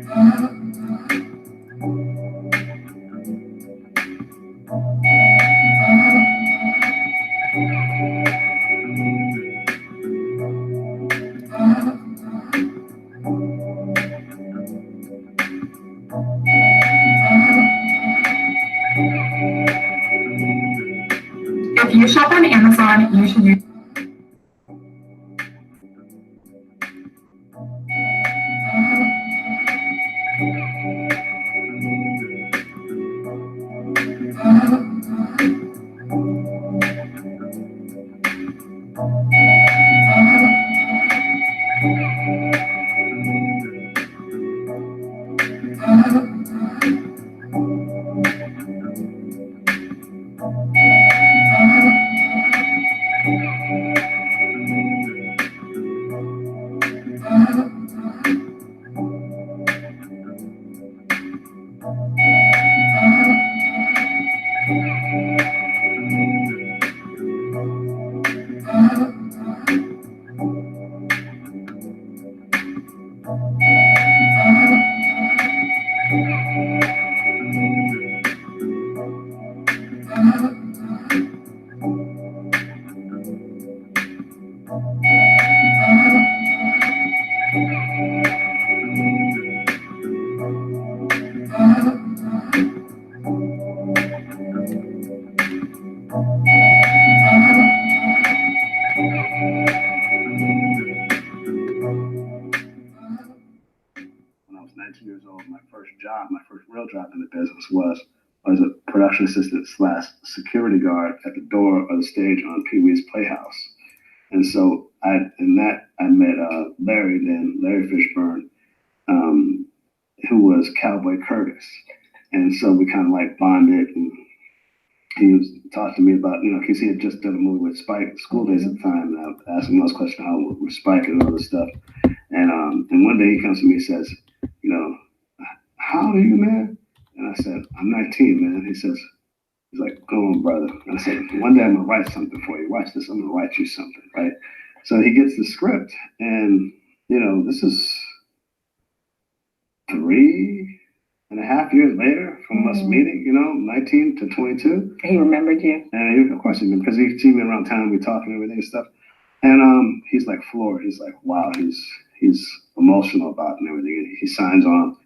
If you shop on Amazon, you should use was a production assistant / security guard at the door of the stage on Pee Wee's Playhouse. And so I met Larry Fishburne, who was Cowboy Curtis. And so we kind of like bonded, and he was talking to me about, because he had just done a movie with Spike, School Days at the time, and I asked him those questions, how with Spike and all this stuff. And one day he comes to me and says, how old are you, man? And I said, I'm 19, man. He's like, go on, brother. And I said, one day I'm gonna write something for you. Watch this, I'm gonna write you something, right? So he gets the script, and this is 3.5 years later from us meeting, 19 to 22. He remembered you? And of course he did, because he'd seen me around town, we talked and everything and stuff. And he's like floored. He's like, wow, he's emotional about it and everything. He signs on.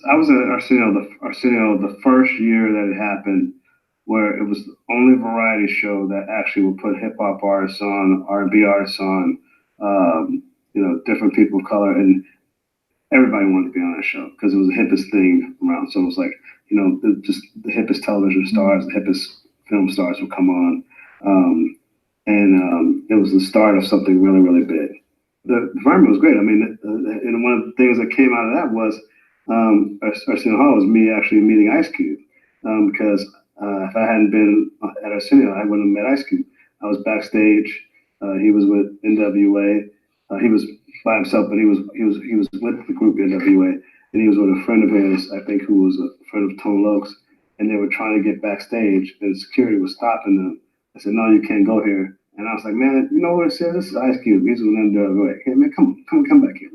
I was at Arsenio the first year that it happened, where it was the only variety show that actually would put hip hop artists on, R&B artists on, different people of color, and everybody wanted to be on that show because it was the hippest thing around. So it was like, just the hippest television stars, the hippest film stars would come on, and it was the start of something really, really big. The environment was great. I mean, and one of the things that came out of that was Arsenio Hall was me actually meeting Ice Cube, because if I hadn't been at Arsenio, I wouldn't have met Ice Cube. I was backstage. He was with NWA. He was by himself, but he was with the group NWA, and he was with a friend of his, I think, who was a friend of Tone Lokes, and they were trying to get backstage, and security was stopping them. I said, no, you can't go here. And I was like, man, you know what it says? This is Ice Cube. He's with NWA. Hey, man, come back here.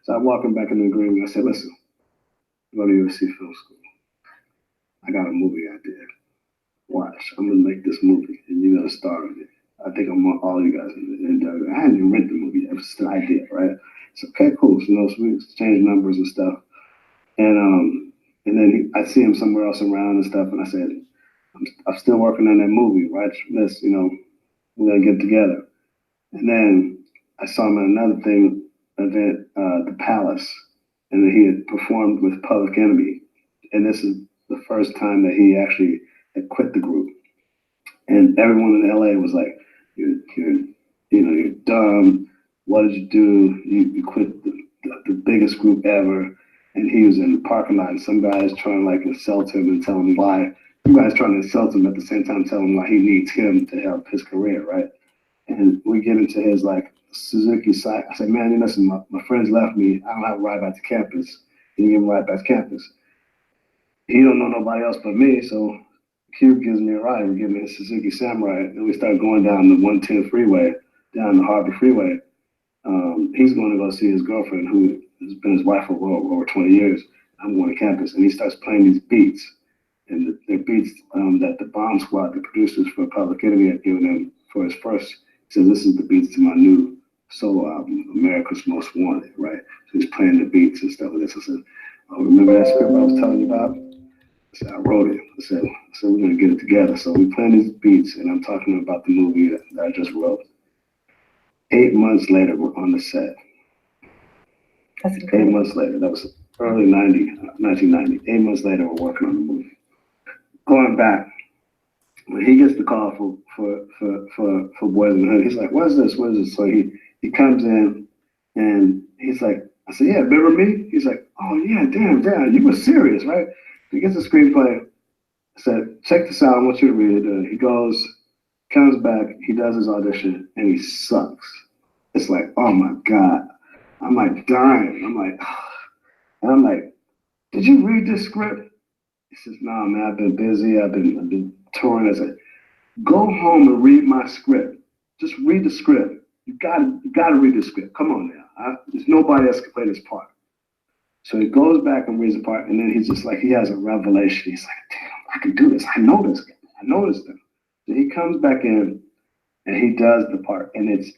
So I walked him back in the green room. I said, listen, go to USC Film School. I got a movie idea. Watch, I'm gonna make this movie, and you're gonna star in it. I think I want all you guys in it. I hadn't even written the movie yet. It was just an idea, right? So, okay, cool. So we exchanged numbers and stuff. And then I see him somewhere else around and stuff, and I said, I'm still working on that movie, right? Let's, we're gonna get together. And then I saw him at another event, the Palace, and then he had performed with Public Enemy. And this is the first time that he actually had quit the group. And everyone in LA was like, you're dumb. What did you do? You quit the biggest group ever. And he was in the parking lot, and some guys trying to like insult him and tell him why. Some guys trying to insult him at the same time, telling him why he needs him to help his career, right? And we get into his like Suzuki side. I said, man, listen, my friends left me. I don't have a ride back to campus. Can you give me a ride back to campus? He don't know nobody else but me, so Cube gives me a ride. We give me a Suzuki Samurai, and we start going down the 110 freeway, down the Harbor Freeway. He's going to go see his girlfriend, who has been his wife for over 20 years. I'm going to campus, and he starts playing these beats. And they're beats that the Bomb Squad, the producers for Public Enemy, had given him for his first. He said, this is the beats to my new solo album, America's Most Wanted, right? So he's playing the beats and stuff like this. I said, oh, remember that script I was telling you about? I said, I wrote it. I said we're going to get it together. So we playing these beats, and I'm talking about the movie that I just wrote. 8 months later, we're on the set. That's 8 months later, that was early 1990. 8 months later, we're working on the movie. Going back, when he gets the call for Boys in the Hood, he's like, what is this? What is this? So he comes in and he's like, I said, yeah, remember me? He's like, oh yeah, damn, you were serious, right? He gets the screenplay. I said, check this out, I want you to read it. He goes, comes back, he does his audition, and he sucks. It's like, oh my God. I'm like dying. I'm like, did you read this script? He says, no, man, I've been busy. I've been touring. I said, go home and read my script. Just read the script. You gotta read the script. Come on now. There's nobody else can play this part. So he goes back and reads the part, and then he's just like, he has a revelation. He's like, damn, I can do this. I know this guy. I know this thing. So he comes back in and he does the part, and it's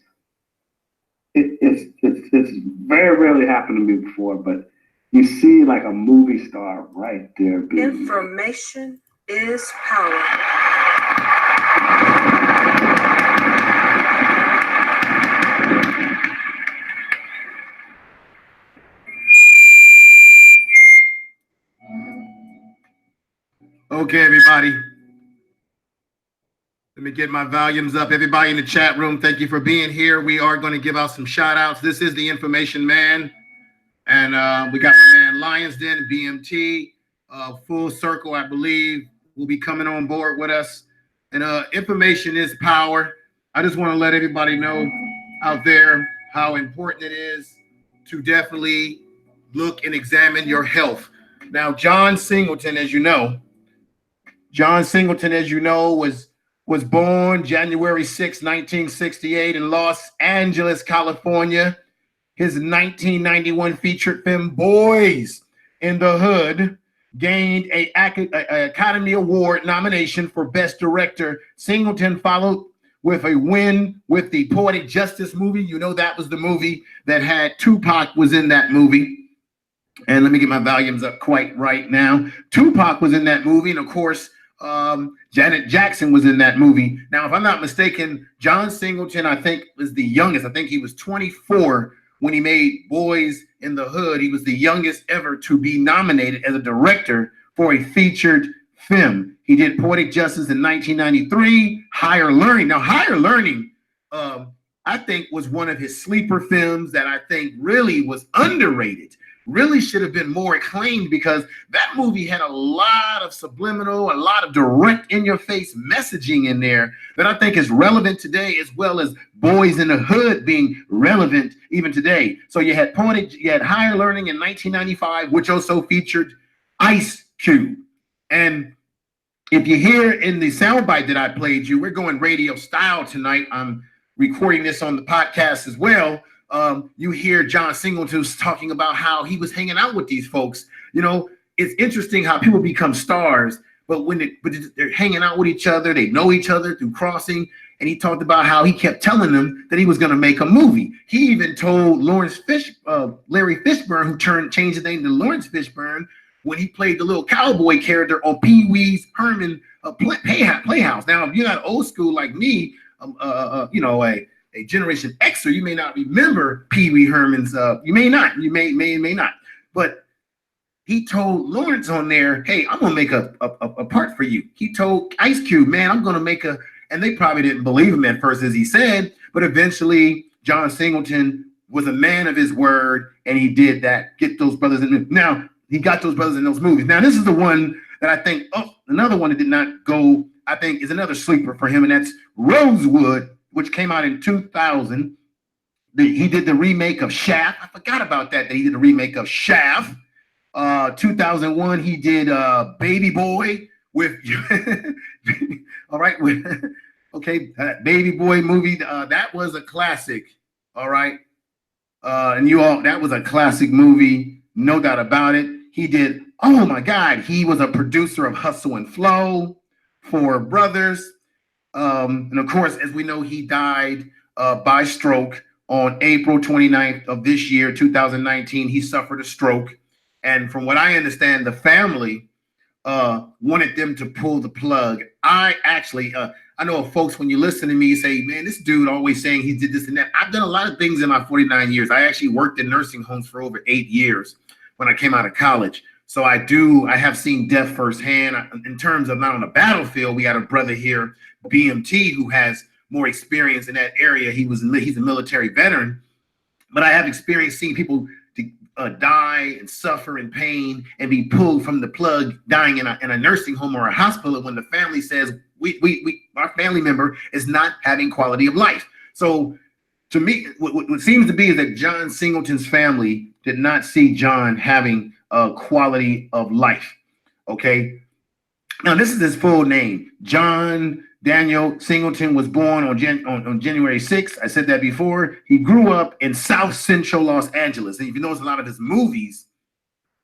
very rarely happened to me before, but you see like a movie star right there. Information is power. Okay, everybody. Let me get my volumes up. Everybody in the chat room, thank you for being here. We are going to give out some shout outs. This is the Information Man. And we got my man Lionsden, BMT, Full Circle, I believe, will be coming on board with us. And information is power. I just want to let everybody know out there how important it is to definitely look and examine your health. Now, John Singleton, as you know, was born January 6, 1968 in Los Angeles, California. His 1991 featured film, Boys in the Hood, gained an Academy Award nomination for Best Director. Singleton followed with a win with the Poetic Justice movie. You know, that was the movie that had Tupac was in that movie. And let me get my volumes up quite right now. Tupac was in that movie, and of course, Janet Jackson was in that movie. Now, if I'm not mistaken, John Singleton, I think, was the youngest. I think he was 24 when he made Boys in the Hood. He was the youngest ever to be nominated as a director for a featured film. He did Poetic Justice in 1993, Higher Learning. Now, Higher Learning, I think, was one of his sleeper films that I think really was underrated. Really should have been more acclaimed, because that movie had a lot of subliminal, a lot of direct in-your-face messaging in there that I think is relevant today, as well as Boys in the Hood being relevant even today. So you had Higher Learning in 1995, which also featured Ice Cube. And if you hear in the soundbite that I played you, we're going radio style tonight. I'm recording this on the podcast as well. You hear John Singleton talking about how he was hanging out with these folks. You know, it's interesting how people become stars, but when they're hanging out with each other, they know each other through crossing. And he talked about how he kept telling them that he was going to make a movie. He even told Larry Fishburne, who changed his name to Lawrence Fishburne, when he played the little cowboy character on Pee Wee's Herman Playhouse. Now, if you're not old school like me, a Generation Xer, you may not remember Pee Wee Herman's. You may not. But he told Lawrence on there, "Hey, I'm gonna make a part for you." He told Ice Cube, "Man, I'm gonna make a." And they probably didn't believe him at first, as he said. But eventually, John Singleton was a man of his word, and he did that. Get those brothers in. Now he got those brothers in those movies. Now this is the one that I think. Oh, another one that did not go. I think is another sleeper for him, and that's Rosewood, which came out in 2000. He did the remake of Shaft. I forgot about that he did the remake of Shaft. 2001, he did Baby Boy with, all right, Baby Boy movie. That was a classic, all right. And you all, that was a classic movie, no doubt about it. He did, oh my God, he was a producer of Hustle and Flow, Four Brothers. And of course, as we know, he died by stroke on April 29th of this year, 2019. He suffered a stroke. And from what I understand, the family wanted them to pull the plug. I actually, I know folks, when you listen to me say, man, this dude always saying he did this and that. I've done a lot of things in my 49 years. I actually worked in nursing homes for over 8 years when I came out of college. So I have seen death firsthand. In terms of not on the battlefield, we got a brother here, BMT, who has more experience in that area. He's a military veteran, but I have experience seeing people die and suffer in pain and be pulled from the plug, dying in a nursing home or a hospital when the family says our family member is not having quality of life. So to me, what seems to be is that John Singleton's family did not see John having a quality of life. Okay. Now this is his full name. John Daniel Singleton was born on January 6th. I said that before. He grew up in South Central Los Angeles. And if you notice, a lot of his movies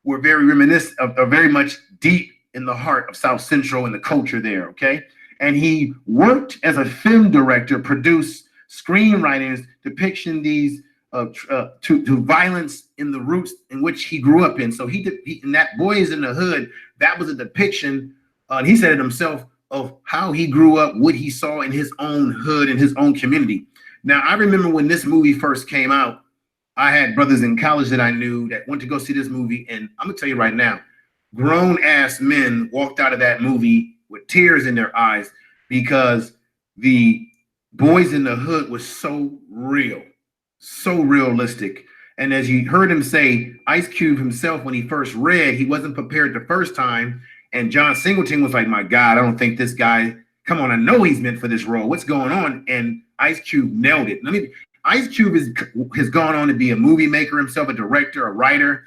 were very reminiscent of very much deep in the heart of South Central and the culture there, okay? And he worked as a film director, produced screenwritings, depiction these to violence in the roots in which he grew up in. So he in that Boys in the Hood, that was a depiction, and he said it himself, of how he grew up, what he saw in his own hood, in his own community. Now, I remember when this movie first came out, I had brothers in college that I knew that went to go see this movie. And I'm gonna tell you right now, grown ass men walked out of that movie with tears in their eyes because the Boys in the Hood was so real, so realistic. And as you heard him say, Ice Cube himself, when he first read, he wasn't prepared the first time. And John Singleton was like, my God, I don't think this guy, come on, I know he's meant for this role. What's going on? And Ice Cube nailed it. Ice Cube has gone on to be a movie maker himself, a director, a writer.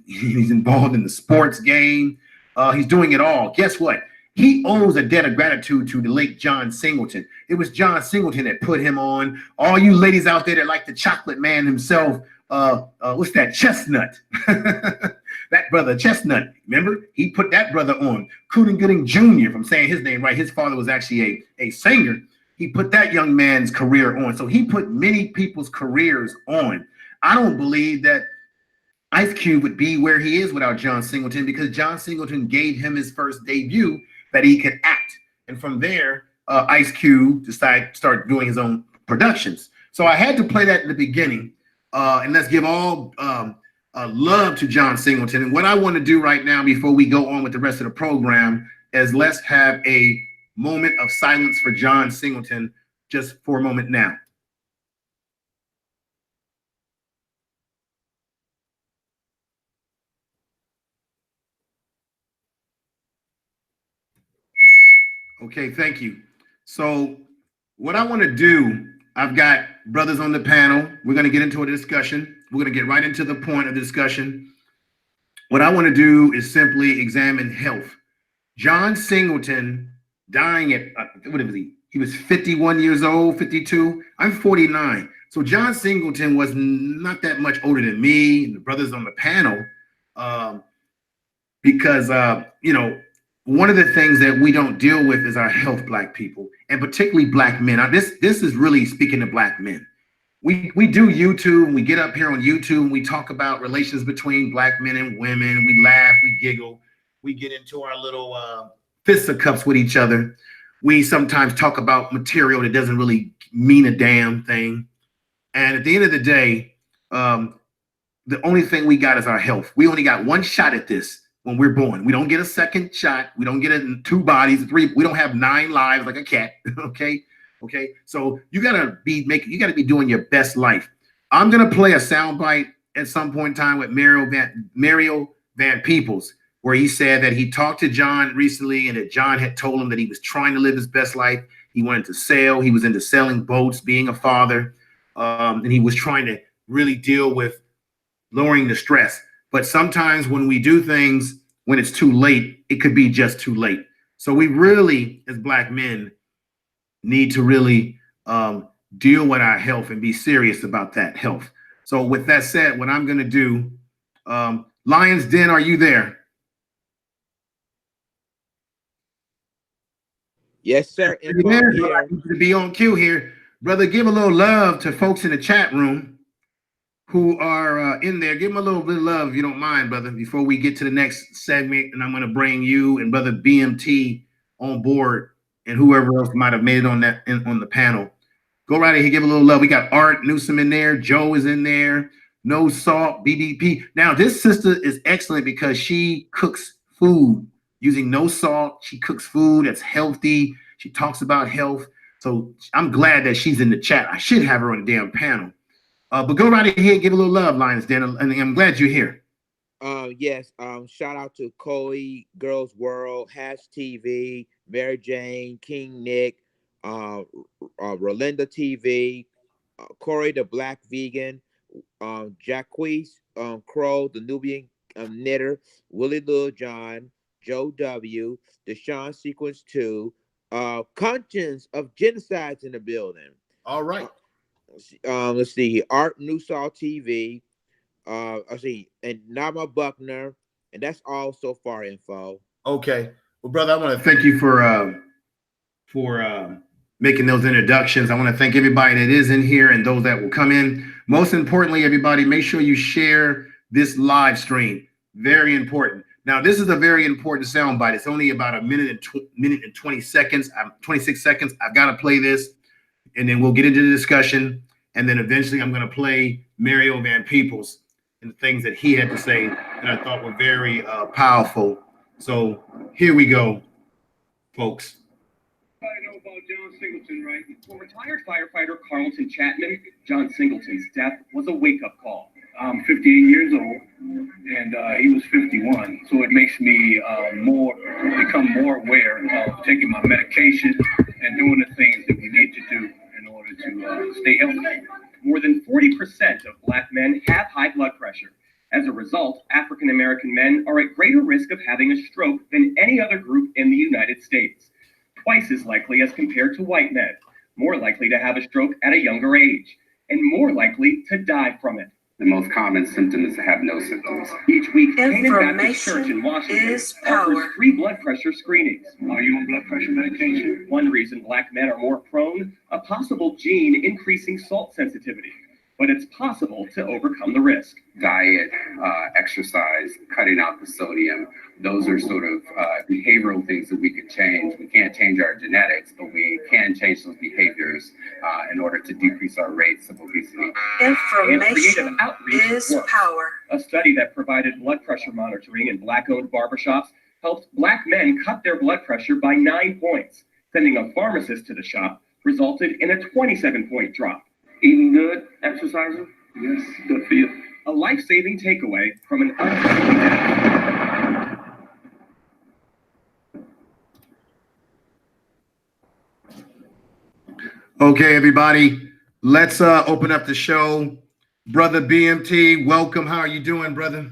He's involved in the sports game. He's doing it all. Guess what? He owes a debt of gratitude to the late John Singleton. It was John Singleton that put him on. All you ladies out there that like the chocolate man himself, what's that, Chestnut? That brother Chestnut, remember? He put that brother on. Coonan Gooding Jr., if I'm saying his name right, his father was actually a singer. He put that young man's career on. So he put many people's careers on. I don't believe that Ice Cube would be where he is without John Singleton, because John Singleton gave him his first debut that he could act. And from there, Ice Cube decided to start doing his own productions. So I had to play that in the beginning. And let's give all love to John Singleton. And what I want to do right now before we go on with the rest of the program is let's have a moment of silence for John Singleton just for a moment now. Okay, thank you. So what I want to do, I've got brothers on the panel. We're going to get into a discussion. We're going to get right into the point of the discussion. What I want to do is simply examine health. John Singleton dying at, what was he? He was 51 years old, 52. I'm 49. So John Singleton was not that much older than me and the brothers on the panel, because, you know, one of the things that we don't deal with is our health, Black people, and particularly Black men. Now, this is really speaking to Black men. We do YouTube, and we get up here on YouTube, and we talk about relations between Black men and women. We laugh, we giggle, we get into our little fisticuffs with each other. We sometimes talk about material that doesn't really mean a damn thing. And at the end of the day, the only thing we got is our health. We only got one shot at this when we're born. We don't get a second shot. We don't get it in 2 bodies, 3. We don't have 9 lives like a cat. Okay. Okay. So you gotta be doing your best life. I'm gonna play a soundbite at some point in time with Mario Van Peebles, where he said that he talked to John recently and that John had told him that he was trying to live his best life. He wanted to sail. He was into selling boats, being a father, and he was trying to really deal with lowering the stress. But sometimes when we do things when it's too late, it could be just too late. So we really, as Black men, need to really deal with our health and be serious about that health. So with that said, what I'm going to do, Lion's Den, are you there? Yes, sir. Are you there? Here. To be on cue here, brother. Give a little love to folks in the chat room who are in there. Give them a little bit of love, if you don't mind, brother. Before we get to the next segment, and I'm going to bring you and brother BMT on board, and whoever else might have made it on that on the panel. Go right ahead, give a little love. We got Art Newsom in there. Joe is in there. No Salt, BBP. Now, this sister is excellent because she cooks food using no salt. She cooks food that's healthy. She talks about health. So I'm glad that she's in the chat. I should have her on the damn panel. But go right ahead, give a little love, Lions Den, and I'm glad you're here. Yes. Shout out to Chloe, Girls World, Hash TV, Mary Jane, King Nick, Rolinda TV, Corey the Black Vegan, Jacquees, Crow, the Nubian Knitter, Willie Lil John, Joe W, Deshaun Sequence 2, Conscience of Genocides in the building. All right. Let's see here. Art Newsall TV. I see, and Nama Buckner, and that's all so far info. Okay. Well, brother, I want to thank you for making those introductions. I want to thank everybody that is in here and those that will come in. Most importantly, everybody, make sure you share this live stream. Very important. Now, this is a very important soundbite. It's only about a minute and 20 seconds. 26 seconds. I've got to play this, and then we'll get into the discussion. And then eventually I'm going to play Mario Van Peebles and the things that he had to say that I thought were very powerful. So here we go, folks. I know about John Singleton, right? For retired firefighter Carlton Chapman, John Singleton's death was a wake-up call. I'm 58 years old, and he was 51, so it makes me become more aware of taking my medication and doing the things that we need to do in order to stay healthy. More than 40% of Black men have high blood pressure. As a result, African American men are at greater risk of having a stroke than any other group in the United States. Twice as likely as compared to white men, more likely to have a stroke at a younger age, and more likely to die from it. The most common symptom is to have no symptoms. Each week, Canaan Baptist Church in Washington is offers power. free blood pressure screenings. Are you on blood pressure medication? One reason Black men are more prone, a possible gene increasing salt sensitivity. But it's possible to overcome the risk. Diet, exercise, cutting out the sodium, those are sort of behavioral things that we can change. We can't change our genetics, but we can change those behaviors in order to decrease our rates of obesity. Information is power. A study that provided blood pressure monitoring in Black-owned barbershops helped Black men cut their blood pressure by 9 points. Sending a pharmacist to the shop resulted in a 27-point drop. Eating good, exercising? Yes, good for you. A life-saving takeaway from an unhealthy diet. Okay, everybody, let's open up the show. Brother BMT, welcome. How are you doing, brother?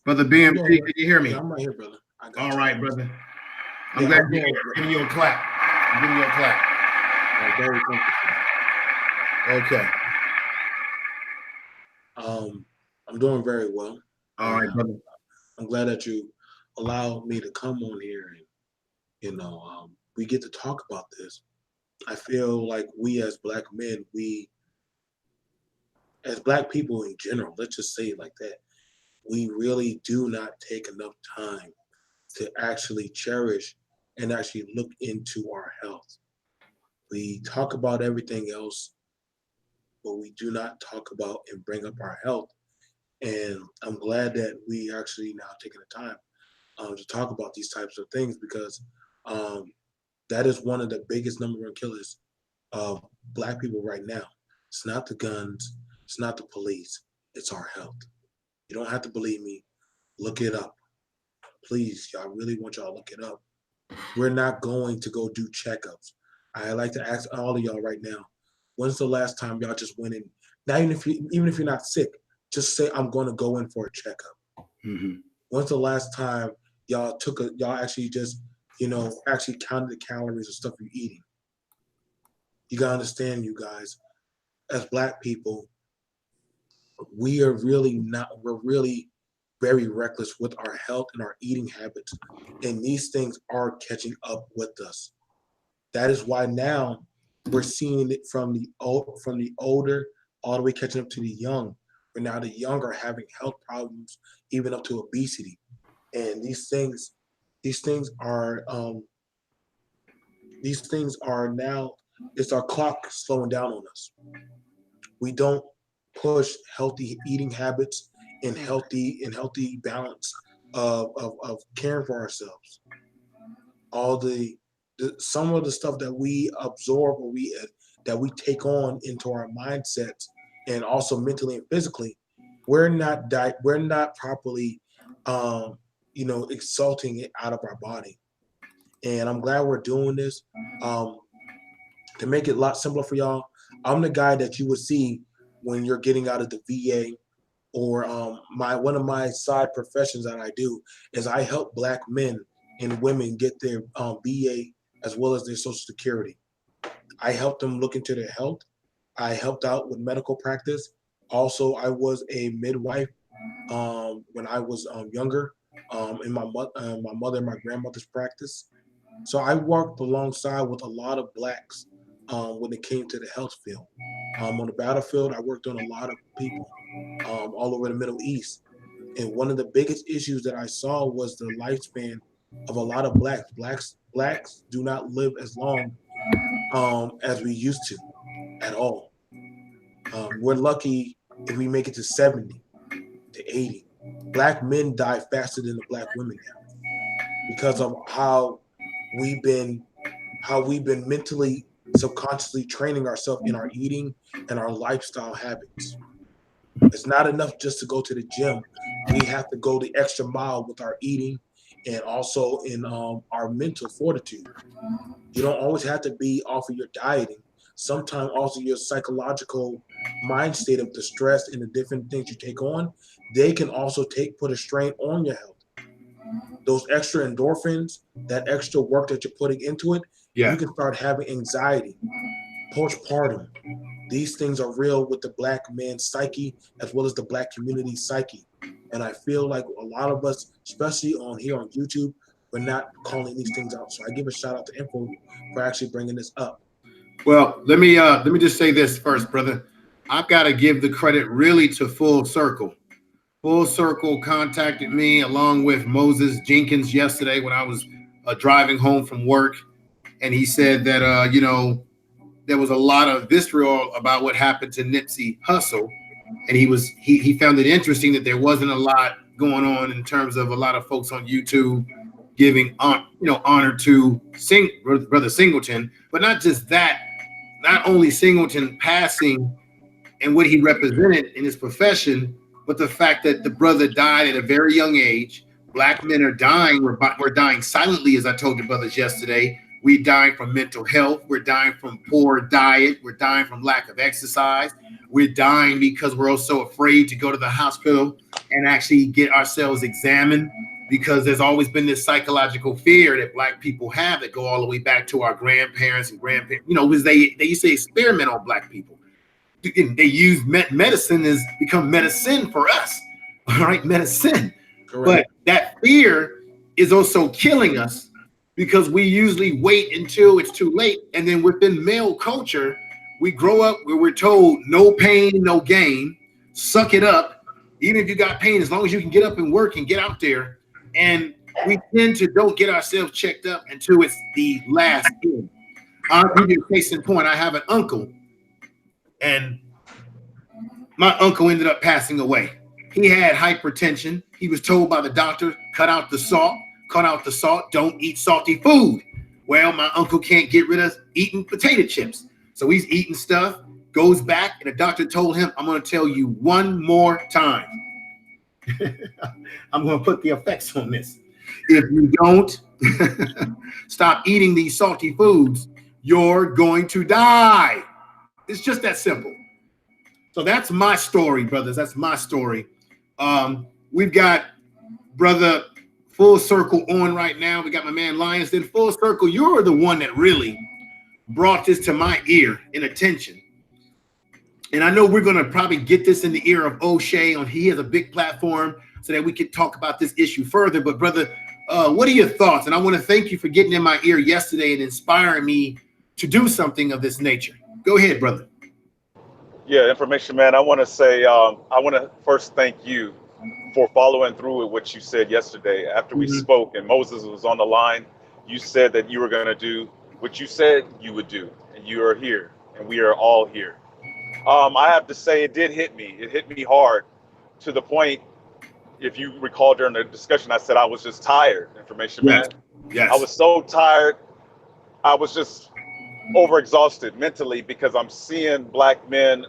Brother BMT, can you hear me? Yeah, I'm right here, brother. All right, brother. I'm glad you're giving you a clap. I'm giving you a clap. Very Okay. I'm doing very well. All right, brother. I'm glad that you allowed me to come on here and we get to talk about this. I feel like we as Black men, as Black people in general, let's just say it like that, we really do not take enough time to actually cherish and actually look into our health. We talk about everything else, but we do not talk about and bring up our health. And I'm glad that we actually now taking the time to talk about these types of things, because that is one of the biggest number one killers of Black people right now. It's not the guns, it's not the police, it's our health. You don't have to believe me, look it up. Please, y'all, really want y'all to look it up. We're not going to go do checkups. I like to ask all of y'all right now, when's the last time y'all just went in? Now, even if you're not sick, just say, I'm going to go in for a checkup. Mm-hmm. When's the last time y'all actually just, actually counted the calories and stuff you're eating? You got to understand, you guys, as Black people, we're really very reckless with our health and our eating habits. And these things are catching up with us. That is why now we're seeing it from the older all the way catching up to the young. But now the young are having health problems, even up to obesity. And these things are now, it's our clock slowing down on us. We don't push healthy eating habits and healthy balance of caring for ourselves. All some of the stuff that we absorb or that we take on into our mindsets, and also mentally and physically, we're not properly exalting it out of our body. And I'm glad we're doing this. To make it a lot simpler for y'all, I'm the guy that you would see when you're getting out of the VA, or one of my side professions that I do is I help Black men and women get their VA as well as their Social Security. I help them look into their health. I helped out with medical practice. Also, I was a midwife when I was younger in my mother and my grandmother's practice. So I worked alongside with a lot of Blacks when it came to the health field. On the battlefield, I worked on a lot of people all over the Middle East. And one of the biggest issues that I saw was the lifespan of a lot of Blacks. Blacks do not live as long as we used to at all. We're lucky if we make it to 70 to 80. Black men die faster than the Black women now because of how we've been mentally, subconsciously training ourselves in our eating and our lifestyle habits. It's not enough just to go to the gym. We have to go the extra mile with our eating and also in our mental fortitude. You don't always have to be off of your dieting. Sometimes also your psychological mind state of the stress and the different things you take on, they can also put a strain on your health. Those extra endorphins, that extra work that you're putting into it, you can start having anxiety, postpartum. These things are real with the Black man's psyche as well as the Black community psyche. And I feel like a lot of us, especially here on YouTube, we're not calling these things out. So I give a shout out to Info for actually bringing this up. Well, let me just say this first, brother. I've got to give the credit really to Full Circle. Full Circle contacted me along with Moses Jenkins yesterday when I was driving home from work, and he said that there was a lot of vitriol about what happened to Nipsey Hussle, and he found it interesting that there wasn't a lot going on in terms of a lot of folks on YouTube giving honor to Brother Singleton, but not just that. Not only Singleton passing and what he represented in his profession, but the fact that the brother died at a very young age. Black men are dying. We're dying silently, as I told the brothers yesterday. We're dying from mental health. We're dying from poor diet. We're dying from lack of exercise. We're dying because we're also afraid to go to the hospital and actually get ourselves examined, because there's always been this psychological fear that Black people have that go all the way back to our grandparents and grandparents. Because they used to experiment on Black people. They use medicine has become medicine for us. All right, medicine. Correct. But that fear is also killing us, because we usually wait until it's too late. And then within male culture, we grow up where we're told no pain, no gain, suck it up. Even if you got pain, as long as you can get up and work and get out there. And we tend to don't get ourselves checked up until it's the last thing. I'll give you a case in point. I have an uncle, and my uncle ended up passing away. He had hypertension. He was told by the doctor, cut out the salt, don't eat salty food. Well, my uncle can't get rid of eating potato chips. So he's eating stuff, goes back, and the doctor told him, I'm going to tell you one more time. I'm going to put the effects on this. If you don't stop eating these salty foods, you're going to die. It's just that simple. So that's my story, brothers. That's my story. We've got Brother Full Circle on right now. We got my man Lions. Then Full Circle, you're the one that really brought this to my ear and attention. and I know we're going to probably get this in the ear of O'Shea on, he has a big platform so that we could talk about this issue further. But brother, what are your thoughts? And I want to thank you for getting in my ear yesterday and inspiring me to do something of this nature. Go ahead, brother. Yeah, information man. I want to say, I want to first thank you for following through with what you said yesterday after we spoke and Moses was on the line. You said that you were going to do what you said you would do, and you are here, and we are all here. I have to say, it did hit me. It hit me hard to the point, if you recall during the discussion, I said I was just tired, information Yes. man. Yes. I was so tired. I was just overexhausted mentally because I'm seeing black men,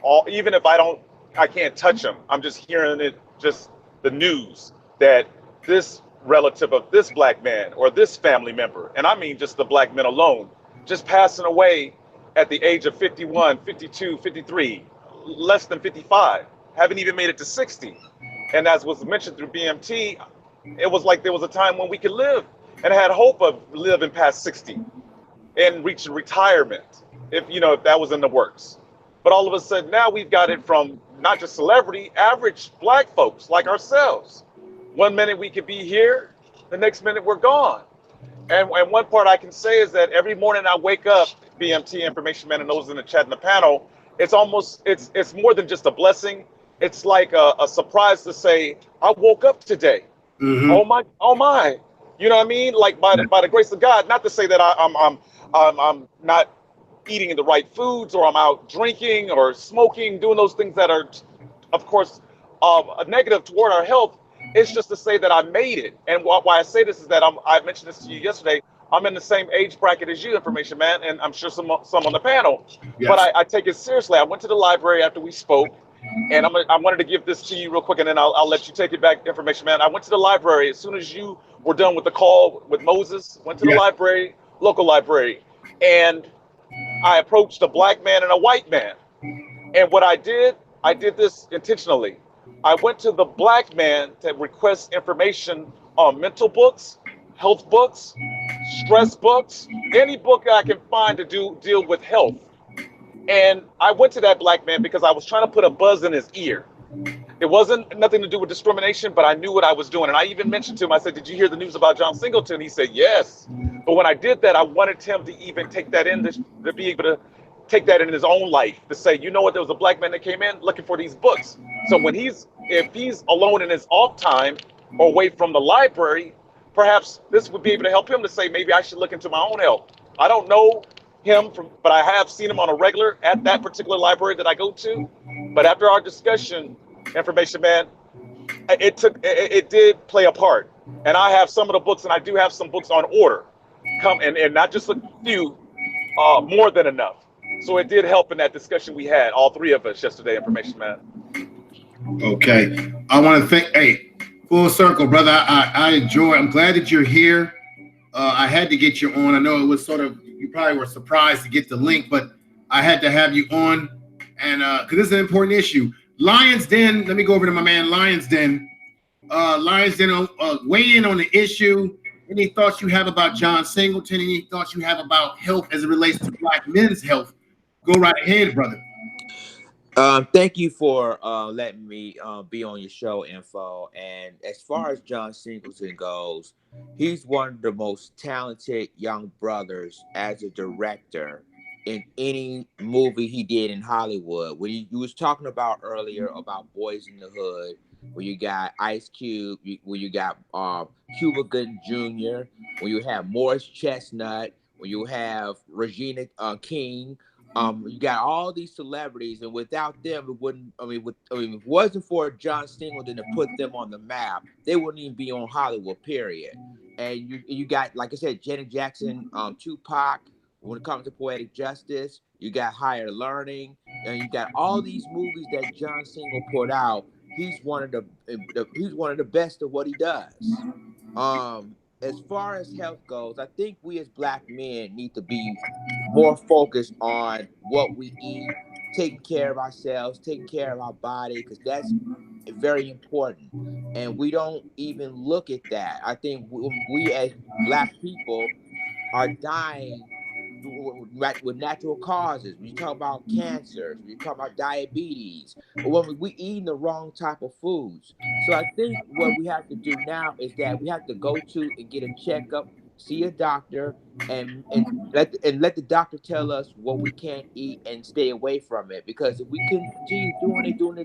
all, even if I can't touch them, I'm just hearing it, just the news that this relative of this black man or this family member, and I mean just the black men alone, just passing away at the age of 51, 52, 53, less than 55, haven't even made it to 60. And as was mentioned through BMT, it was like there was a time when we could live and had hope of living past 60 and reaching retirement, if that was in the works. But all of a sudden now we've got it from not just celebrity, average black folks like ourselves. One minute we could be here, the next minute we're gone. And one part I can say is that every morning I wake up, BMT information man and those in the chat and the panel, it's more than just a blessing. It's like a surprise to say, I woke up today. Oh my. You know what I mean? Like by the grace of God, not to say that I'm not eating the right foods or I'm out drinking or smoking, doing those things that are, of course, a negative toward our health. It's just to say that I made it. And why I say this is that I mentioned this to you yesterday. I'm in the same age bracket as you, information man, and I'm sure some on the panel. Yes. But I take it seriously. I went to the library after we spoke, and I wanted to give this to you real quick, and then I'll let you take it back, information man. I went to the library as soon as you were done with the call with Moses. Went to the library, local library, and I approached a black man and a white man. And what I did this intentionally. I went to the black man to request information on mental books, health books, stress books, any book I can find to deal with health. And I went to that black man because I was trying to put a buzz in his ear. It wasn't nothing to do with discrimination, but I knew what I was doing. And I even mentioned to him, I said, did you hear the news about John Singleton? He said, yes. But when I did that, I wanted him to even take that in, to be able to take that in his own life, to say, you know what, there was a black man that came in looking for these books. So if he's alone in his off time or away from the library, perhaps this would be able to help him to say, maybe I should look into my own health. I don't know him but I have seen him on a regular at that particular library that I go to. But after our discussion, information man, it did play a part. And I have some of the books, and I do have some books on order, and not just a few, more than enough. So it did help in that discussion we had, all three of us yesterday, information man. Okay. I want to thank, hey, full circle, brother. I enjoy, I'm glad that you're here. I had to get you on. I know it was sort of, you probably were surprised to get the link, but I had to have you on, and because this is an important issue. Lions Den, let me go over to my man Lions Den. Lions Den, weigh in on the issue. Any thoughts you have about John Singleton? Any thoughts you have about health as it relates to black men's health? Go right ahead, brother. Thank you for letting me be on your show, Info. And as far as John Singleton goes, he's one of the most talented young brothers as a director in any movie he did in Hollywood. When you was talking about earlier about Boys in the Hood, where you got Ice Cube, where you got Cuba Gooding Jr., where you have Morris Chestnut, where you have Regina King. You got all these celebrities, and without them, it wouldn't. If it wasn't for John Singleton to put them on the map, they wouldn't even be on Hollywood. Period. And you got, like I said, Janet Jackson, Tupac. When it comes to poetic justice, you got Higher Learning, and you got all these movies that John Singleton put out. He's one of the best at what he does. As far as health goes, I think we as black men need to be more focused on what we eat, taking care of ourselves, taking care of our body, because that's very important. And we don't even look at that. I think we as black people are dying with natural causes. When you talk about cancers, when you talk about diabetes, or when we eating the wrong type of foods. So I think what we have to do now is that we have to go to and get a checkup, see a doctor, and let the doctor tell us what we can't eat and stay away from it. Because if we continue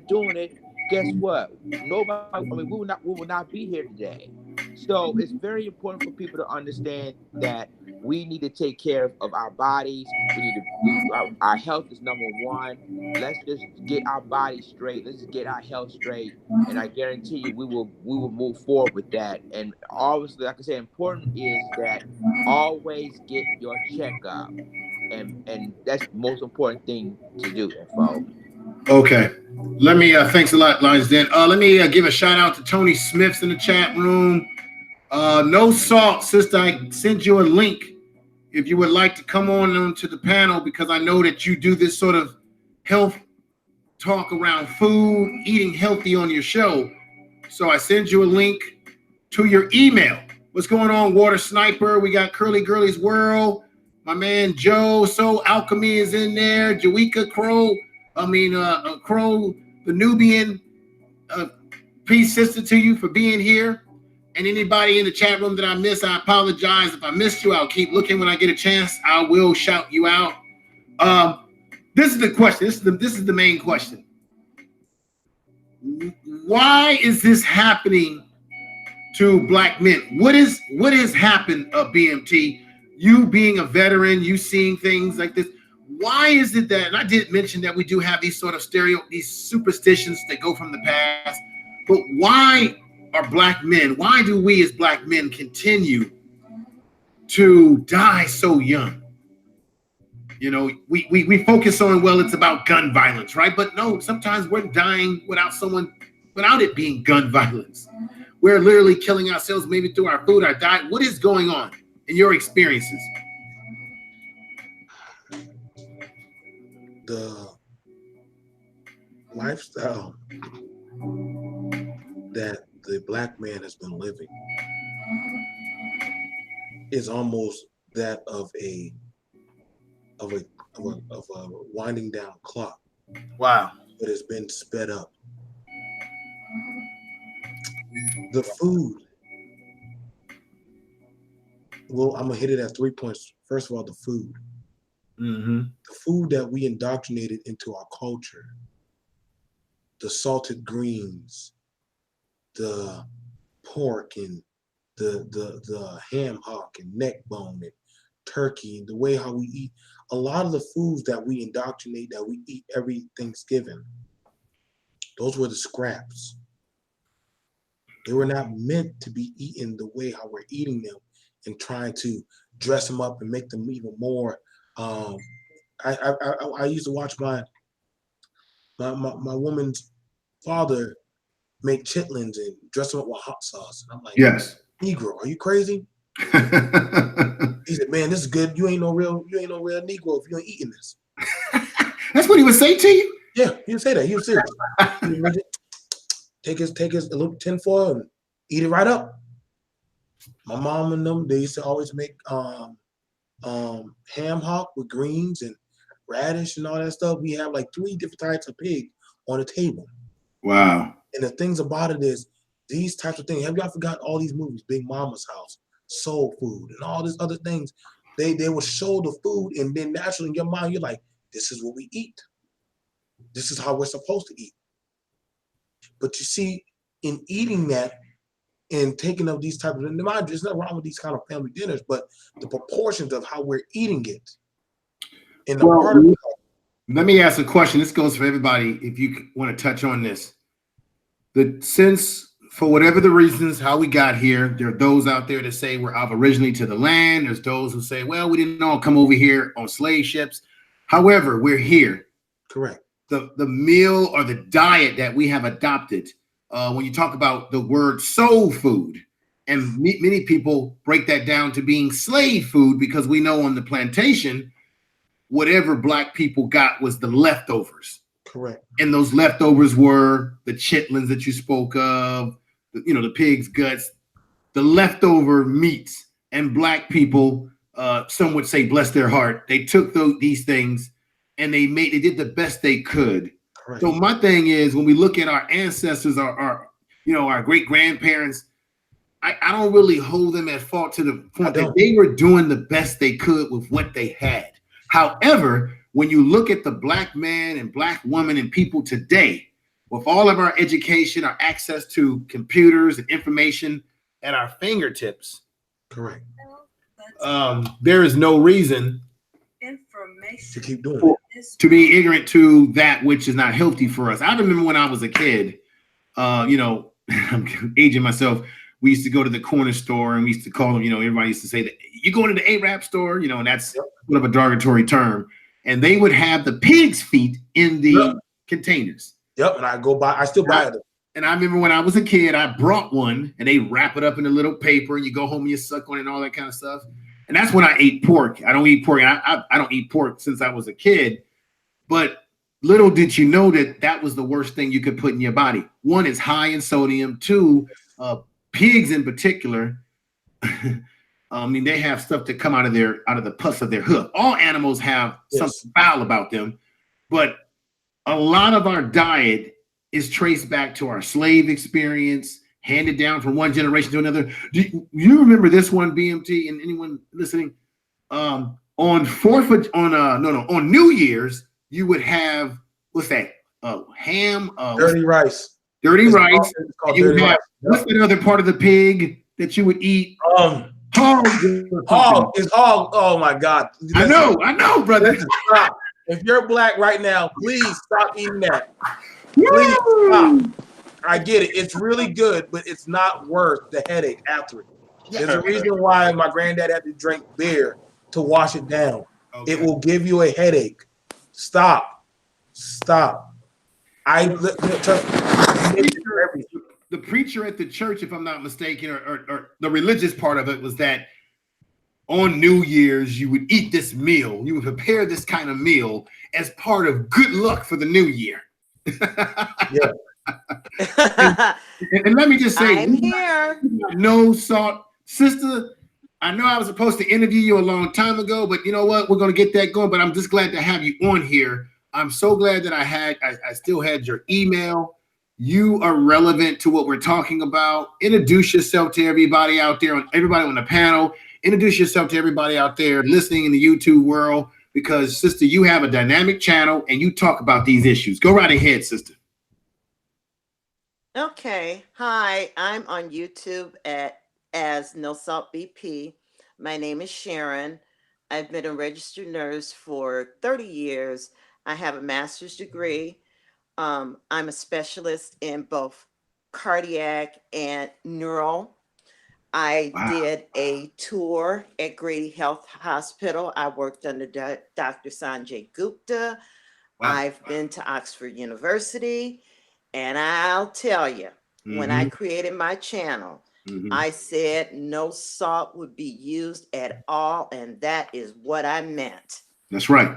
doing it, guess what? Nobody. I mean, we will not be here today. So it's very important for people to understand that we need to take care of our bodies. We need to. Our health is number one. Let's just get our body straight. Let's just get our health straight, and I guarantee you, we will move forward with that. And obviously, like I said, important is that always get your checkup, and that's the most important thing to do, info. Okay. Let me thanks a lot, Lines. Then let me give a shout out to Tony Smith's in the chat room. No salt, sister. I sent you a link if you would like to come on to the panel, because I know that you do this sort of health talk around food, eating healthy on your show. So I send you a link to your email. What's going on, Water Sniper? We got Curly Girly's World. My man Joe So Alchemy is in there. Jawika Crow. Crow, the Nubian. Peace, sister, to you for being here. And anybody in the chat room that I miss, I apologize. If I missed you, I'll keep looking. When I get a chance, I will shout you out. This is the question. This is the main question. Why is this happening to Black men? What has happened, BMT? You being a veteran, you seeing things like this. Why is it that, and I did mention that we do have these sort of these superstitions that go from the past, but why are Black men, why do we as Black men continue to die so young? You know, we focus on, well, it's about gun violence, right? But no, sometimes we're dying without it being gun violence. We're literally killing ourselves, maybe through our food, our diet. What is going on in your experiences? The lifestyle that the Black man has been living is almost that of a winding down clock. Wow. But it's been sped up. The food. Well, I'm gonna hit it at 3 points. First of all, the food. Mm-hmm. The food that we indoctrinated into our culture, the salted greens, the pork and the ham hock and neck bone and turkey, and the way how we eat, a lot of the foods that we indoctrinate, that we eat every Thanksgiving, those were the scraps. They were not meant to be eaten the way how we're eating them and trying to dress them up and make them even more. I used to watch my woman's father make chitlins and dress them up with hot sauce. And I'm like, yes, Negro, are you crazy? He said, man, this is good. You ain't no real Negro if you ain't eating this. That's what he would say to you? Yeah, he would say that. He was serious. He would take his little tinfoil and eat it right up. My mom and them, they used to always make ham hock with greens and radish and all that stuff. We have like 3 different types of pig on the table. Wow. And the things about it is these types of things. Have y'all forgotten all these movies? Big Mama's House, Soul Food, and all these other things. They will show the food, and then naturally in your mind, you're like, this is what we eat. This is how we're supposed to eat. But you see, in eating that and taking of these types of, and mind you, there's nothing wrong with these kind of family dinners, but the proportions of how we're eating it. And the part of let me ask a question. This goes for everybody. If you want to touch on this, since for whatever the reasons how we got here, there are those out there that say we're aboriginally to the land. There's those who say, well, we didn't all come over here on slave ships. However, we're here. Correct. The meal or the diet that we have adopted, when you talk about the word soul food, and many people break that down to being slave food, because we know on the plantation, whatever Black people got was the leftovers. Correct. And those leftovers were the chitlins that you spoke of, the pig's guts, the leftover meats. And Black people some would say bless their heart. They took these things and they did the best they could. Correct. So my thing is, when we look at our ancestors, our great grandparents, I don't really hold them at fault to the point that they were doing the best they could with what they had. However, when you look at the Black man and Black woman and people today, with all of our education, our access to computers and information at our fingertips, correct. There is no reason to keep doing it, to be ignorant to that which is not healthy for us. I remember when I was a kid, I'm aging myself. We used to go to the corner store and we used to call them, everybody used to say that you go into the Arab store, and that's sort of a derogatory term. And they would have the pig's feet in the containers. Yep. And I still buy it. And I remember when I was a kid, I brought one and they wrap it up in a little paper and you go home and you suck on it and all that kind of stuff. And that's when I ate pork. I don't eat pork. I don't eat pork since I was a kid. But little did you know that was the worst thing you could put in your body. One, is high in sodium. Two, pigs in particular, they have stuff that come out of the pus of their hoof. All animals have something foul about them, but a lot of our diet is traced back to our slave experience, handed down from one generation to another. Do you remember this one, BMT, and anyone listening? On New Year's, you would have, what's that? Ham, dirty rice. Dirty rice. It's called dirty rice. What's the other part of the pig that you would eat? Hog. Oh my God. I know, brother. Stop. If you're Black right now, please stop eating that. Please stop. I get it. It's really good, but it's not worth the headache after it. There's a reason why my granddad had to drink beer to wash it down. Okay. It will give you a headache. Stop. The preacher at the church, if I'm not mistaken, or the religious part of it was that on New Year's, you would eat this meal. You would prepare this kind of meal as part of good luck for the new year. Yeah. and let me just say, I'm here. No salt. Sister, I know I was supposed to interview you a long time ago, but you know what? We're going to get that going, but I'm just glad to have you on here. I'm so glad that I still had your email. You are relevant to what we're talking about. Introduce yourself to everybody out there, everybody on the panel. Introduce yourself to everybody out there listening in the YouTube world, because, sister, you have a dynamic channel and you talk about these issues. Go right ahead, sister. Okay. Hi, I'm on YouTube as No Salt BP. My name is Sharon. I've been a registered nurse for 30 years. I have a master's degree. I'm a specialist in both cardiac and neural. I did a tour at Grady Health Hospital. I worked under Dr. Sanjay Gupta. I've been to Oxford University. And I'll tell you, when I created my channel, I said no salt would be used at all. And that is what I meant. That's right.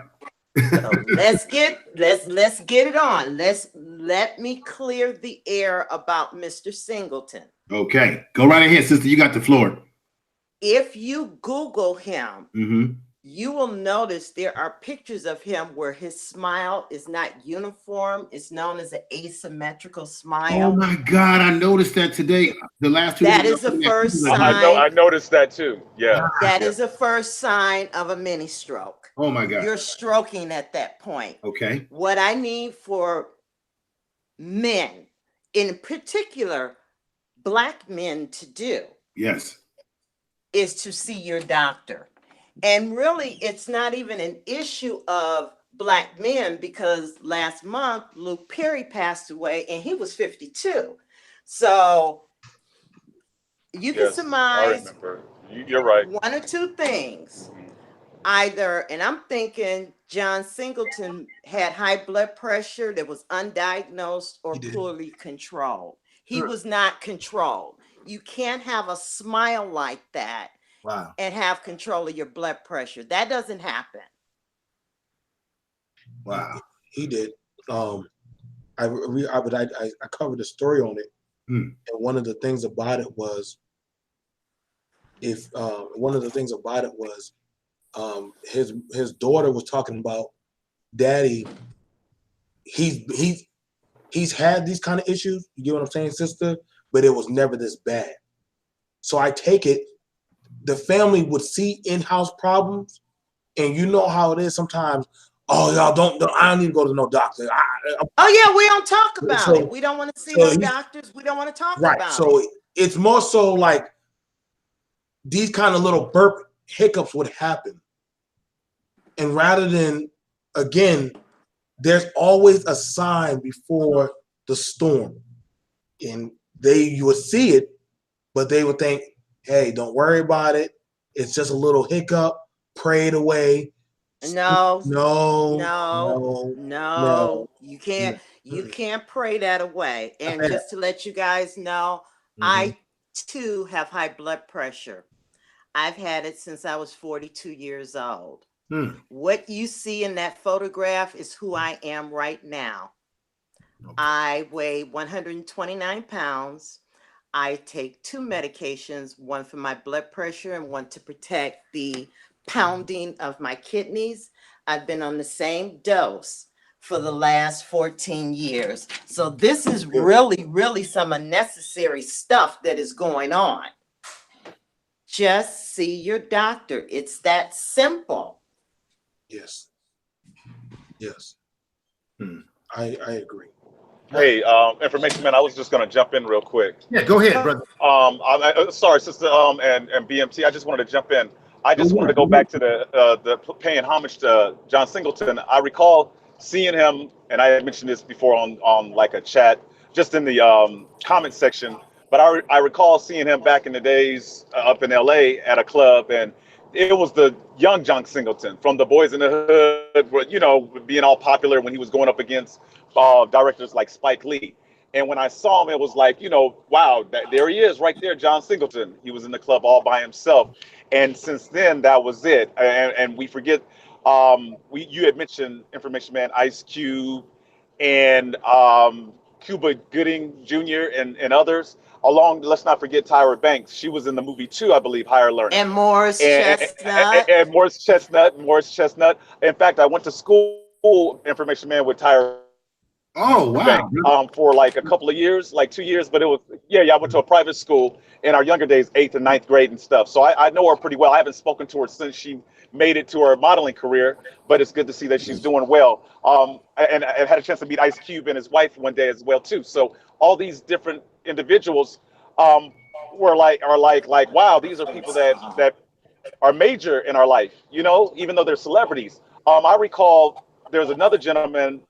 So let's get it on. Let me clear the air about Mr. Singleton. Okay, go right ahead, sister. You got the floor. If you Google him, you will notice there are pictures of him where his smile is not uniform. It's known as an asymmetrical smile. Oh my God, I noticed that today. The last 2 days. That is the first sign. I noticed that too. Yeah. That is the first sign of a mini stroke. Oh my God. You're stroking at that point. Okay. What I need for men, in particular, Black men, to do. Yes. Is to see your doctor. And really, it's not even an issue of Black men, because last month, Luke Perry passed away and he was 52. So you can surmise, you're right, one or two things. Either, and I'm thinking John Singleton had high blood pressure that was undiagnosed or poorly controlled. He was not controlled. You can't have a smile like that. Wow. And have control of your blood pressure. That doesn't happen. Wow. He did. I covered a story on it. And one of the things about it was his daughter was talking about, Daddy, he's had these kind of issues. You get what I'm saying, sister? But it was never this bad. So I take it the family would see in-house problems, and you know how it is sometimes. Oh, y'all don't. I don't need to go to no doctor. Oh yeah, we don't talk about it. We don't want to see no doctors. We don't want to talk about it. So it's more so like these kind of little burp hiccups would happen, and rather than, again, there's always a sign before the storm, and you would see it, but they would think, hey, don't worry about it. It's just a little hiccup. Pray it away. No. You can't pray that away. And just to let you guys know, I too have high blood pressure. I've had it since I was 42 years old. What you see in that photograph is who I am right now. I weigh 129 pounds. I take 2 medications, one for my blood pressure and one to protect the pounding of my kidneys. I've been on the same dose for the last 14 years. So this is really some unnecessary stuff that is going on. Just see your doctor. It's that simple. Yes. I agree. Hey, information man, I was just gonna jump in real quick. Yeah, go ahead, brother. Sorry, sister, and BMT. I just wanted to jump in. I just wanted to go back to the paying homage to John Singleton. I recall seeing him, and I had mentioned this before on like a chat, just in the comment section. But I recall seeing him back in the days up in LA at a club, and it was the young John Singleton from the Boys in the Hood, you know, being all popular when he was going up against directors like Spike Lee. And when I saw him, it was like, you know, wow, there he is right there, John Singleton. He was in the club all by himself. And since then, that was it. And we forget, you had mentioned, information man, Ice Cube and Cuba Gooding Jr. and others. Let's not forget Tyra Banks. She was in the movie too, I believe, Higher Learning. And Morris Chestnut. And Morris Chestnut. In fact, I went to school, information man, with Tyra. Oh, wow. For like a couple of years, like 2 years, but it was, I went to a private school in our younger days, 8th and 9th grade and stuff. So I know her pretty well. I haven't spoken to her since she made it to her modeling career, but it's good to see that she's doing well. And I had a chance to meet Ice Cube and his wife one day as well too. So all these different individuals are like, wow, these are people that are major in our life, you know, even though they're celebrities. I recall there's another gentleman.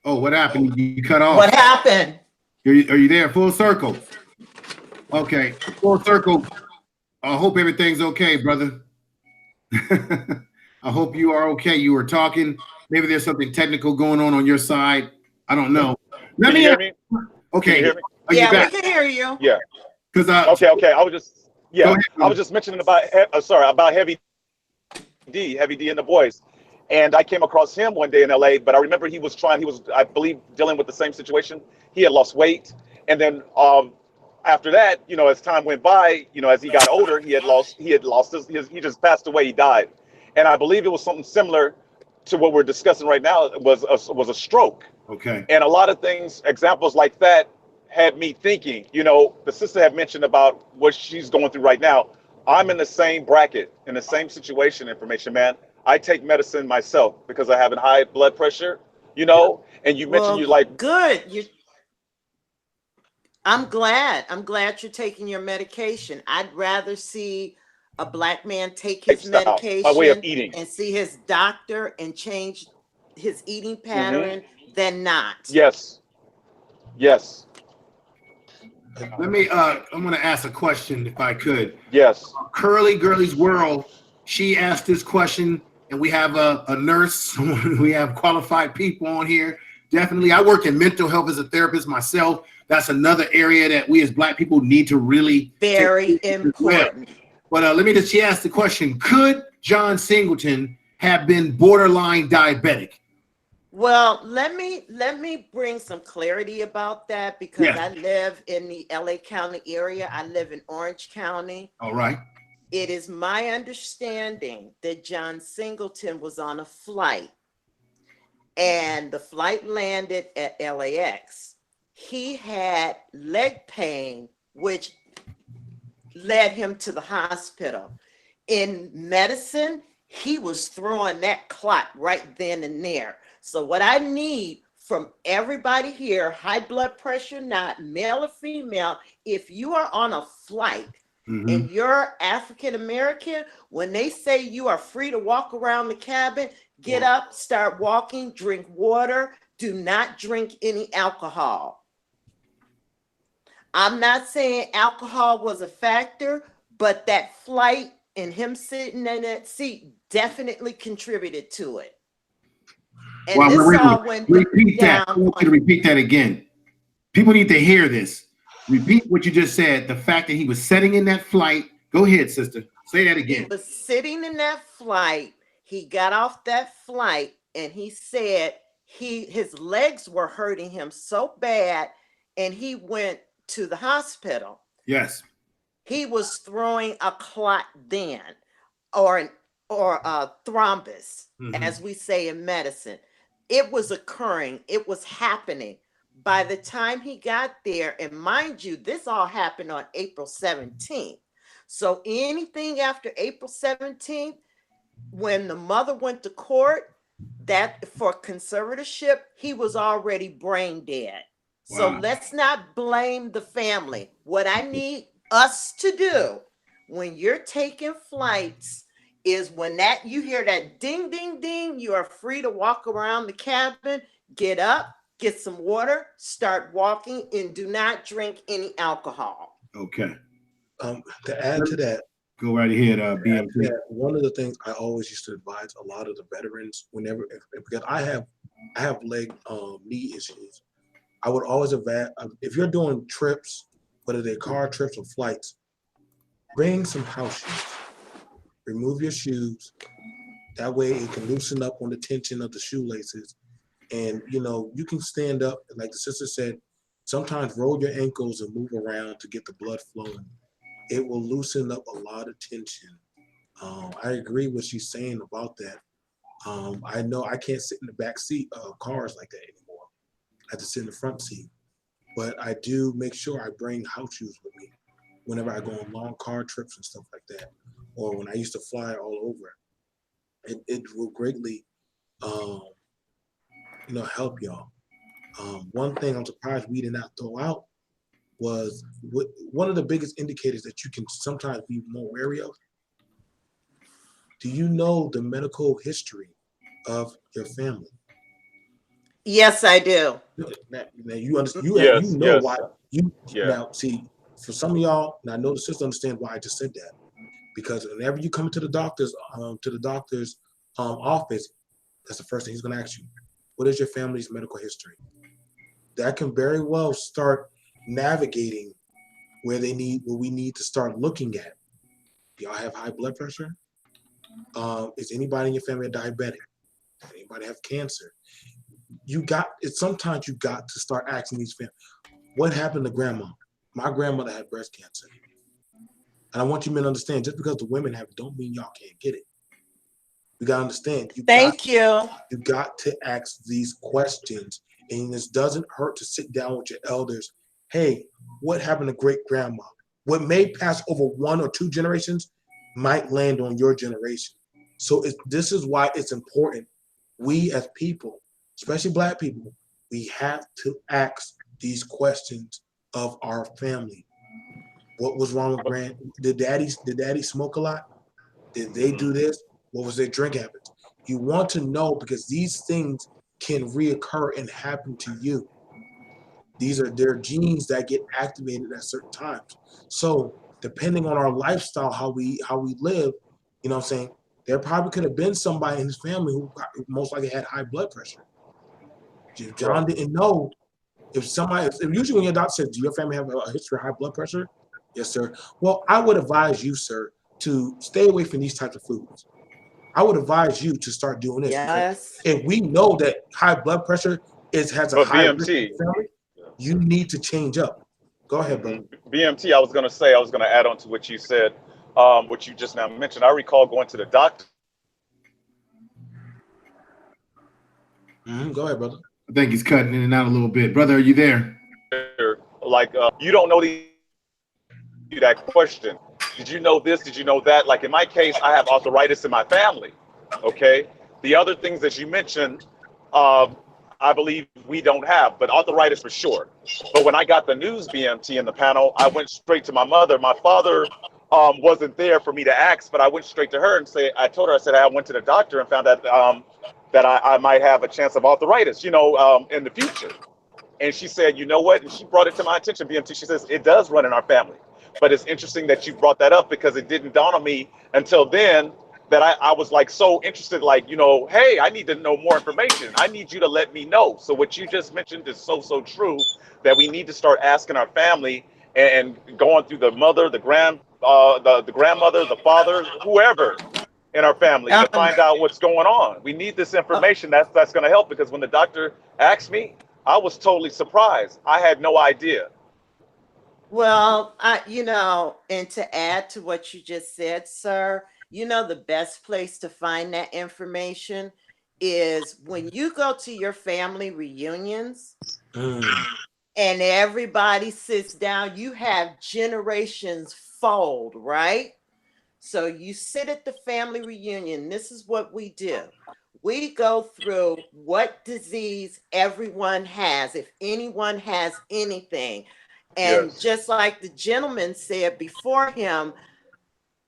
Oh, what happened? You cut off. What happened? Are you there? Full circle. Okay, full circle. I hope everything's okay, brother. I hope you are okay. You were talking. Maybe there's something technical going on your side. I don't know. Can you hear me? Okay. Can you hear me? We can hear you. Yeah. Because okay. I was just mentioning about Heavy D and the Boys. And I came across him one day in LA, but I remember he was, I believe, dealing with the same situation. He had lost weight. And then after that, you know, as time went by, you know, as he got older, he just passed away, he died. And I believe it was something similar to what we're discussing right now. It was a stroke. Okay. And a lot of things, examples like that had me thinking, you know, the sister had mentioned about what she's going through right now. I'm in the same bracket, in the same situation, information man. I take medicine myself because I have a high blood pressure, you know, and you mentioned you like. Good. I'm glad you're taking your medication. I'd rather see a Black man take his medication, my way of eating, and see his doctor and change his eating pattern than not. Yes. Let me, I'm going to ask a question if I could. Yes. Curly Girly's World, she asked this question. And we have a nurse, we have qualified people on here. Definitely, I work in mental health as a therapist myself. That's another area that we as Black people need to really very important. But she asked the question, could John Singleton have been borderline diabetic? Well, let me bring some clarity about that because Yeah. I live in the LA County area. I live in Orange County. All right. It is my understanding that John Singleton was on a flight and the flight landed at LAX. He had leg pain, which led him to the hospital. In medicine, he was throwing that clot right then and there. So what I need from everybody here, high blood pressure, not male or female, if you are on a flight and you're African American, when they say you are free to walk around the cabin, get up, start walking, drink water, do not drink any alcohol. I'm not saying alcohol was a factor, but that flight and him sitting in that seat definitely contributed to it. And Well, this all went repeat down. that. I want you to repeat that again. People need to hear this. Repeat what you just said. The fact that he was sitting in that flight. Go ahead, sister. Say that again. He was sitting in that flight. He got off that flight and he said his legs were hurting him so bad and he went to the hospital. Yes. He was throwing a clot then, or a thrombus, as we say in medicine. It was occurring. It was happening. By the time he got there, and mind you, this all happened on April 17th. So anything after April 17th, when the mother went to court, that for conservatorship, he was already brain dead. So let's not blame the family. What I need us to do when you're taking flights is when that you hear that ding, ding, ding, you are free to walk around the cabin, get up, get some water, start walking, and do not drink any alcohol. Okay. To add to that, go right ahead, BMT. One of the things I always used to advise a lot of the veterans, whenever, because I have leg knee issues, I would always advise, if you're doing trips, whether they're car trips or flights, bring some house shoes. Remove your shoes. That way it can loosen up on the tension of the shoelaces. And, you can stand up. And like the sister said, sometimes roll your ankles and move around to get the blood flowing. It will loosen up a lot of tension. I agree with what she's saying about that. I know I can't sit in the back seat of cars like that anymore. I have to sit in the front seat. But I do make sure I bring house shoes with me whenever I go on long car trips and stuff like that. Or when I used to fly all over. It will greatly, help y'all. One thing I'm surprised we did not throw out was one of the biggest indicators that you can sometimes be more wary of. Do you know the medical history of your family? Yes, I do. Now you understand. Yes, know yes. why. Yeah. Now, see, for some of y'all, and I know the sister understands why I just said that, because whenever you come to the doctor's office, that's the first thing he's going to ask you. What is your family's medical history? That can very well start navigating where we need to start looking at. Do y'all have high blood pressure? Is anybody in your family diabetic? Does anybody have cancer? Sometimes you got to start asking these families, what happened to grandma? My grandmother had breast cancer. And I want you men to understand, just because the women have it, don't mean y'all can't get it. You got to understand. You got to ask these questions. And this doesn't hurt to sit down with your elders. Hey, what happened to great grandma? What may pass over 1 or 2 generations might land on your generation. So this is why it's important. We as people, especially Black people, we have to ask these questions of our family. What was wrong with grand? Did daddy smoke a lot? Did they do this? What was their drink habits? You want to know, because these things can reoccur and happen to you. These are their genes that get activated at certain times. So depending on our lifestyle, how we live, you know what I'm saying, there probably could have been somebody in his family who most likely had high blood pressure. If John didn't know, if usually when your doctor says, do your family have a history of high blood pressure? Yes, sir. Well, I would advise you, sir, to stay away from these types of foods. I would advise you to start doing this. Yes. If we know that high blood pressure has a But high risk BMT, in the family, you need to change up. Go ahead, brother. BMT, I was going to add on to what you said, what you just now mentioned. I recall going to the doctor. Go ahead, brother. I think he's cutting in and out a little bit. Brother, are you there? Like, you don't know that question. Did you know this? Did you know that? Like in my case, I have arthritis in my family. Okay. The other things that you mentioned, I believe we don't have, but arthritis for sure. But when I got the news BMT in the panel, I went straight to my mother. My father wasn't there for me to ask, but I went straight to her and I told her, I said, I went to the doctor and found out that I might have a chance of arthritis, in the future. And she said, you know what? And she brought it to my attention, BMT. She says, it does run in our family. But it's interesting that you brought that up because it didn't dawn on me until then that I was like so interested, like, hey, I need to know more information. I need you to let me know. So what you just mentioned is so true that we need to start asking our family and going through the mother, the grandmother, the father, whoever in our family to find out what's going on. We need this information. That's going to help because when the doctor asked me, I was totally surprised. I had no idea. Well, and to add to what you just said, sir, the best place to find that information is when you go to your family reunions and everybody sits down, you have generations fold, right? So you sit at the family reunion. This is what we do. We go through what disease everyone has, if anyone has anything. And just like the gentleman said before him,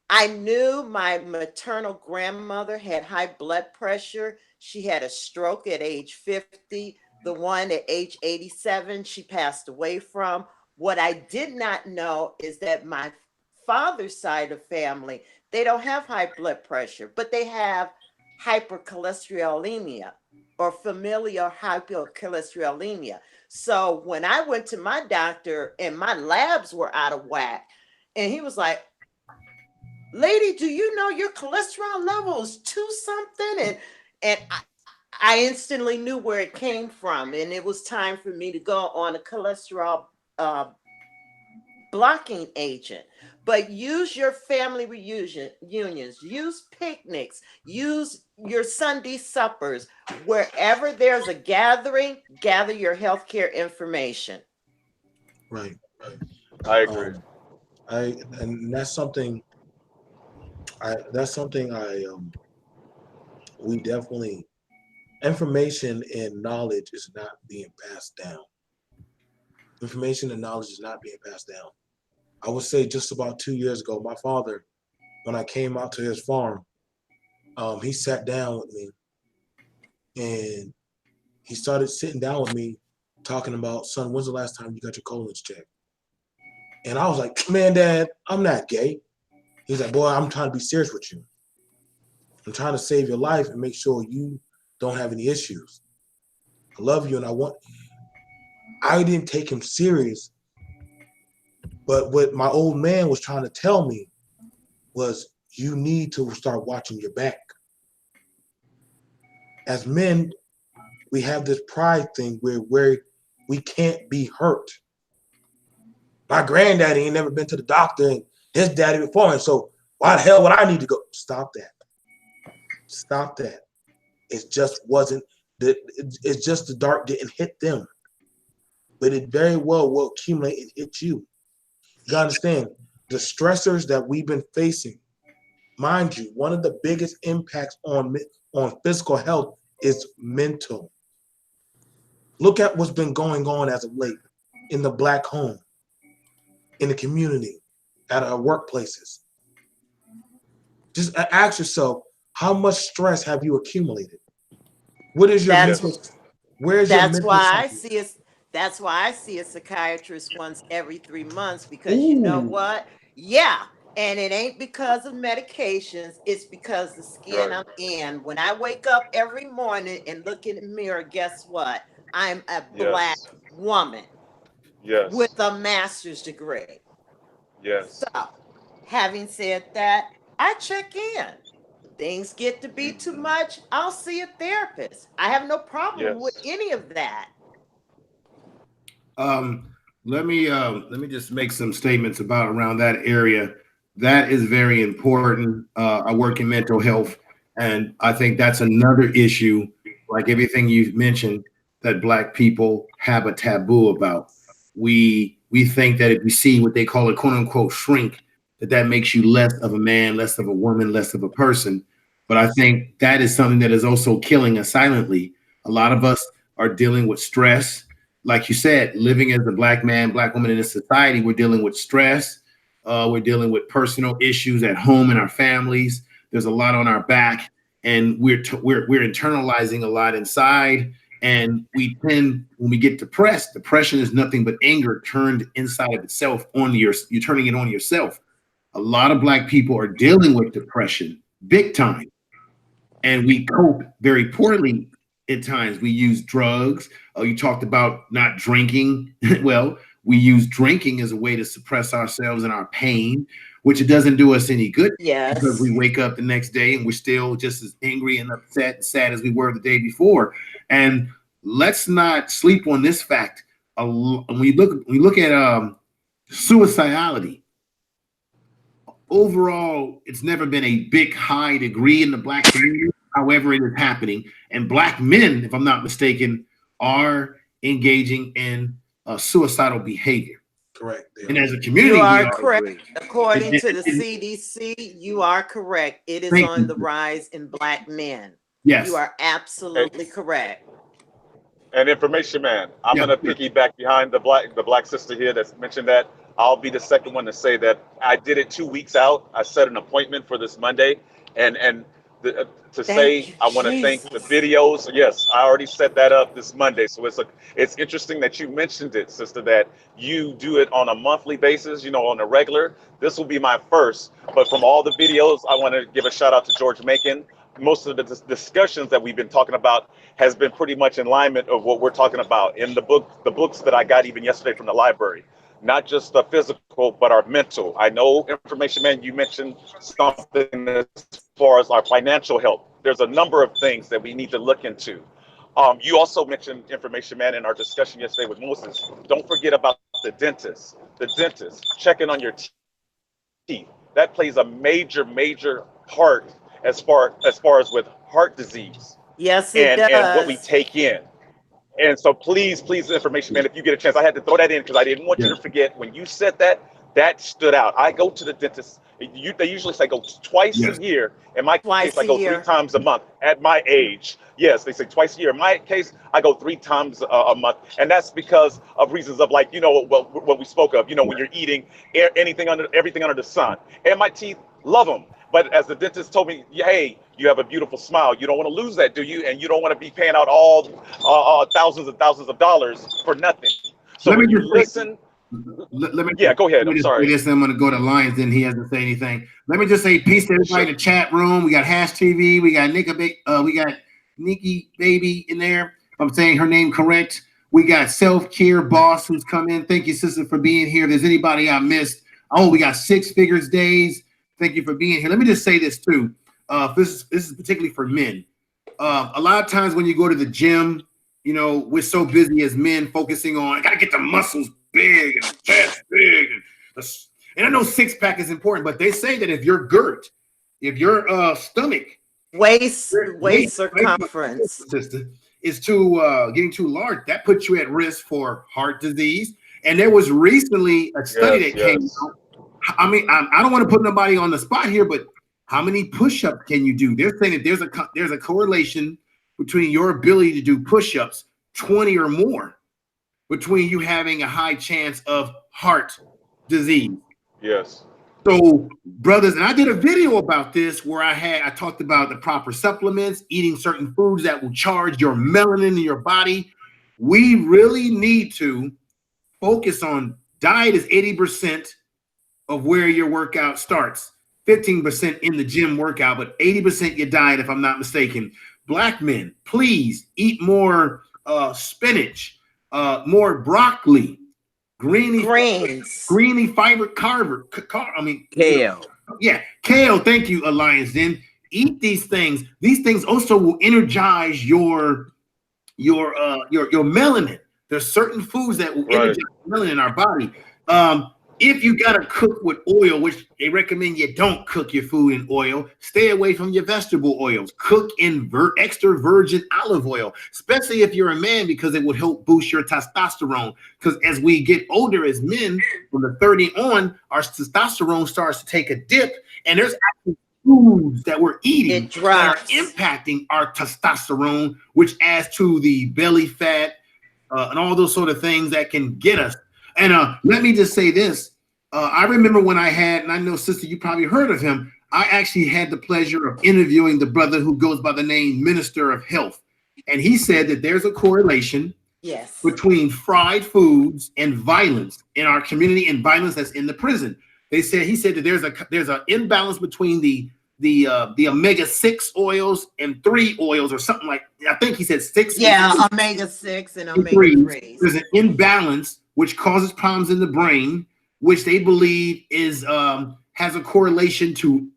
I knew my maternal grandmother had high blood pressure. She had a stroke at age 50. The one at age 87, she passed away from. What I did not know is that my father's side of family, they don't have high blood pressure, but they have hypercholesterolemia or familial hypercholesterolemia. So when I went to my doctor and my labs were out of whack, and he was like, lady, do you know your cholesterol level is 2 something? And I instantly knew where it came from. And it was time for me to go on a cholesterol blocking agent. But use your family reunions, use picnics, use your Sunday suppers. Wherever there's a gathering, gather your healthcare information. Right. I agree. And that's something we definitely, information and knowledge is not being passed down. Information and knowledge is not being passed down. I would say just about 2 years ago, my father, when I came out to his farm, he sat down with me and he started sitting down with me talking about, son, when's the last time you got your colons checked? And I was like, man, Dad, I'm not gay. He's like, boy, I'm trying to be serious with you. I'm trying to save your life and make sure you don't have any issues. I love you and I didn't take him serious. But what my old man was trying to tell me was you need to start watching your back. As men, we have this pride thing where we can't be hurt. My granddaddy ain't never been to the doctor and his daddy before him, so why the hell would I need to go? Stop that. Stop that. It just wasn't, it's just the dart didn't hit them. But it very well will accumulate and hit you. You gotta understand, the stressors that we've been facing, mind you, one of the biggest impacts on physical health is mental. Look at what's been going on as of late in the Black home, in the community, at our workplaces. Just ask yourself, how much stress have you accumulated? What is your mental? Where's your mental? That's why I see a psychiatrist once every 3 months, because you know what? Yeah. And it ain't because of medications. It's because the skin I'm in. When I wake up every morning and look in the mirror, guess what? I'm a Black woman with a master's degree. Yes. So, having said that, I check in. things get to be too much, I'll see a therapist. I have no problem with any of that. Let me just make some statements about around that area. That is very important. I work in mental health, and I think that's another issue, like everything you've mentioned, that Black people have a taboo about. We think that if you see what they call a quote unquote shrink, that makes you less of a man, less of a woman, less of a person. But I think that is something that is also killing us silently. A lot of us are dealing with stress. Like you said, living as a Black man, Black woman in this society, we're dealing with stress. We're dealing with personal issues at home in our families. There's a lot on our back, and we're internalizing a lot inside. And we tend, when we get depressed, depression is nothing but anger turned inside of itself you're turning it on yourself. A lot of Black people are dealing with depression big time, and we cope very poorly at times. We use drugs. You talked about not drinking. Well, we use drinking as a way to suppress ourselves and our pain, which it doesn't do us any good. Yes. Because we wake up the next day and we're still just as angry and upset and sad as we were the day before. And let's not sleep on this fact. When we look at suicidality, overall, it's never been a big high degree in the Black community. However, it is happening, and Black men, if I'm not mistaken, are engaging in suicidal behavior. Correct. And as a community, you are correct. According to the CDC, you are correct. It is on the rise in Black men. Yes, you are absolutely correct. And information man, I'm gonna piggyback behind the black sister here that's mentioned that. I'll be the second one to say that I did it 2 weeks out. I set an appointment for this Monday, and I want to thank the videos. Yes, I already set that up this Monday. So it's interesting that you mentioned it, sister, that you do it on a monthly basis, on a regular. This will be my first, but from all the videos, I want to give a shout out to George Macon. Most of the discussions that we've been talking about has been pretty much in alignment of what we're talking about in the books that I got even yesterday from the library. Not just the physical, but our mental. I know, information man, you mentioned something as far as our financial health. There's a number of things that we need to look into. You also mentioned, information man, in our discussion yesterday with Moses. Don't forget about the dentist. The dentist checking on your teeth. That plays a major part as far as with heart disease. Yes, it does. And what we take in. And so please, information man, if you get a chance, I had to throw that in because I didn't want you to forget. When you said that stood out. I go to the dentist. They usually say go twice a year. In my case, I go 3 times a month at my age. Yes, they say twice a year. In my case, I go 3 times a month. And that's because of reasons of what we spoke of, when you're eating everything under the sun. And my teeth, love them. But as the dentist told me, hey, you have a beautiful smile. You don't want to lose that, do you? And you don't want to be paying out all thousands and thousands of dollars for nothing. So let me just listen. Go ahead. I'm sorry. I'm going to go to Lions, then he hasn't said anything. Let me just say peace to everybody in the chat room. We got Hash TV. We got Nikki Baby in there. If I'm saying her name correct. We got Self Care Boss who's come in. Thank you, sister, for being here. If there's anybody I missed. Oh, we got 6 Figures Days. Thank you for being here. Let me just say this too. This is particularly for men. A lot of times when you go to the gym, we're so busy as men focusing on, I gotta get the muscles big and the chest big. And I know 6-pack is important, but they say that if your girt, if your stomach, waist circumference is getting too large, that puts you at risk for heart disease. And there was recently a study that came out. I mean, I don't want to put nobody on the spot here, but how many push-ups can you do? They're saying that there's a correlation between your ability to do push-ups, 20 or more, between you having a high chance of heart disease. Yes. So, brothers, and I did a video about this where I talked about the proper supplements, eating certain foods that will charge your melanin in your body. We really need to focus on diet is 80% of where your workout starts. 15% in the gym workout, but 80% your diet, if I'm not mistaken. Black men, please eat more spinach, more broccoli, greeny fiber kale. Yeah, kale. Thank you, Alliance. Then eat these things also will energize your melanin. There's certain foods that will energize melanin in our body. If you gotta cook with oil, which they recommend you don't cook your food in oil, stay away from your vegetable oils. Cook in extra virgin olive oil, especially if you're a man, because it would help boost your testosterone. Because as we get older as men, from the 30 on, our testosterone starts to take a dip, and there's actually foods that we're eating that are impacting our testosterone, which adds to the belly fat and all those sort of things that can get us. And let me just say this. I remember when I had, and I know, sister, you probably heard of him. I actually had the pleasure of interviewing the brother who goes by the name Minister of Health. And he said that there's a correlation between fried foods and violence in our community and violence that's in the prison. He said that there's an imbalance between the omega-6 oils and 3 oils or something like, I think he said 6. Yeah, omega-6 and omega-3s. There's an imbalance which causes problems in the brain, which they believe is has a correlation to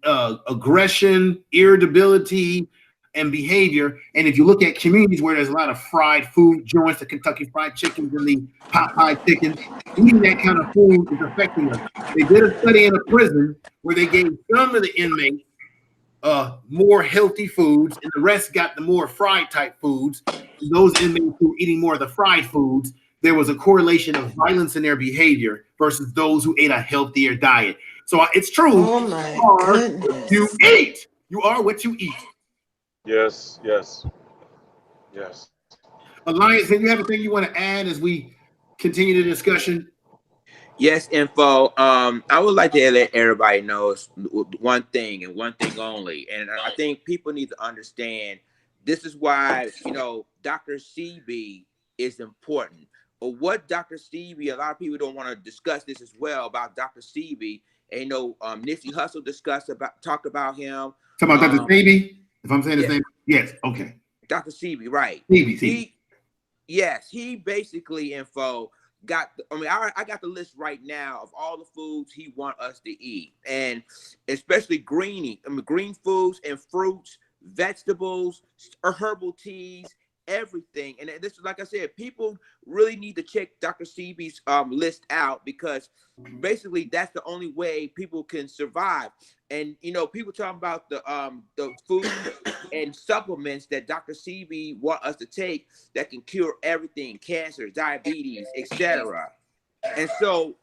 aggression, irritability, and behavior. And if you look at communities where there's a lot of fried food joints, the Kentucky Fried Chickens and the Popeye chicken, eating that kind of food is affecting us. They did a study in a prison where they gave some of the inmates more healthy foods, and the rest got the more fried type foods. And those inmates who were eating more of the fried foods, there was a correlation of violence in their behavior versus those who ate a healthier diet. So it's true. Oh my goodness. You eat. You are what you eat. Yes. Alliance, do you have anything you want to add as we continue the discussion? Yes, Info. I would like to let everybody know one thing and one thing only. And I think people need to understand this is why, Dr. CB is important. But what Dr. CB, a lot of people don't want to discuss this as well about Dr. CB. And Nipsey Hussle talked about him. Talking about Dr. CB? If I'm saying his name? Yes, okay. Dr. CB, right. CB. He basically, Info, I got the list right now of all the foods he want us to eat, and especially green foods and fruits, vegetables, herbal teas, everything. And this is, like I said, people really need to check Dr. CB's list out, because basically that's the only way people can survive. And people talking about the food and supplements that Dr. CB want us to take that can cure everything: cancer, diabetes, etc. And so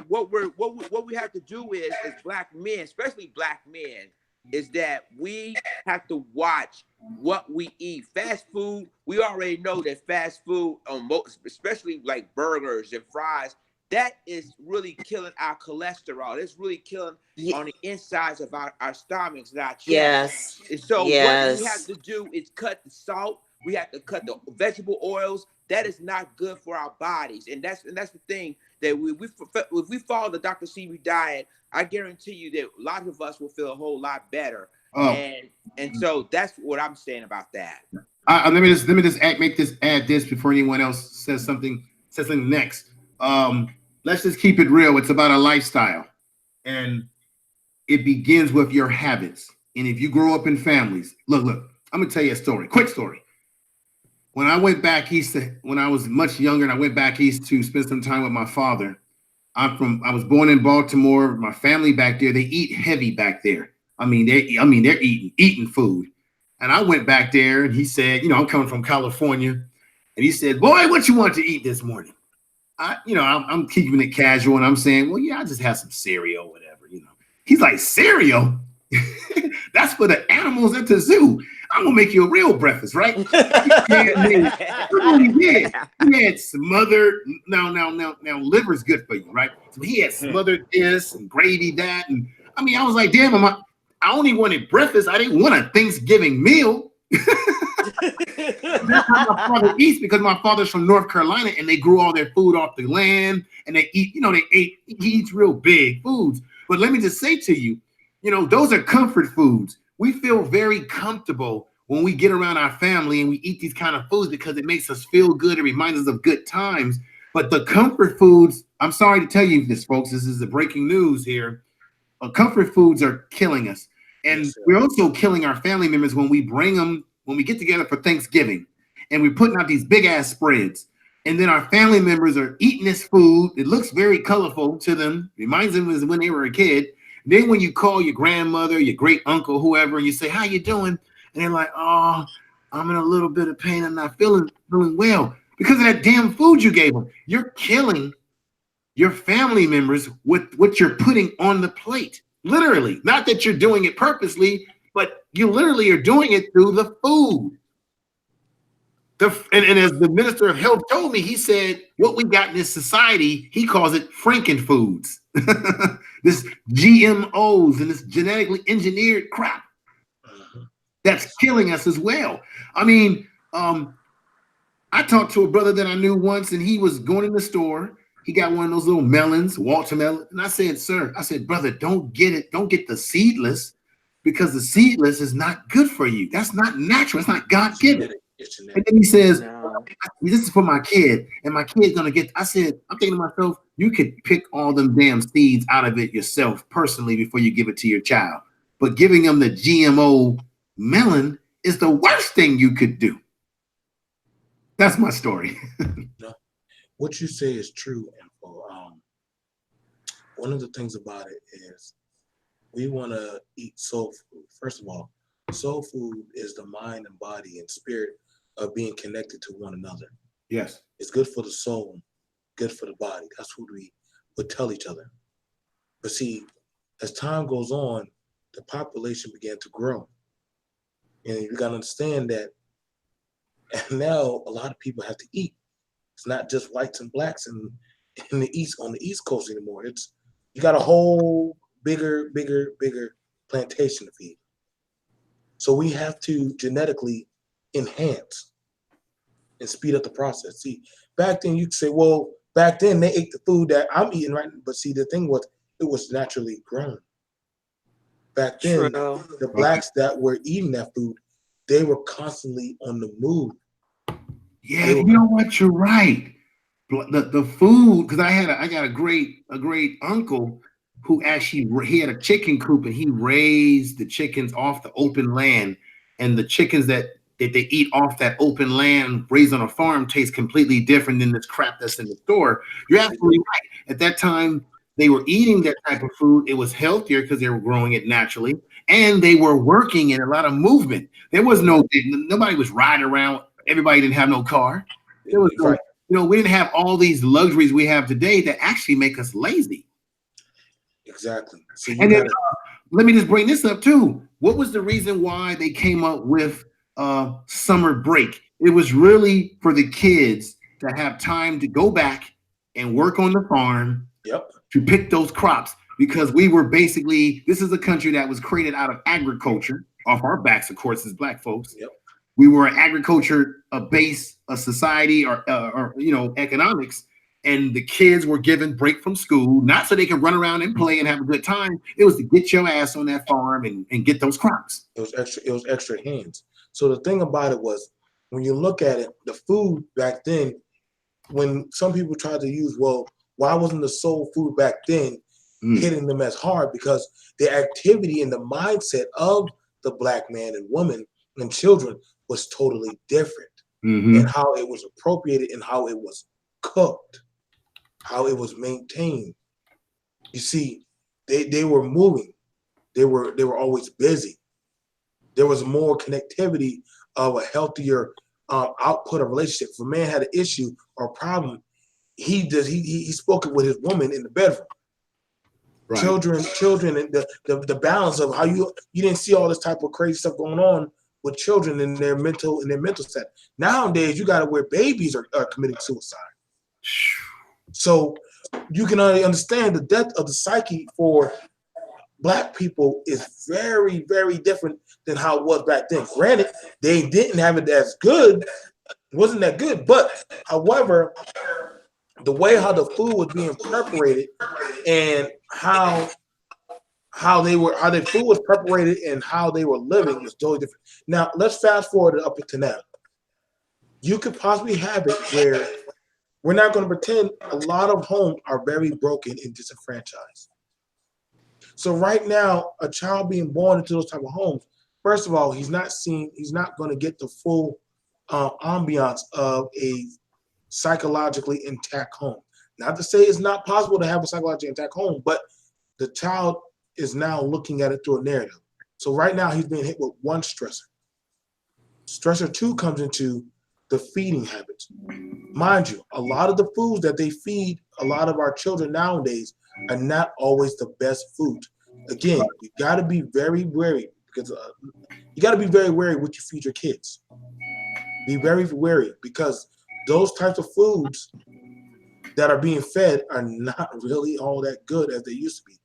what we have to do is, as Black men, especially Black men, is that we have to watch what we eat. Fast food, we already know that fast food, especially like burgers and fries, that is really killing our cholesterol. It's really killing on the insides of our stomachs and our chest. Yes. And so what we have to do is cut the salt. We have to cut the vegetable oils. That is not good for our bodies. And that's the thing, that if we follow the Dr. CB diet, I guarantee you that a lot of us will feel a whole lot better. And so that's what I'm saying about that. Let me just add this before anyone else says something next. Let's just keep it real. It's about a lifestyle, and it begins with your habits. And if you grow up in families, look, I'm gonna tell you a story, quick story. When I went back east, when I was much younger, and I went back east to spend some time with my father. I was born in Baltimore. My family back there, they eat heavy back there. They're eating food. And I went back there, and he said, I'm coming from California, and he said, "Boy, what you want to eat this morning?" I'm keeping it casual, and I'm saying, "Well, yeah, I just have some cereal, whatever." He's like, "Cereal? That's for the animals at the zoo. I'm gonna make you a real breakfast, right?" He had smothered. Now, liver's good for you, right? So he had smothered this and gravy that, and I was like, "Damn, I only wanted breakfast. I didn't want a Thanksgiving meal." That's how my father eats, because my father's from North Carolina, and they grew all their food off the land, and they eat. He eats real big foods. But let me just say to you, those are comfort foods. We feel very comfortable when we get around our family and we eat these kind of foods, because it makes us feel good. It reminds us of good times. But the comfort foods, I'm sorry to tell you this, folks, this is the breaking news here. Comfort foods are killing us. And Yes, sir. we're also killing our family members when we bring them, when we get together for Thanksgiving and we're putting out these big ass spreads. And then our family members are eating this food. It looks very colorful to them. Reminds them of when they were a kid. Then when you call your grandmother, your great uncle, whoever, and you say, how you doing? And they're like, oh, I'm in a little bit of pain. I'm not feeling well because of that damn food you gave them. You're killing your family members with what you're putting on the plate. Literally, not that you're doing it purposely, but you literally are doing it through the food. And as the Minister of Health told me, he said, what we got in this society, he calls it frankenfoods. This GMOs and this genetically engineered crap that's killing us as well. I mean, I talked to a brother that I knew once, and he was going in the store. He got one of those little melons, watermelon. And I said, sir, I said, brother, don't get it. Don't get the seedless, because the seedless is not good for you. That's not natural. It's not God-given. And then he says, this is for my kid, and my kid's gonna get. I said, I'm thinking to myself, you could pick all them damn seeds out of it yourself personally before you give it to your child. But giving them the GMO melon is the worst thing you could do. That's my story. No, what you say is true, Info. One of the things about it is we want to eat soul food. First of all, soul food is the mind and body and spirit of being connected to one another. Yes. It's good for the soul, good for the body. That's what we would tell each other. But see, as time goes on, the population began to grow. And you got to understand that now a lot of people have to eat. It's not just whites and blacks in the East, on the East Coast anymore. It's, you got a whole bigger plantation to feed. So we have to genetically enhance and speed up the process. See, back then you could say, well, back then they ate the food that I'm eating right now. But see, the thing was, it was naturally grown. Back then, the blacks that were eating that food, they were constantly on the move. Yeah, you know what? You're right. The food, because I got a great uncle who actually, he had a chicken coop and he raised the chickens off the open land, and the chickens that they eat off that open land raised on a farm taste completely different than this crap that's in the store. You're absolutely right. At that time, they were eating that type of food. It was healthier because they were growing it naturally, and they were working in a lot of movement. There was nobody was riding around. Everybody didn't have no car. There was no, we didn't have all these luxuries we have today that actually make us lazy. Exactly. So and then, let me just bring this up too. What was the reason why they came up with summer break? It was really for the kids to have time to go back and work on the farm. Yep. To pick those crops, because we were basically, this is a country that was created out of agriculture, off our backs, of course, as Black folks. Yep. We were an agriculture base, a society, or economics, and the kids were given break from school, not so they can run around and play and have a good time. It was to get your ass on that farm and get those crops. It was extra hands. So the thing about it was, when you look at it, the food back then, when some people tried to use, well, why wasn't the soul food back then hitting them as hard? Because the activity and the mindset of the Black man and woman and children was totally different. And how it was appropriated and how it was cooked, how it was maintained. You see, they were moving. They were always busy. There was more connectivity of a healthier output of relationship. If a man had an issue or a problem, he spoke it with his woman in the bedroom. Right. Children, and the balance of how you didn't see all this type of crazy stuff going on with children in their mental set. Nowadays, you got to where babies are committing suicide. So you can understand the depth of the psyche for Black people is very, very different than how it was back then. Granted, they didn't have it as good, it wasn't that good, but however, the way how the food was being preparated and how their food was preparated and how they were living was totally different. Now let's fast forward up to now. You could possibly have it where we're not going to pretend a lot of homes are very broken and disenfranchised. So right now, a child being born into those type of homes, first of all, he's not going to get the full ambiance of a psychologically intact home. Not to say it's not possible to have a psychologically intact home, but the child is now looking at it through a narrative. So right now he's being hit with one stressor. Stressor 2 comes into the feeding habits. Mind you, a lot of the foods that they feed a lot of our children nowadays are not always the best food. Again, you got to be very wary because you got to be very wary what you feed your kids. Be very wary because those types of foods that are being fed are not really all that good as they used to be.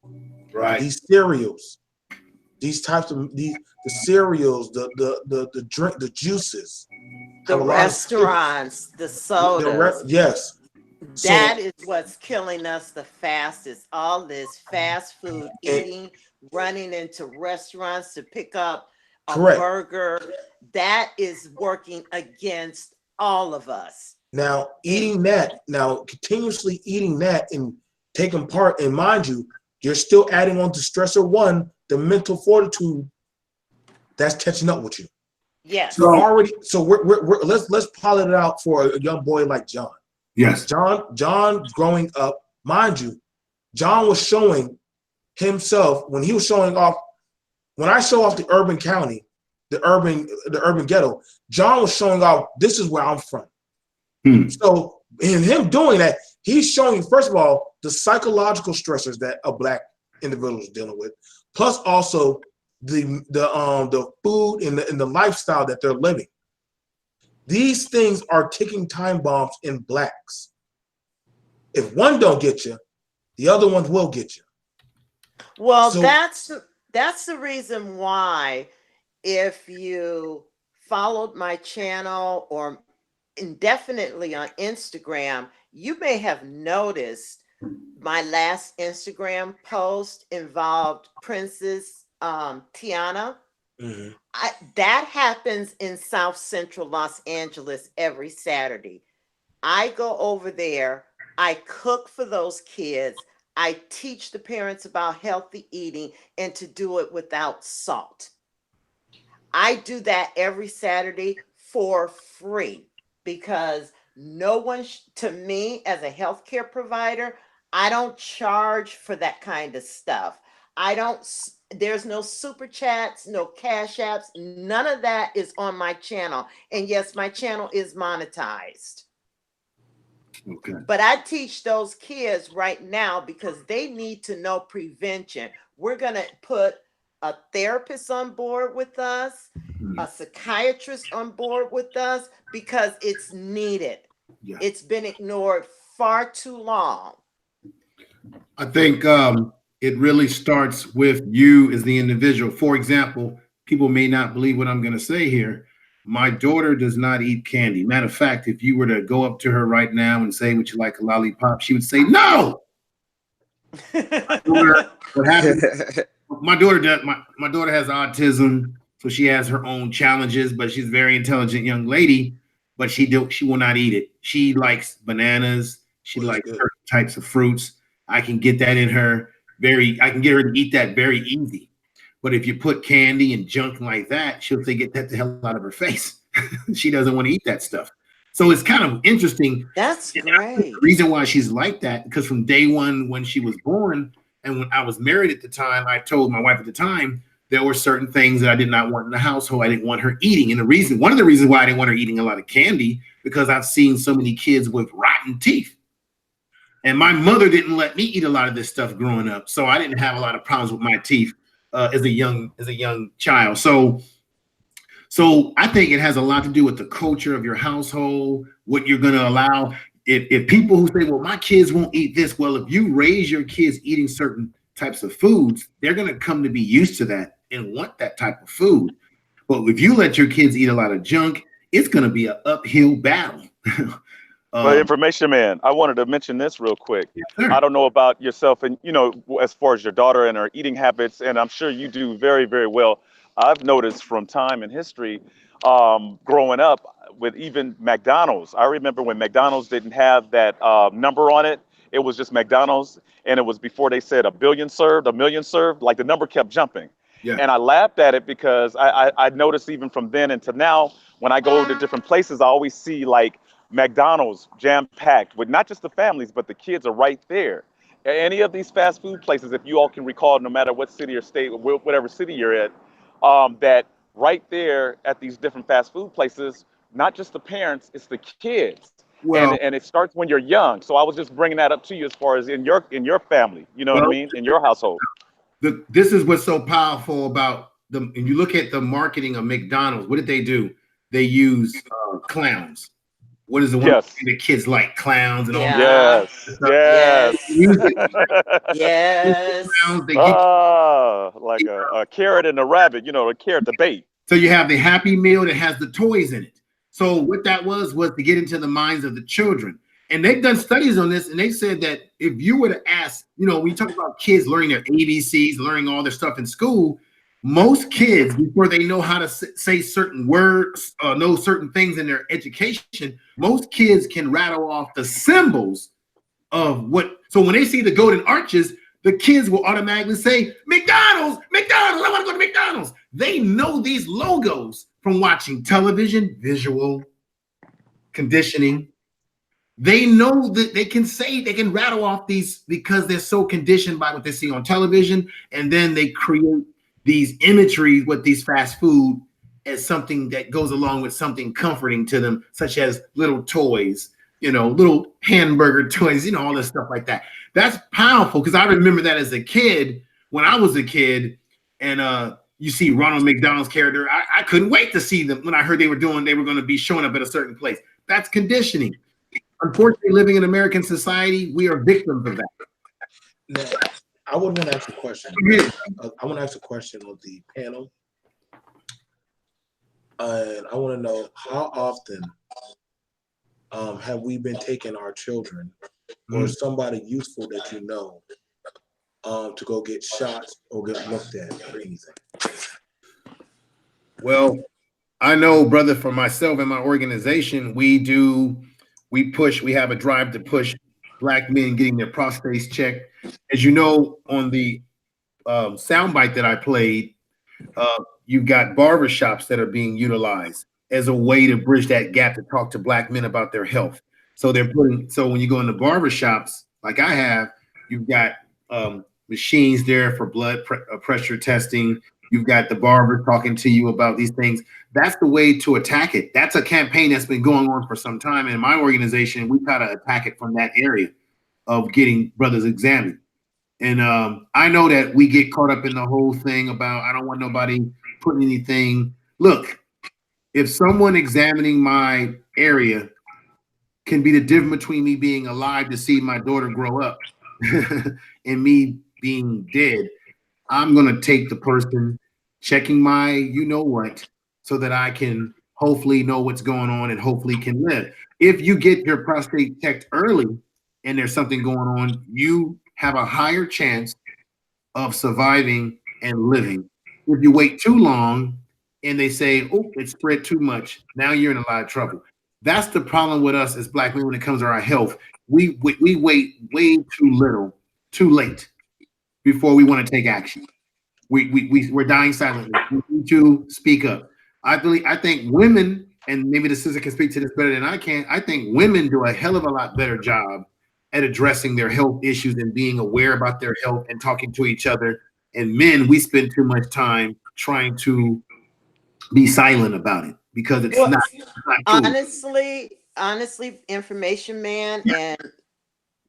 Right. These cereals, these types of the cereals, the drink, the juices, the restaurants, the sodas. Yes. That is what's killing us the fastest. All this fast food eating, running into restaurants to pick up a burger, that is working against all of us. Now, continuously eating that and taking part, and mind you, you're still adding on to stressor 1, the mental fortitude that's catching up with you. Yes. So we're let's pilot it out for a young boy like John. Yes. John growing up, mind you, John was showing himself when he was showing off. When I show off the urban county, the urban ghetto, John was showing off, this is where I'm from. So in him doing that, he's showing, first of all, the psychological stressors that a Black individual is dealing with, plus also the food and the lifestyle that they're living. These things are ticking time bombs in Blacks. If one don't get you, the other ones will get you. Well, that's the reason why, if you followed my channel or indefinitely on Instagram, you may have noticed my last Instagram post involved Princess Tiana. Mm-hmm. That happens in South Central Los Angeles every Saturday. I go over there, I cook for those kids, I teach the parents about healthy eating and to do it without salt. I do that every Saturday for free because no one, to me as a healthcare provider, I don't charge for that kind of stuff. There's no super chats, no cash apps, none of that is on my channel. And yes, my channel is monetized. Okay. But I teach those kids right now because they need to know prevention. We're going to put a therapist on board with us, a psychiatrist on board with us, because it's needed. Yeah. It's been ignored far too long. I think it really starts with you as the individual. For example, people may not believe what I'm going to say here. My daughter does not eat candy. Matter of fact, if you were to go up to her right now and say, would you like a lollipop? She would say, no. What happens? My daughter has autism, so she has her own challenges, but she's a very intelligent young lady, but she will not eat it. She likes bananas. She likes certain types of fruits. I can get that in her I can get her to eat that very easy. But if you put candy and junk like that, she'll say, get that the hell out of her face. She doesn't want to eat that stuff. So it's kind of interesting. That's great. The reason why she's like that, because from day one, when she was born, and when I was married at the time, I told my wife at the time, there were certain things that I did not want in the household. I didn't want her eating. And one of the reasons why I didn't want her eating a lot of candy, because I've seen so many kids with rotten teeth. And my mother didn't let me eat a lot of this stuff growing up. So I didn't have a lot of problems with my teeth as a young child. So I think it has a lot to do with the culture of your household, what you're going to allow. If people who say, well, my kids won't eat this. Well, if you raise your kids eating certain types of foods, they're going to come to be used to that and want that type of food. But if you let your kids eat a lot of junk, it's going to be an uphill battle. Well, information man, I wanted to mention this real quick. Sure. I don't know about yourself and, as far as your daughter and her eating habits, and I'm sure you do very, very well. I've noticed from time and history, growing up with even McDonald's. I remember when McDonald's didn't have that number on it. it was just McDonald's, and it was before they said a billion served, a million served, like the number kept jumping. Yeah. And I laughed at it because I noticed even from then into now, when I go to different places, I always see like McDonald's jam-packed with not just the families, but the kids are right there. Any of these fast food places, if you all can recall, no matter what city or state, whatever city you're at, that right there at these different fast food places, not just the parents, it's the kids. Well, And it starts when you're young. So I was just bringing that up to you as far as in your family, you know what I well, mean, in your household. this is what's so powerful about them. And you look at the marketing of McDonald's. What did they do? They use clowns. What is the one Yes. thing that kids like? Clowns and all that. Yes. Yes. Clowns, they get Like a carrot and a rabbit, you know, a carrot, the bait. so you have the Happy Meal that has the toys in it. So what that was to get into the minds of the children. And they've done studies on this, and they said that if you were to ask, you know, when you talk about kids learning their ABCs, learning all their stuff in school, most kids, before they know how to say certain words, know certain things in their education, most kids can rattle off the symbols of what. So when they see the golden arches, the kids will automatically say, McDonald's, McDonald's, I want to go to McDonald's. They know these logos from watching television, visual conditioning. They know that they can rattle off these because they're so conditioned by what they see on television, and then they create these imagery with these fast food as something that goes along with something comforting to them, such as little toys, you know, little hamburger toys, you know, all this stuff like that. That's powerful because I remember that as a kid, when I was a kid, and you see Ronald McDonald's character, I couldn't wait to see them when I heard they were going to be showing up at a certain place. That's conditioning. Unfortunately, living in American society, we are victims of that. Now, I would want to ask a question. I want to ask a question of the panel. And I want to know, how often have we been taking our children or somebody useful that you know to go get shots or get looked at or anything? Well, I know, brother, for myself and my organization, we have a drive to push Black men getting their prostates checked. As you know, on the soundbite that I played, you've got barbershops that are being utilized as a way to bridge that gap to talk to Black men about their health. So when you go into barbershops, like I have, you've got machines there for blood pressure testing. You've got the barber talking to you about these things. That's the way to attack it. That's a campaign that's been going on for some time. In my organization, we try to attack it from that area of getting brothers examined. And I know that we get caught up in the whole thing about, I don't want nobody putting anything. Look, if someone examining my area can be the difference between me being alive to see my daughter grow up and me being dead, I'm going to take the person checking my you-know-what so that I can hopefully know what's going on and hopefully can live. If you get your prostate checked early and there's something going on, you have a higher chance of surviving and living. If you wait too long and they say, oh, it spread too much, now you're in a lot of trouble. That's the problem with us as Black men when it comes to our health. We wait way too little, too late before we want to take action. We're dying silently. We need to speak up. I think women, and maybe the sister can speak to this better than I can, I think women do a hell of a lot better job at addressing their health issues and being aware about their health and talking to each other. And men, we spend too much time trying to be silent about it because it's not true. Honestly, information man and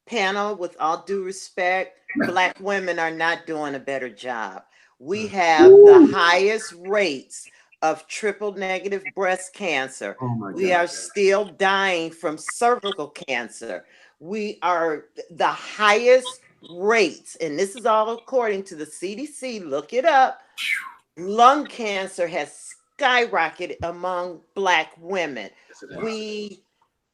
panel, with all due respect, Black women are not doing a better job. We have the highest rates of triple negative breast cancer. We are still dying from cervical cancer. We are the highest rates, and this is all according to the CDC. Look it up. Lung cancer has skyrocketed among Black women. We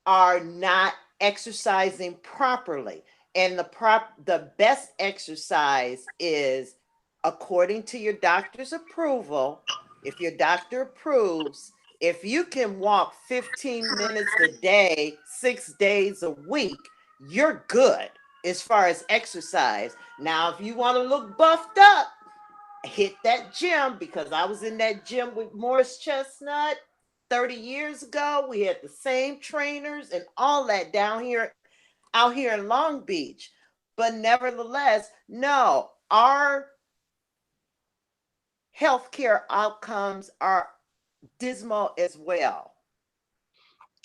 are not exercising properly, and the best exercise is according to your doctor's approval. If your doctor approves, if you can walk 15 minutes a day, 6 days a week, you're good. as far as exercise. Now, if you want to look buffed up, hit that gym, because I was in that gym with Morris Chestnut 30 years ago. We had the same trainers and all that out here in Long Beach. But nevertheless, no, our healthcare outcomes are dismal as well.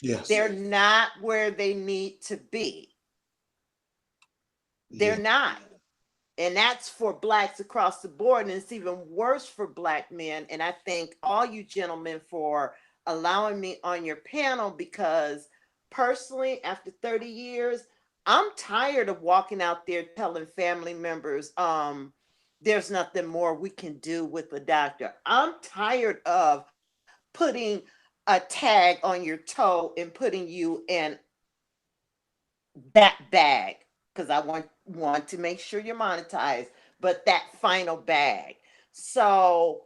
Yes. They're not where they need to be. They're not. And that's for Blacks across the board. And it's even worse for Black men. And I thank all you gentlemen for allowing me on your panel, because personally, after 30 years, I'm tired of walking out there telling family members, there's nothing more we can do with the doctor. I'm tired of putting a tag on your toe and putting you in that bag, because I want to make sure you're monetized, but that final bag. So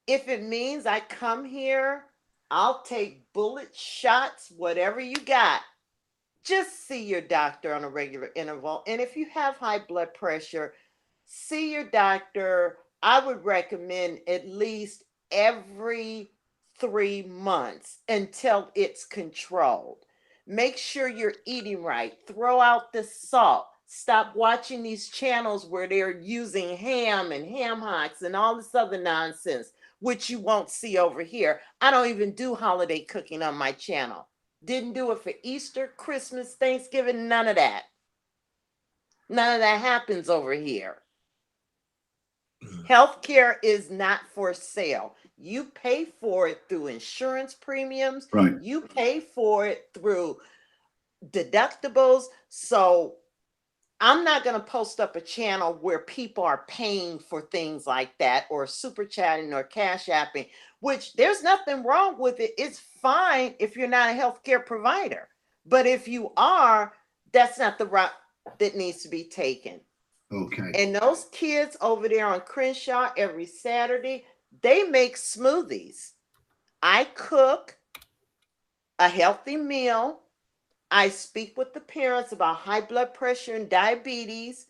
if it means I come here, I'll take bullet shots, whatever you got. Just see your doctor on a regular interval. And if you have high blood pressure, see your doctor. I would recommend at least every 3 months until it's controlled. Make sure you're eating right. Throw out the salt. Stop watching these channels where they're using ham and ham hocks and all this other nonsense, which you won't see over here. I don't even do holiday cooking on my channel. Didn't do it for Easter, Christmas, Thanksgiving, none of that. None of that happens over here. Healthcare is not for sale. You pay for it through insurance premiums. Right. You pay for it through deductibles. So I'm not going to post up a channel where people are paying for things like that, or super chatting or cash apping, which there's nothing wrong with it. It's fine if you're not a healthcare provider. But if you are, that's not the route that needs to be taken. Okay. And those kids over there on Crenshaw every Saturday, they make smoothies. I cook a healthy meal. I speak with the parents about high blood pressure and diabetes,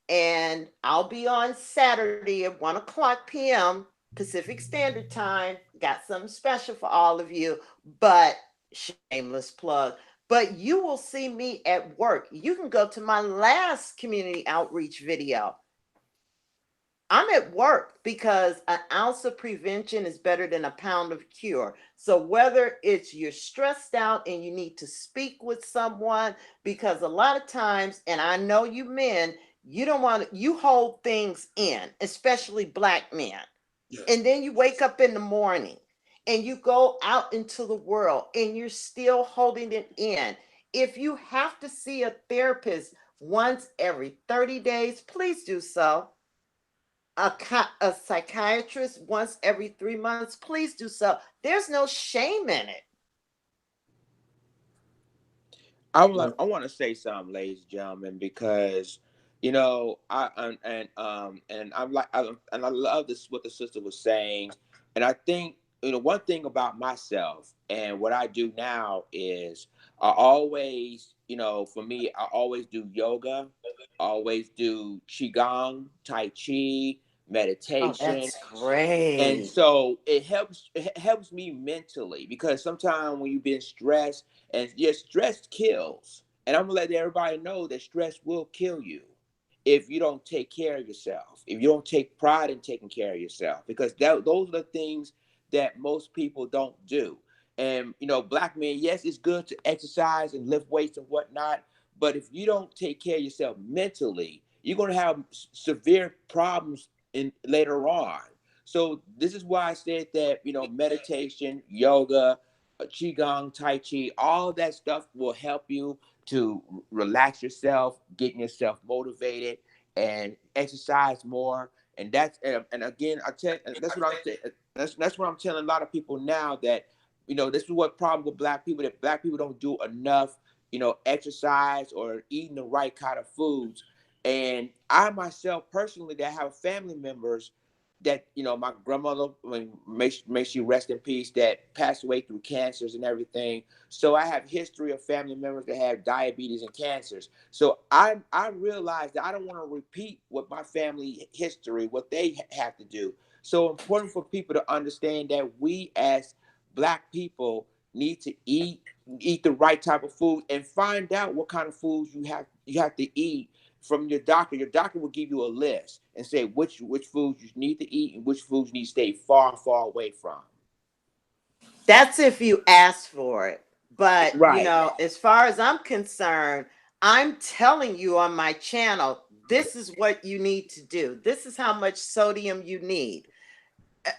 and I'll be on Saturday at 1:00 p.m. Pacific Standard Time. Got something special for all of you, but shameless plug. But you will see me at work. You can go to my last community outreach video. I'm at work, because an ounce of prevention is better than a pound of cure. So whether it's you're stressed out and you need to speak with someone, because a lot of times, and I know you men, you hold things in, especially Black men. Yes. And then you wake up in the morning and you go out into the world and you're still holding it in. If you have to see a therapist once every 30 days, please do so. A psychiatrist once every 3 months, please do so. There's no shame in it. I want to say something, ladies and gentlemen, because I love this what the sister was saying, and I think one thing about myself and what I do now is I always for me I always do yoga, I always do qigong, tai chi, Oh, meditation. that's great. And so it helps me mentally, because sometimes when you've been stressed, and your stress kills. And I'm gonna let everybody know that stress will kill you if you don't take care of yourself, if you don't take pride in taking care of yourself, because those are the things that most people don't do. And Black men, yes, it's good to exercise and lift weights and whatnot, but if you don't take care of yourself mentally, you're gonna have severe problems later on. So this is why I said that meditation, yoga, qigong, tai chi, all that stuff will help you to relax yourself, getting yourself motivated, and exercise more. And that's and again, that's what that's what I'm telling a lot of people now, that this is what problem with Black people, that Black people don't do enough exercise or eating the right kind of foods. And I myself personally, that have family members that, my grandmother, may she rest in peace, that passed away through cancers and everything. So I have history of family members that have diabetes and cancers. So I realized that I don't want to repeat what my family history, what they have to do. So important for people to understand that we as Black people need to eat the right type of food, and find out what kind of foods you have to eat from your doctor. Your doctor will give you a list and say which foods you need to eat and which foods you need to stay far away from. That's if you ask for it. But, Right. as far as I'm concerned, I'm telling you on my channel, this is what you need to do. This is how much sodium you need.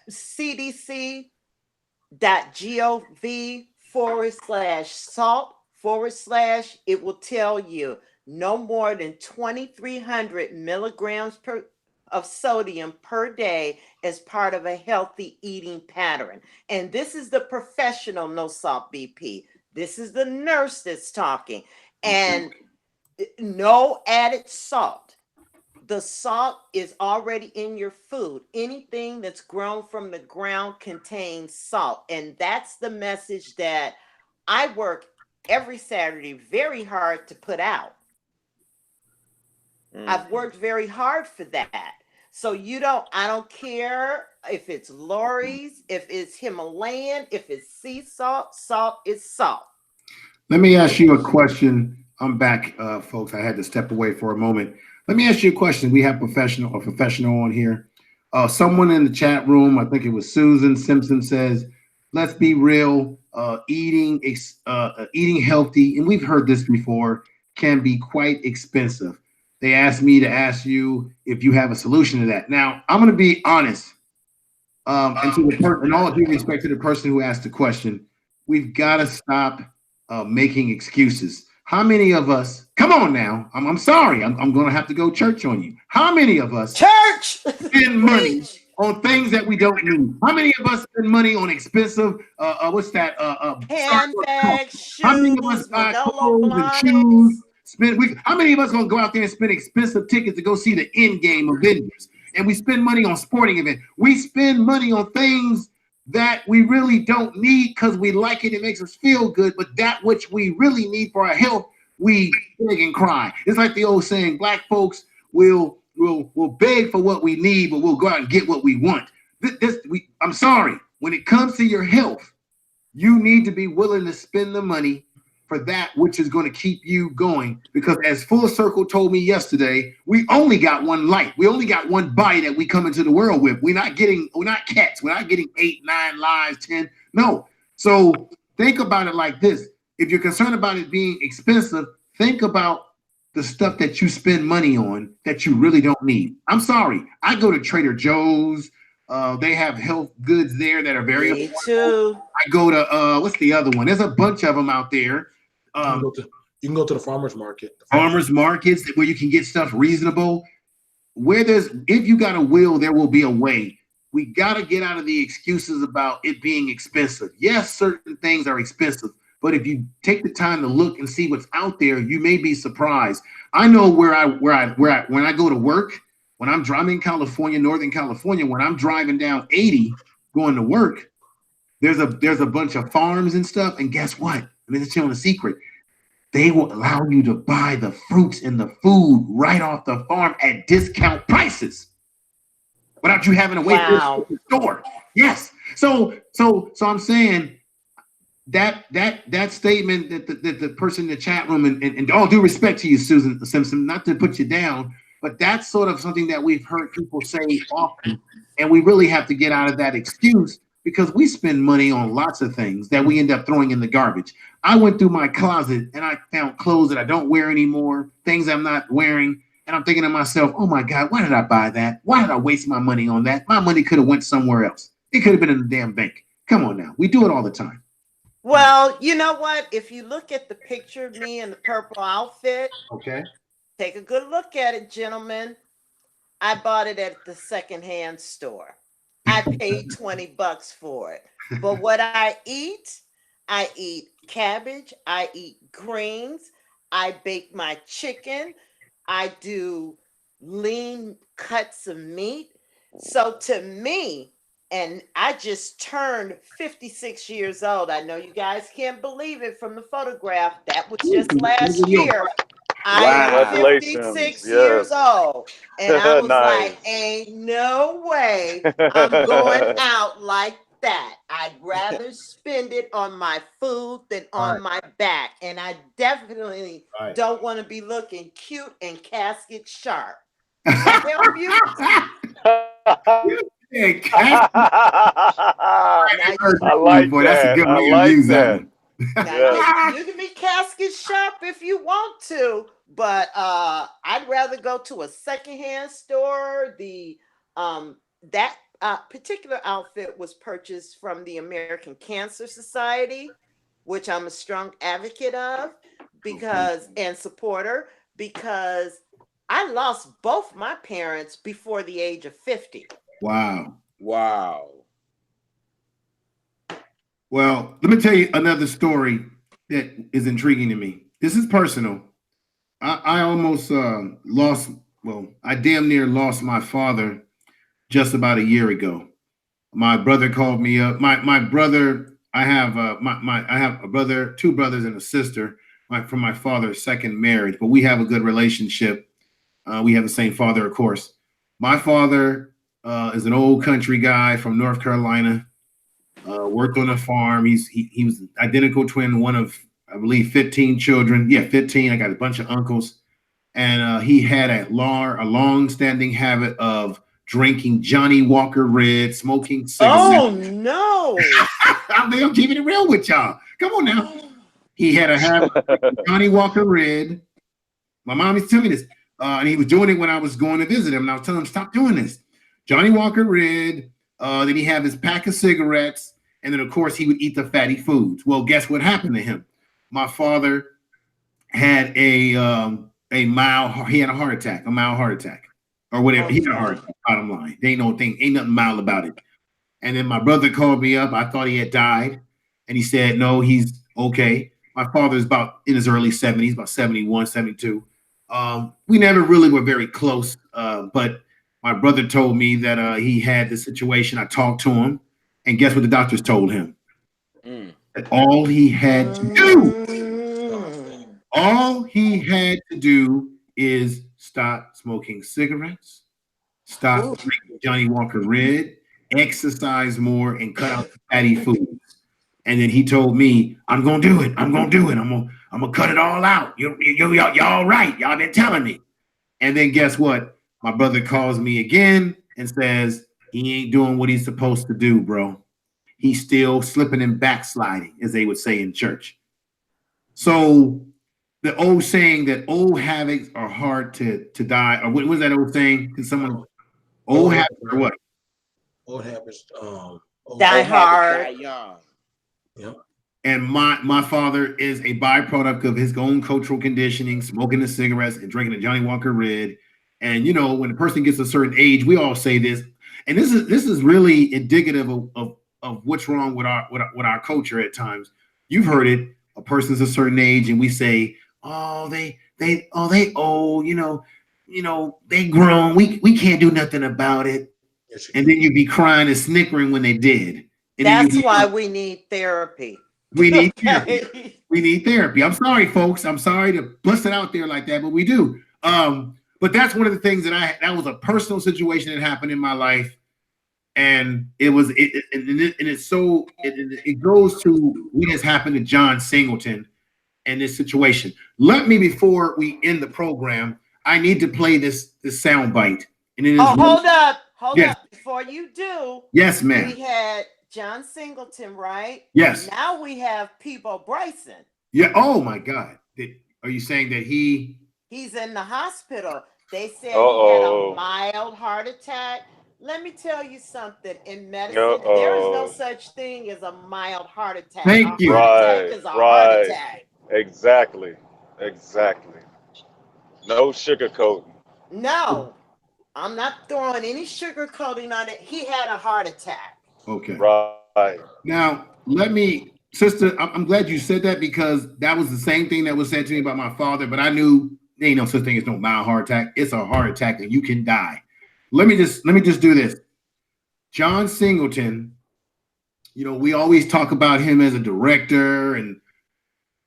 CDC.gov/salt/ it will tell you no more than 2,300 milligrams of sodium per day as part of a healthy eating pattern. And this is the professional No Salt BP. This is the nurse that's talking. And no added salt. The salt is already in your food. Anything that's grown from the ground contains salt. And that's the message that I work every Saturday very hard to put out. I've worked very hard for that. So I don't care if it's Lori's, if it's Himalayan, if it's sea salt, salt is salt. Let me ask you a question. I'm back, folks. I had to step away for a moment. Let me ask you a question. We have a professional on here. Someone in the chat room, I think it was Susan Simpson, says, let's be real, eating healthy, and we've heard this before, can be quite expensive. They asked me to ask you if you have a solution to that. Now, I'm going to be honest, and to the person, and all due respect to the person who asked the question, we've got to stop making excuses. How many of us, come on now, I'm sorry, I'm going to have to go church on you. How many of us spend money on things that we don't need? How many of us spend money on expensive, handbags, shoes, how many of us buy clothes and shoes? How many of us gonna go out there and spend expensive tickets to go see the end game Avengers? And we spend money on sporting events. We spend money on things that we really don't need because we like it. It makes us feel good. But that which we really need for our health, we beg and cry. It's like the old saying: Black folks will beg for what we need, but we'll go out and get what we want. I'm sorry. When it comes to your health, you need to be willing to spend the money for that which is going to keep you going. Because as Full Circle told me yesterday, we only got one life. We only got one body that we come into the world with. We're not cats. We're not getting 8, 9 lives, 10. No. So think about it like this. If you're concerned about it being expensive, think about the stuff that you spend money on that you really don't need. I'm sorry. I go to Trader Joe's. They have health goods there that are very Me too. I go to what's the other one? There's a bunch of them out there. You can go to the farmers market. Farmers markets where you can get stuff reasonable. If you got a will, there will be a way. We got to get out of the excuses about it being expensive. Yes, certain things are expensive, but if you take the time to look and see what's out there, you may be surprised. I know when I go to work, when I'm driving in California, Northern California, when I'm driving down 80 going to work, there's a bunch of farms and stuff. And guess what? Let me tell you a secret. They will allow you to buy the fruits and the food right off the farm at discount prices without you having to wait for the store. Yes. So I'm saying that statement that the person in the chat room, and all due respect to you, Susan Simpson, not to put you down, but that's sort of something that we've heard people say often, and we really have to get out of that excuse because we spend money on lots of things that we end up throwing in the garbage. I went through my closet and I found clothes that I don't wear anymore, things I'm not wearing, and I'm thinking to myself, oh my God, why did I buy that? Why did I waste my money on that? My money could have went somewhere else. It could have been in the damn bank. Come on now. We do it all the time. Well, you know what? If you look at the picture of me in the purple outfit, okay, take a good look at it, gentlemen. I bought it at the secondhand store. I paid $20 for it. But what I eat cabbage, I eat greens, I bake my chicken, I do lean cuts of meat. So to me, and I just turned 56 years old. I know you guys can't believe it from the photograph. That was just last year. I am 56 years old. And I was Nice. like, ain't no way I'm going out like that. I'd rather spend it on my food than on my back. And I definitely don't want to be looking cute and casket sharp. Does that help you? I like boy, that. that's a good way I to like use that. Now, you can be casket sharp if you want to, but I'd rather go to a secondhand store. That particular outfit was purchased from the American Cancer Society, which I'm a strong advocate of and supporter, because I lost both my parents before the age of 50. Wow. Wow. Well, let me tell you another story that is intriguing to me. This is personal. I almost I damn near lost my father just about a year ago. My brother called me up. My brother, I have I have a brother, two brothers and a sister from my father's second marriage, but we have a good relationship. We have the same father, of course. My father is an old country guy from North Carolina. Worked on a farm. He was identical twin, one of, I believe, 15 children. Yeah, 15. I got a bunch of uncles. And he had a long-standing habit of drinking Johnny Walker Red, smoking cigarettes. Oh, no. I'm keeping it real with y'all. Come on now. He had a habit of drinking Johnny Walker Red. My mom used to tell me this. And he was doing it when I was going to visit him. And I was telling him, stop doing this. Johnny Walker Red. Then he had his pack of cigarettes. And then, of course, he would eat the fatty foods. Well, guess what happened to him? My father had he had a mild heart attack, or whatever. He had a heart attack, bottom line. There ain't nothing mild about it. And then my brother called me up. I thought he had died. And he said, no, he's okay. My father's about in his early 70s, about 71, 72. We never really were very close, but my brother told me that he had this situation. I talked to him, and guess what the doctors told him? That all he had to do is stop smoking cigarettes, stop drinking Johnny Walker Red, exercise more, and cut out the fatty foods. And then he told me, I'm gonna do it. I'm gonna cut it all out. Y'all right. Y'all been telling me. And then guess what? My brother calls me again and says he ain't doing what he's supposed to do, bro. He's still slipping and backsliding, as they would say in church. So the old saying that old habits are hard to die, or what was that old saying? Can someone old habits or what? Old habits die hard. Yep. And my father is a byproduct of his own cultural conditioning, smoking the cigarettes and drinking the Johnny Walker Red. And you know, when a person gets a certain age, we all say this, and this is really indicative of what's wrong with our culture at times. You've heard it. A person's a certain age, and we say, "Oh, they old, you know, they grown. We can't do nothing about it." Yes, and then you'd be crying and snickering when they did. And that's why we need therapy. We need therapy. We need therapy. I'm sorry, folks. I'm sorry to bust it out there like that, but we do. But that's one of the things that was a personal situation that happened in my life. And it goes to what has happened to John Singleton and this situation. Let me, before we end the program, I need to play this sound bite. And hold up. Before you do. Yes, ma'am. We had John Singleton, right? Yes. Now we have Peebo Bryson. Yeah. Oh my God. Are you saying that he's in the hospital? They said he had a mild heart attack. Let me tell you something. In medicine, there is no such thing as a mild heart attack. Thank you. Heart attack is a heart attack. Exactly. No sugarcoating. No, I'm not throwing any sugarcoating on it. He had a heart attack. Okay. Right. Now, sister, I'm glad you said that, because that was the same thing that was said to me about my father, but I knew there ain't no such thing as no mild heart attack. It's a heart attack and you can die. Let me just do this. John Singleton, you know, we always talk about him as a director and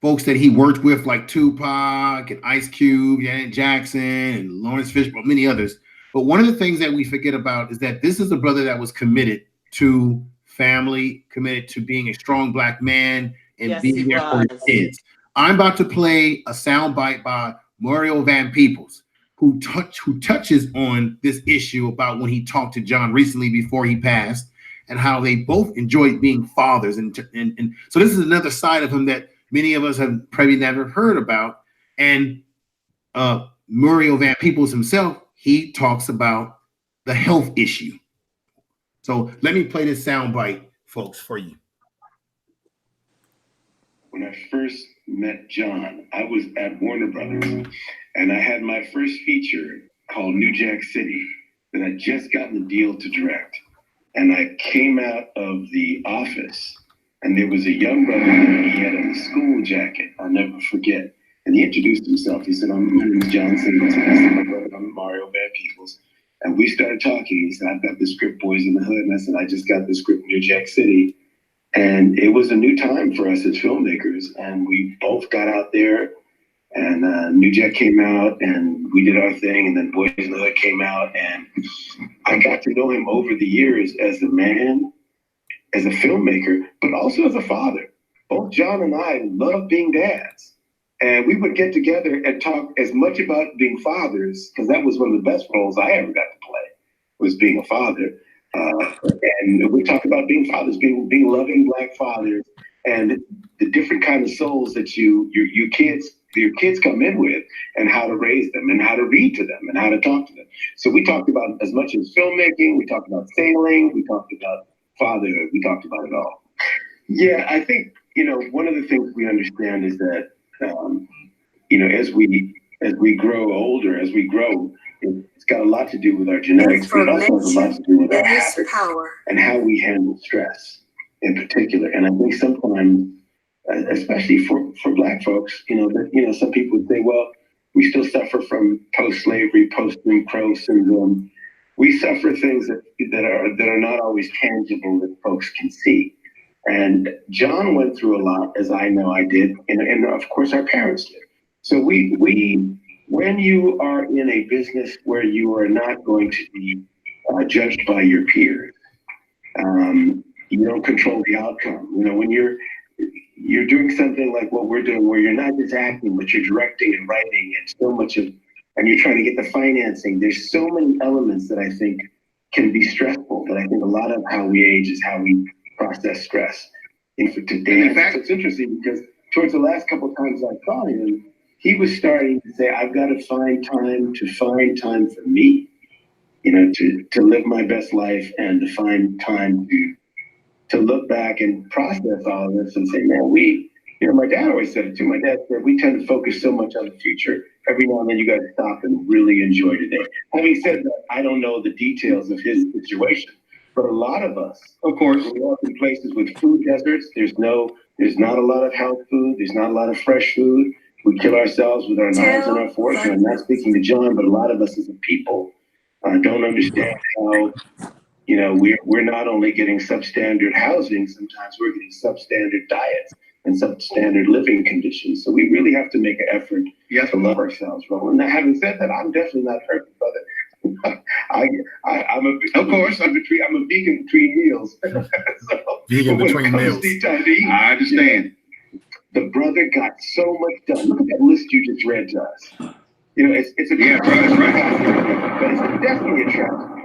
folks that he worked with like Tupac and Ice Cube, Janet Jackson, and Lawrence Fishburne, many others. But one of the things that we forget about is that this is a brother that was committed to family, committed to being a strong Black man and Yes, being he there for his was. kids. I'm about to play a soundbite by Mario Van Peebles, who touches on this issue about when he talked to John recently before he passed, and how they both enjoyed being fathers. And so this is another side of him that many of us have probably never heard about. And Mario Van Peebles himself, he talks about the health issue. So let me play this soundbite, folks, for you. When I first met John, I was at Warner Brothers, and I had my first feature called New Jack City that I just gotten the deal to direct. And I came out of the office, and there was a young brother there. He had on a school jacket, I'll never forget. And he introduced himself. He said, my name is John Singleton. I said, my brother, I'm Mario Van Peebles. And we started talking. He said, I've got the script, Boys in the Hood. And I said, I just got the script, New Jack City. And it was a new time for us as filmmakers. And we both got out there, and New Jack came out, and we did our thing. And then Boys in the Hood came out. And I got to know him over the years as a man, as a filmmaker, but also as a father. Both John and I love being dads. And we would get together and talk as much about being fathers, because that was one of the best roles I ever got to play, was being a father. And we talk about being fathers, being loving Black fathers, and the different kind of souls that your kids come in with, and how to raise them, and how to read to them, and how to talk to them. So we talked about as much as filmmaking, we talked about sailing, we talked about fatherhood, we talked about it all. Yeah, I think, one of the things we understand is that, as we grow older, as we grow, it's got a lot to do with our genetics, but it also has a lot to do with our habits and how we handle stress in particular. And I think sometimes, especially for Black folks, some people would say, well, we still suffer from post-slavery, post-Jim Crow syndrome. We suffer things that are not always tangible that folks can see. And John went through a lot, as I know I did, and of course our parents did. So when you are in a business where you are not going to be judged by your peers, you don't control the outcome. When you're doing something like what we're doing, where you're not just acting, but you're directing and writing, and you're trying to get the financing. There's so many elements that I think can be stressful. But I think a lot of how we age is how we process stress. And in fact, it's interesting because towards the last couple of times I saw him, he was starting to say, I've got to find time for me, to live my best life, and to find time to look back and process all of this and say, man, my dad always said it too. My dad said, we tend to focus so much on the future. Every now and then you got to stop and really enjoy today. Having said that, I don't know the details of his situation, but a lot of us, of course, we walk in places with food deserts. There's not a lot of health food. There's not a lot of fresh food. We kill ourselves with our knives and our forks. And I'm not speaking to John, but a lot of us as a people don't understand how, we're not only getting substandard housing, sometimes we're getting substandard diets and substandard living conditions. So we really have to make an effort to love ourselves. Well, and having said that, I'm definitely not perfect, brother. I'm a vegan between meals. Vegan between meals. I understand. The brother got so much done. Look at that list you just read to us. It's a but it's definitely a tragedy.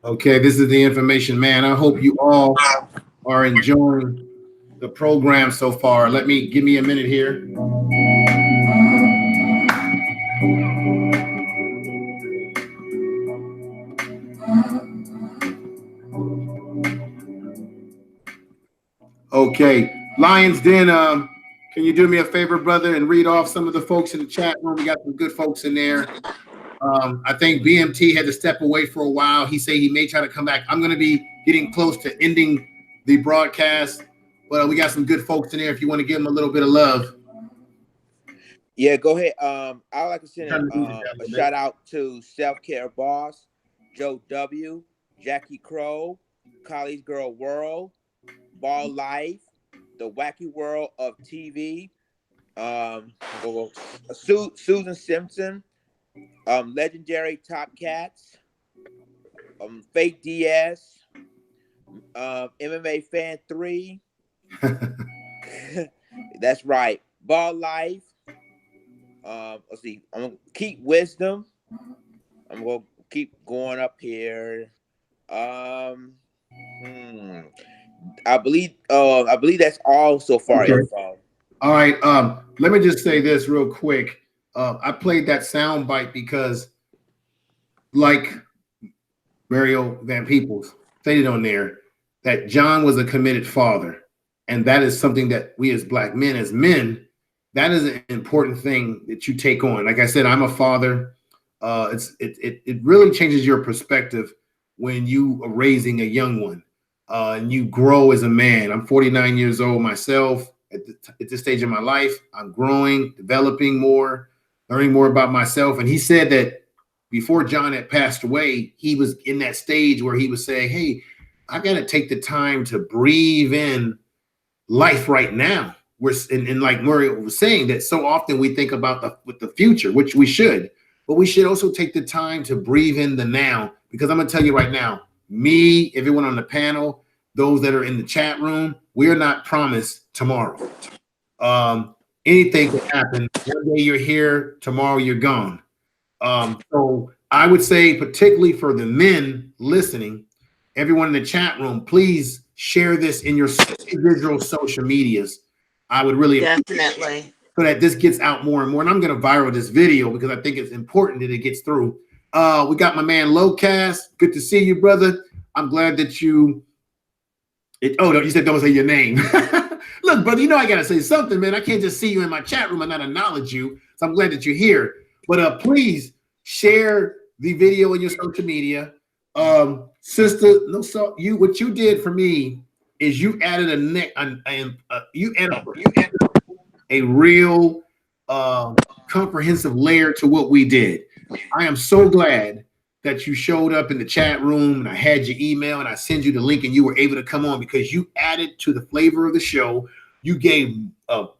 Okay, this is the information, man. I hope you all are enjoying the program so far. Give me a minute here. Okay, Lions Den, can you do me a favor, brother, and read off some of the folks in the chat room? We got some good folks in there. I think BMT had to step away for a while. He said he may try to come back. I'm going to be getting close to ending the broadcast, but we got some good folks in there if you want to give them a little bit of love. Yeah, go ahead. I would like to send a shout out to Self Care Boss, Joe W, Jackie Crow, College Girl World, Ball Life, The Wacky World of TV, Susan Simpson, Legendary Top Cats, Fake DS, MMA Fan 3. That's right. Ball Life. Let's see. I'm gonna keep wisdom. I'm gonna keep going up here. I believe that's all so far. Okay. Info. All right. Let me just say this real quick. I played that sound bite because, like Mario Van Peebles stated on there, that John was a committed father. And that is something that we as Black men, that is an important thing that you take on. Like I said, I'm a father. It really changes your perspective when you are raising a young one and you grow as a man. I'm 49 years old myself. At this stage of my life, I'm growing, developing more, learning more about myself. And he said that before John had passed away, he was in that stage where he was saying, hey, I got to take the time to breathe in life right now. And like Murray was saying, that so often we think about the future, which we should, but we should also take the time to breathe in the now. Because I'm going to tell you right now, me, everyone on the panel, those that are in the chat room, we are not promised tomorrow. Anything can happen. One day you're here, tomorrow you're gone. So I would say, particularly for the men listening, everyone in the chat room, please share this in your individual social medias. I would really definitely, so that this gets out more and more. And I'm going to viral this video because I think it's important that it gets through. We got my man Lowcast. Good to see you, brother. I'm glad that you. No, you said don't say your name. Look, brother, you know I gotta say something, man. I can't just see you in my chat room and not acknowledge you. So I'm glad that you're here. But please share the video in your social media. Sister, what you did for me is you added a real comprehensive layer to what we did. I am so glad that you showed up in the chat room and I had your email and I sent you the link and you were able to come on because you added to the flavor of the show. You gave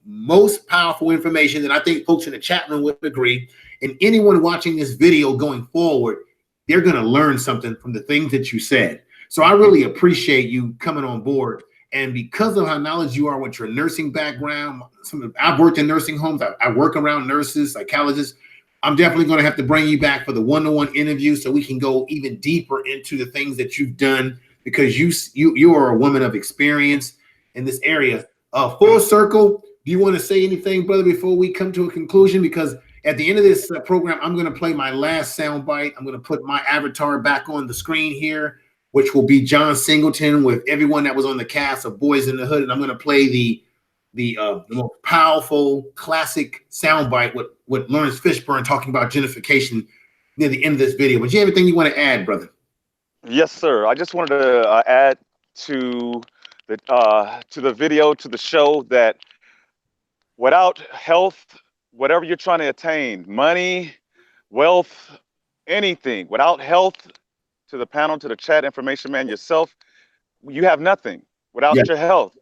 most powerful information that I think folks in the chat room would agree. And anyone watching this video going forward, they're going to learn something from the things that you said. So I really appreciate you coming on board. And because of how knowledgeable you are with your nursing background, I've worked in nursing homes. I work around nurses, psychologists. I'm definitely going to have to bring you back for the one-on-one interview so we can go even deeper into the things that you've done because you are a woman of experience in this area. Full circle, do you want to say anything, brother, before we come to a conclusion? Because at the end of this program, I'm going to play my last soundbite. I'm going to put my avatar back on the screen here, which will be John Singleton with everyone that was on the cast of Boys in the Hood. And I'm going to play the most powerful classic soundbite with Lawrence Fishburne talking about gentrification near the end of this video. But do you have anything you want to add, brother? Yes, sir. I just wanted to add to the video, to the show, that without health, whatever you're trying to attain, money, wealth, anything, without health, to the panel, to the chat, information man, yourself, you have nothing. Without your health,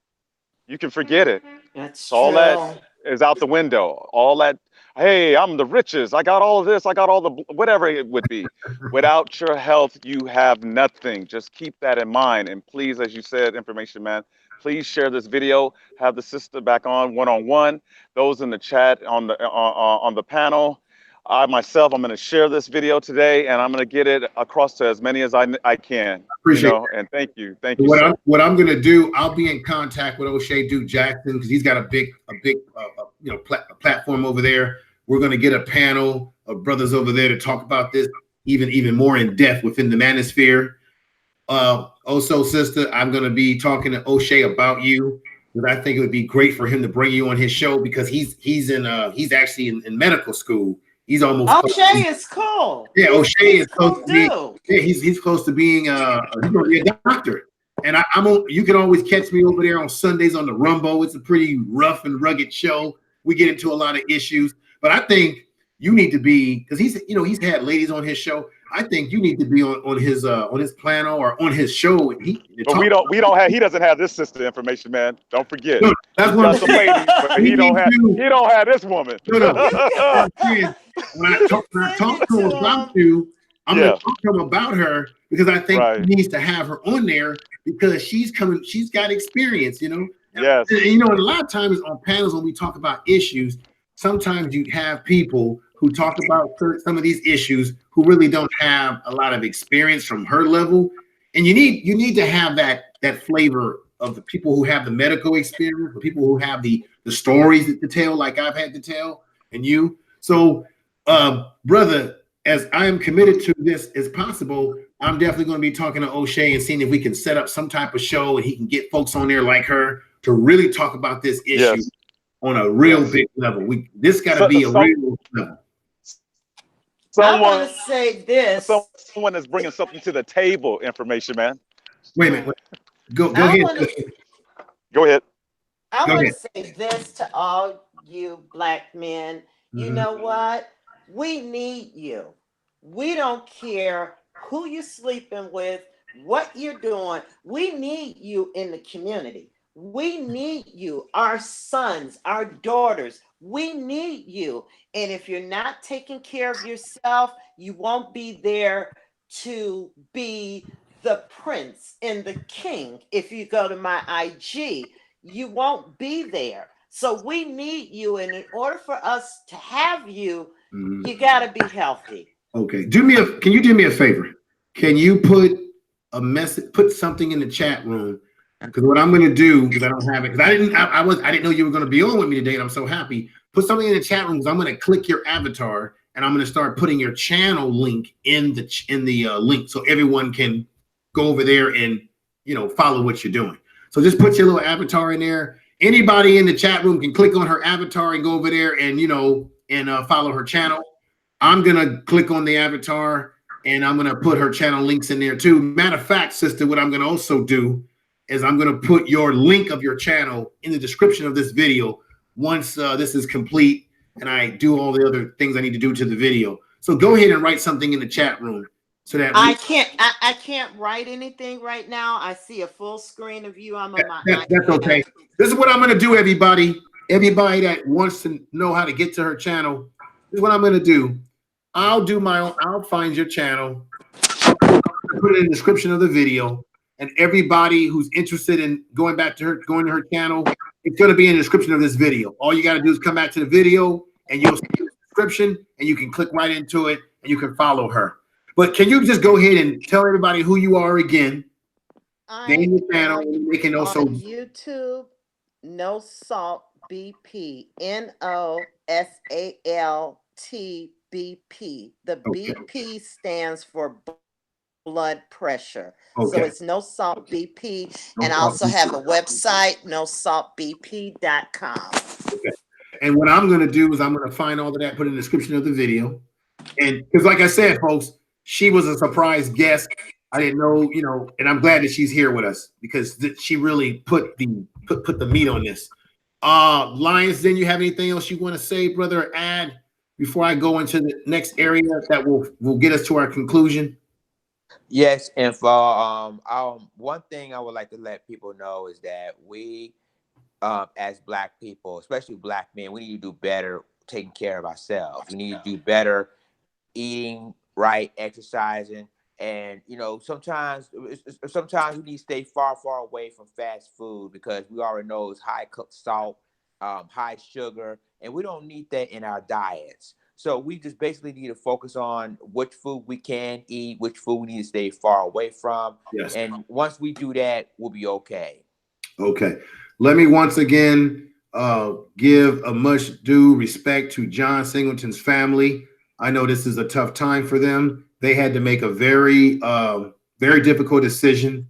you can forget it. That's all true. That is out the window. All that, hey, I'm the richest. I got all of this. I got all the, whatever it would be. Without your health, you have nothing. Just keep that in mind. And please, as you said, information man, please share this video. Have the sister back on one-on-one. Those in the chat, on the panel. I myself, I'm going to share this video today, and I'm going to get it across to as many as I can. Appreciate it. And thank you. What I'm going to do, I'll be in contact with O'Shea Duke Jackson because he's got a big platform over there. We're going to get a panel of brothers over there to talk about this even more in depth within the manosphere. Also, sister, I'm going to be talking to O'Shea about you. But I think it would be great for him to bring you on his show because he's actually in medical school. He's almost. O'Shea is cool. Yeah, O'Shea is close cool to being. Yeah, he's close to being a doctor. And you can always catch me over there on Sundays on the Rumbo. It's a pretty rough and rugged show. We get into a lot of issues, But I think you need to be, because he's had ladies on his show. I think you need to be on his panel or on his show. And But we don't have. He doesn't have this sister information, man. Don't forget. No, that's what I'm some ladies, but he don't have this woman. No. When I talk to him about you, I'm going to talk to him about her, because I think he needs to have her on there, because she's got experience, Yes. And a lot of times on panels when we talk about issues, sometimes you have people who talk about some of these issues who really don't have a lot of experience from her level, and you need to have that flavor of the people who have the medical experience, the people who have the stories to tell, like I've had to tell, and you. So, brother, as I am committed to this as possible, I'm definitely going to be talking to O'Shea and seeing if we can set up some type of show and he can get folks on there like her to really talk about this issue on a real big level. This got to be a real level. I want to say this. Someone that's bringing something to the table, information, man. Wait a minute. Go ahead. Go ahead. I want to say this to all you Black men. You know what? We need you. We don't care who you're sleeping with, what you're doing. We need you in the community. We need you, our sons, our daughters. We need you. And if you're not taking care of yourself, you won't be there to be the prince and the king. If you go to my IG, you won't be there. So we need you. And in order for us to have you, you got to be healthy. Okay. Can you do me a favor? Can you put a message, put something in the chat room? Because what I'm going to do, because I don't have it, because I didn't know you were going to be on with me today, and I'm so happy. Put something in the chat room, because I'm going to click your avatar and I'm going to start putting your channel link in the link, so everyone can go over there and follow what you're doing. So just put your little avatar in there. Anybody in the chat room can click on her avatar and go over there and follow her channel. I'm gonna click on the avatar and I'm gonna put her channel links in there too. Matter of fact, sister, what I'm gonna also do is I'm gonna put your link of your channel in the description of this video once this is complete and I do all the other things I need to do to the video. So go ahead and write something in the chat room so that I can't write anything right now. I see a full screen of you. I'm on my that's okay. This is what I'm gonna do, everybody. Everybody that wants to know how to get to her channel, this is what I'm gonna do. I'll find your channel, put it in the description of the video, and everybody who's interested in going to her channel, it's going to be in the description of this video. All you got to do is come back to the video and you'll see the description and you can click right into it and you can follow her. But can you just go ahead and tell everybody who you are again? Name your channel, and they can also on YouTube, No Salt BP, NOSALT BP. The BP stands for blood pressure. So it's No Salt BP. And I also have a website, nosaltbp.com. Okay. And what I'm going to do is I'm going to find all of that, put in the description of the video. And because like I said, folks, she was a surprise guest. I didn't know, and I'm glad that she's here with us because she really put the meat on this. Lyons, then you have anything else you want to say, brother, or add before I go into the next area that will get us to our conclusion? Yes, and for one thing I would like to let people know is that we, as Black people, especially Black men, we need to do better taking care of ourselves. We need to do better eating right, exercising, and sometimes we need to stay far away from fast food because we already know it's high salt, high sugar, and we don't need that in our diets. So we just basically need to focus on which food we can eat, which food we need to stay far away from. Yes. And once we do that, we'll be okay. Okay. Let me once again give a much due respect to John Singleton's family. I know this is a tough time for them. They had to make a very, very difficult decision.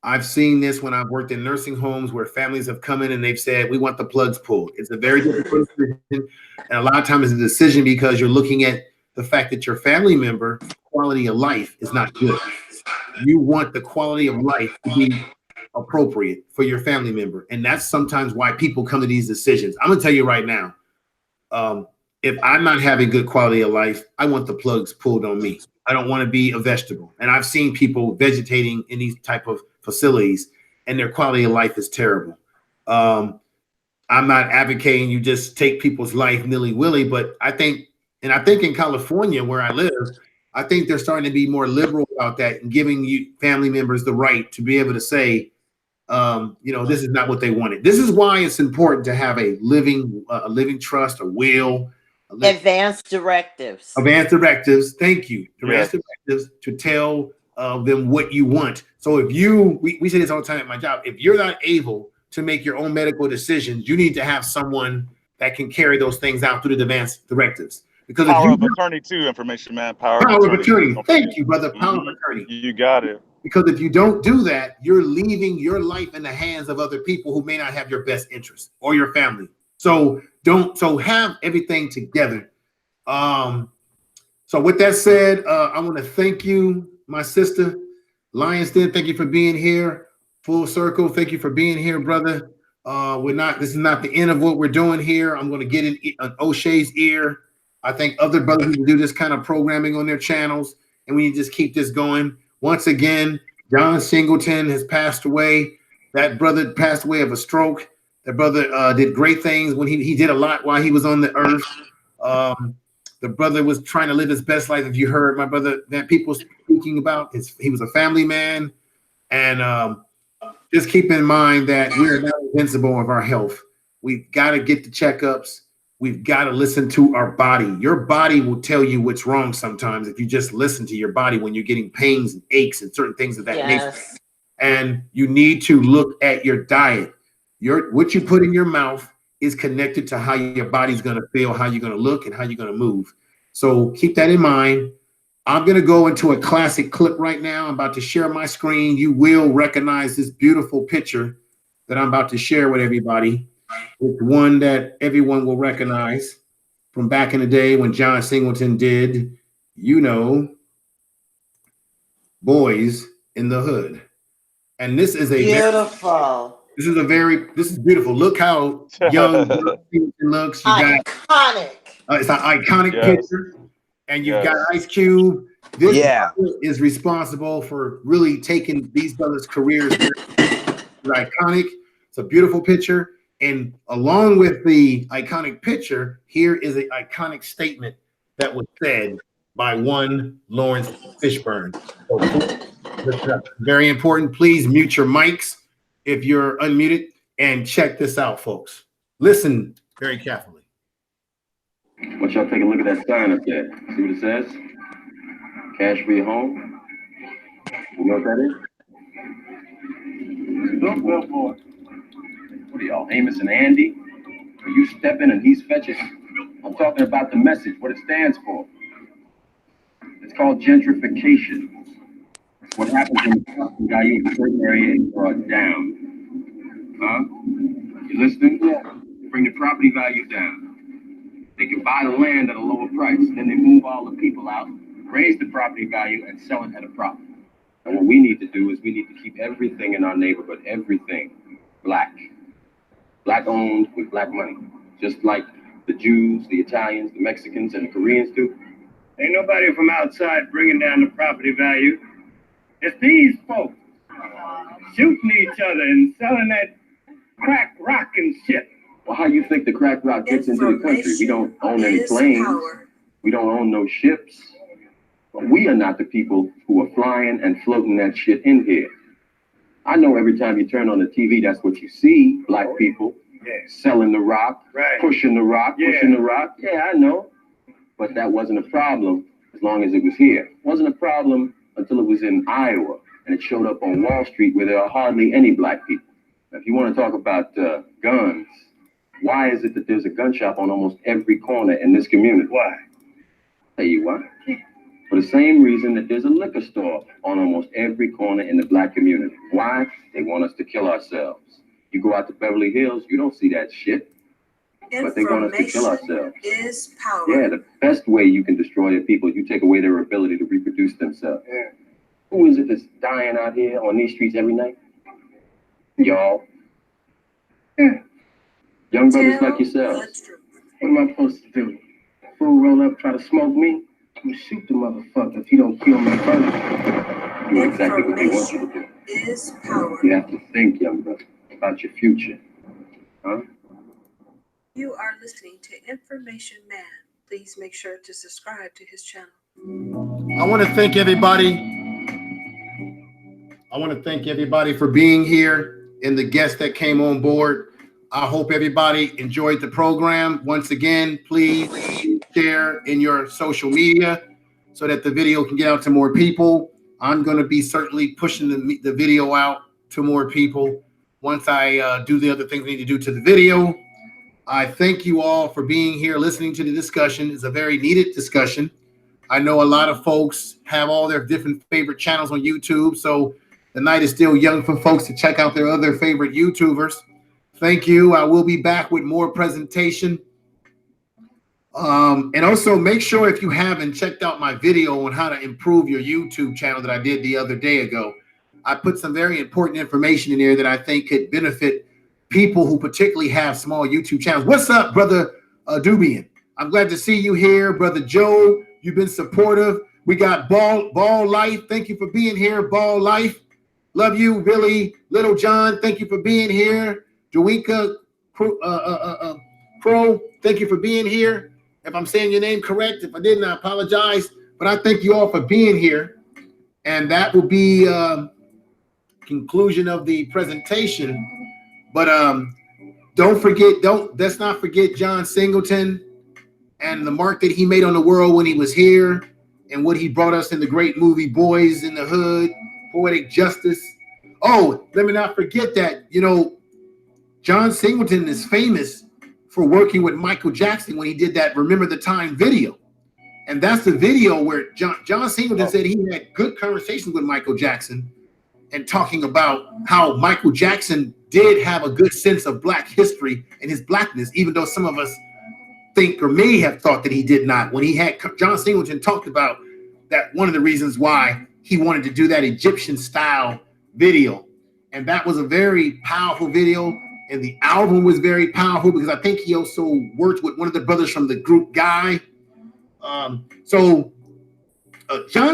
I've seen this when I've worked in nursing homes where families have come in and they've said, we want the plugs pulled. It's a very difficult decision. And a lot of times it's a decision because you're looking at the fact that your family member quality of life is not good. You want the quality of life to be appropriate for your family member. And that's sometimes why people come to these decisions. I'm going to tell you right now, if I'm not having good quality of life, I want the plugs pulled on me. I don't want to be a vegetable. And I've seen people vegetating in these type of facilities, and their quality of life is terrible. I'm not advocating you just take people's life nilly-willy, but I think in California where I live, I think they're starting to be more liberal about that and giving you family members the right to be able to say, this is not what they wanted. This is why it's important to have a living trust, a will, advanced directives. Advanced directives. Thank you. Advanced directives to tell them what you want. So if we say this all the time at my job, if you're not able to make your own medical decisions, you need to have someone that can carry those things out through the advanced directives. Because power of attorney too, information man. Power of attorney. Thank you, brother. Power of attorney. You got it. Because if you don't do that, you're leaving your life in the hands of other people who may not have your best interest or your family. So have everything together. So with that said, I want to thank you, my sister, Lionsden. Thank you for being here. Full circle. Thank you for being here, brother. This is not the end of what we're doing here. I'm going to get in O'Shea's ear. I think other brothers who do this kind of programming on their channels, and we just keep this going. Once again, John Singleton has passed away. That brother passed away of a stroke. That brother did great things when he did a lot while he was on the earth. The brother was trying to live his best life. If you heard my brother that people speaking about, he was a family man. And just keep in mind that we are not invincible of our health. We've got to get the checkups. We've got to listen to our body. Your body will tell you what's wrong sometimes if you just listen to your body when you're getting pains and aches and certain things of that nature. And you need to look at your diet. What you put in your mouth is connected to how your body's going to feel, how you're going to look, and how you're going to move. So keep that in mind. I'm going to go into a classic clip right now. I'm about to share my screen. You will recognize this beautiful picture that I'm about to share with everybody. It's one that everyone will recognize from back in the day when John Singleton did, Boys in the Hood. And this is beautiful. This is beautiful. Look how young Singleton looks. Iconic. It's an iconic picture. And you've got Ice Cube. This is responsible for really taking these brothers' careers. It's iconic. It's a beautiful picture. And along with the iconic picture, here is an iconic statement that was said by one Lawrence Fishburne. So, very important. Please mute your mics if you're unmuted and check this out, folks. Listen very carefully. Want y'all take a look at that sign up there. See what it says? Cash for your home. You know what that is? Look, billboard. What are y'all, Amos and Andy? Are you stepping and he's fetching? I'm talking about the message, what it stands for. It's called gentrification. It's what happens when the property value of a certain area is brought down. Huh? You listening? Yeah. Bring the property value down. They can buy the land at a lower price. Then they move all the people out, raise the property value, and sell it at a profit. And what we need to do is we need to keep everything in our neighborhood, everything, black. Black owned with black money. Just like the Jews, the Italians, the Mexicans, and the Koreans do. Ain't nobody from outside bringing down the property value. It's these folks shooting each other and selling that crack rock and shit. Well, how you think the crack rock gets into the country? We don't own any planes. We don't own no ships. But we are not the people who are flying and floating that shit in here. I know every time you turn on the TV, that's what you see. Black people selling the rock, pushing the rock, pushing the rock. Yeah, I know. But that wasn't a problem as long as it was here. It wasn't a problem until it was in Iowa and it showed up on Wall Street where there are hardly any black people. Now, if you want to talk about guns, why is it that there's a gun shop on almost every corner in this community? Why? Tell you why. For the same reason that there's a liquor store on almost every corner in the black community. Why? They want us to kill ourselves. You go out to Beverly Hills, you don't see that shit. But they want us to kill ourselves. Is power. Yeah, the best way you can destroy the people, you take away their ability to reproduce themselves. Yeah. Who is it that's dying out here on these streets every night? Y'all. Yeah. Young brothers like yourselves. What am I supposed to do? fool roll up, try to smoke me, I'm gonna shoot the motherfucker if he don't kill me first. Do exactly what they want you to do. Is power. You have to think, young brother, about your future. Huh? You are listening to Information Man. Please make sure to subscribe to his channel. I want to thank everybody. I want to thank everybody for being here and the guests that came on board. I hope everybody enjoyed the program. Once again, please share in your social media so that the video can get out to more people. I'm going to be certainly pushing the video out to more people once I do the other things we need to do to the video. I thank you all for being here, listening to the discussion. It's a very needed discussion. I know a lot of folks have all their different favorite channels on YouTube, so the night is still young for folks to check out their other favorite YouTubers. Thank you. I will be back with more presentation. And also make sure if you haven't checked out my video on how to improve your YouTube channel that I did the other day ago, I put some very important information in there that I think could benefit people who particularly have small YouTube channels. What's up, Brother Dubian? I'm glad to see you here. Brother Joe, you've been supportive. We got Ball Life. Thank you for being here, Ball Life. Love you, Billy. Little John, thank you for being here. Joeka Pro, thank you for being here. If I'm saying your name correct, if I didn't, I apologize. But I thank you all for being here. And that will be conclusion of the presentation. But let's not forget John Singleton and the mark that he made on the world when he was here and what he brought us in the great movie Boys in the Hood, Poetic Justice. Oh, let me not forget that, you know, John Singleton is famous for working with Michael Jackson when he did that Remember the Time video. And that's the video where John Singleton said he had good conversations with Michael Jackson and talking about how Michael Jackson did have a good sense of Black history and his Blackness, even though some of us think or may have thought that he did not. When he had, John Singleton talked about that one of the reasons why he wanted to do that Egyptian style video. And that was a very powerful video. And the album was very powerful because I think he also worked with one of the brothers from the group Guy. John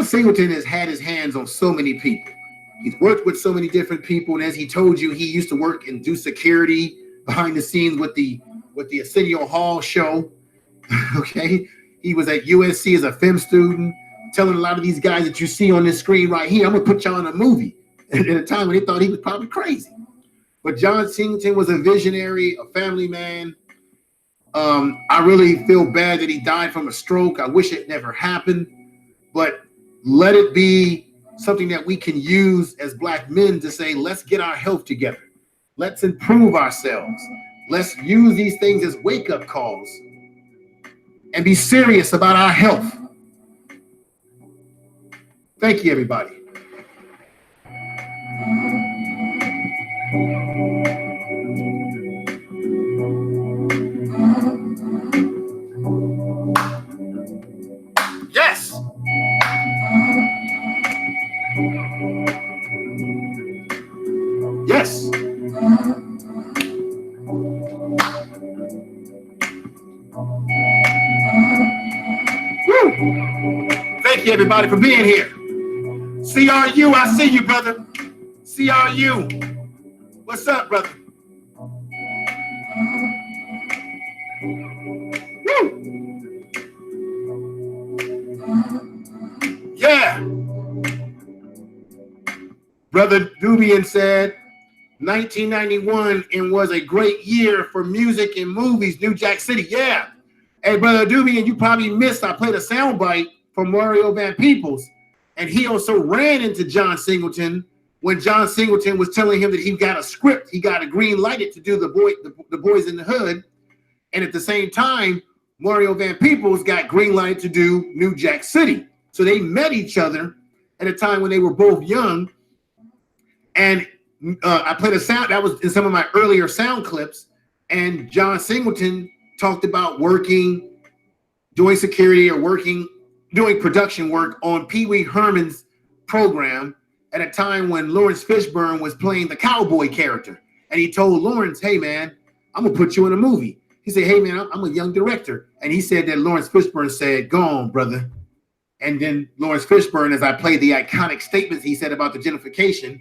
Singleton has had his hands on so many people. He's worked with so many different people. And as he told you, he used to work and do security behind the scenes with the Arsenio Hall show. Okay. He was at USC as a film student, telling a lot of these guys that you see on this screen right here, I'm gonna put y'all in a movie. At a time when they thought he was probably crazy. But John Singleton was a visionary, a family man. I really feel bad that he died from a stroke. I wish it never happened, but let it be something that we can use as Black men to say, let's get our health together. Let's improve ourselves. Let's use these things as wake-up calls and be serious about our health. Thank you, everybody. Yes. Yes. Woo. Thank you, everybody, for being here. CRU, I see you, brother. CRU. What's up, brother? Woo. Yeah. Brother Dubian said 1991 and was a great year for music and movies, New Jack City. Yeah. Hey, Brother Dubian, you probably missed, I played a soundbite from Mario Van Peebles, and he also ran into John Singleton when John Singleton was telling him that he got a script, he got a green lighted to do the Boys in the Hood. And at the same time, Mario Van Peebles got green lighted to do New Jack City. So they met each other at a time when they were both young. And I played a sound that was in some of my earlier sound clips. And John Singleton talked about working, doing security or doing production work on Pee Wee Herman's program at a time when Lawrence Fishburne was playing the cowboy character. And he told Lawrence, hey man, I'm gonna put you in a movie. He said, hey, man, I'm a young director. And he said that Lawrence Fishburne said, go on, brother. And then Lawrence Fishburne, as I played the iconic statements he said about the gentrification,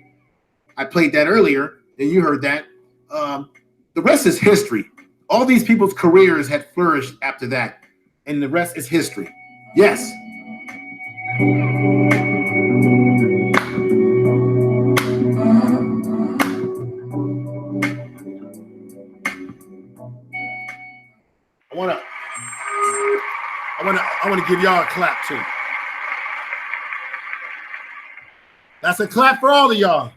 I played that earlier, and you heard that. The rest is history. All these people's careers had flourished after that, and the rest is history. Yes. I wanna give y'all a clap too. That's a clap for all of y'all.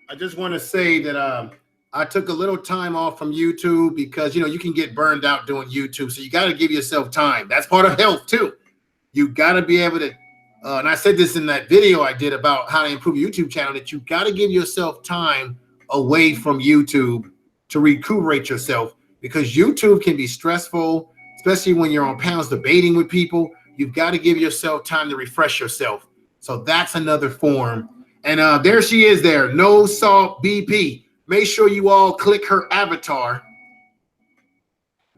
I just want to say that I took a little time off from YouTube because, you can get burned out doing YouTube. So you got to give yourself time. That's part of health too. You got to be able to, and I said this in that video I did about how to improve your YouTube channel, that you got to give yourself time away from YouTube to recuperate yourself, because YouTube can be stressful, especially when you're on panels debating with people. You've got to give yourself time to refresh yourself. So that's another form. And there she is there, No Salt BP. Make sure you all click her avatar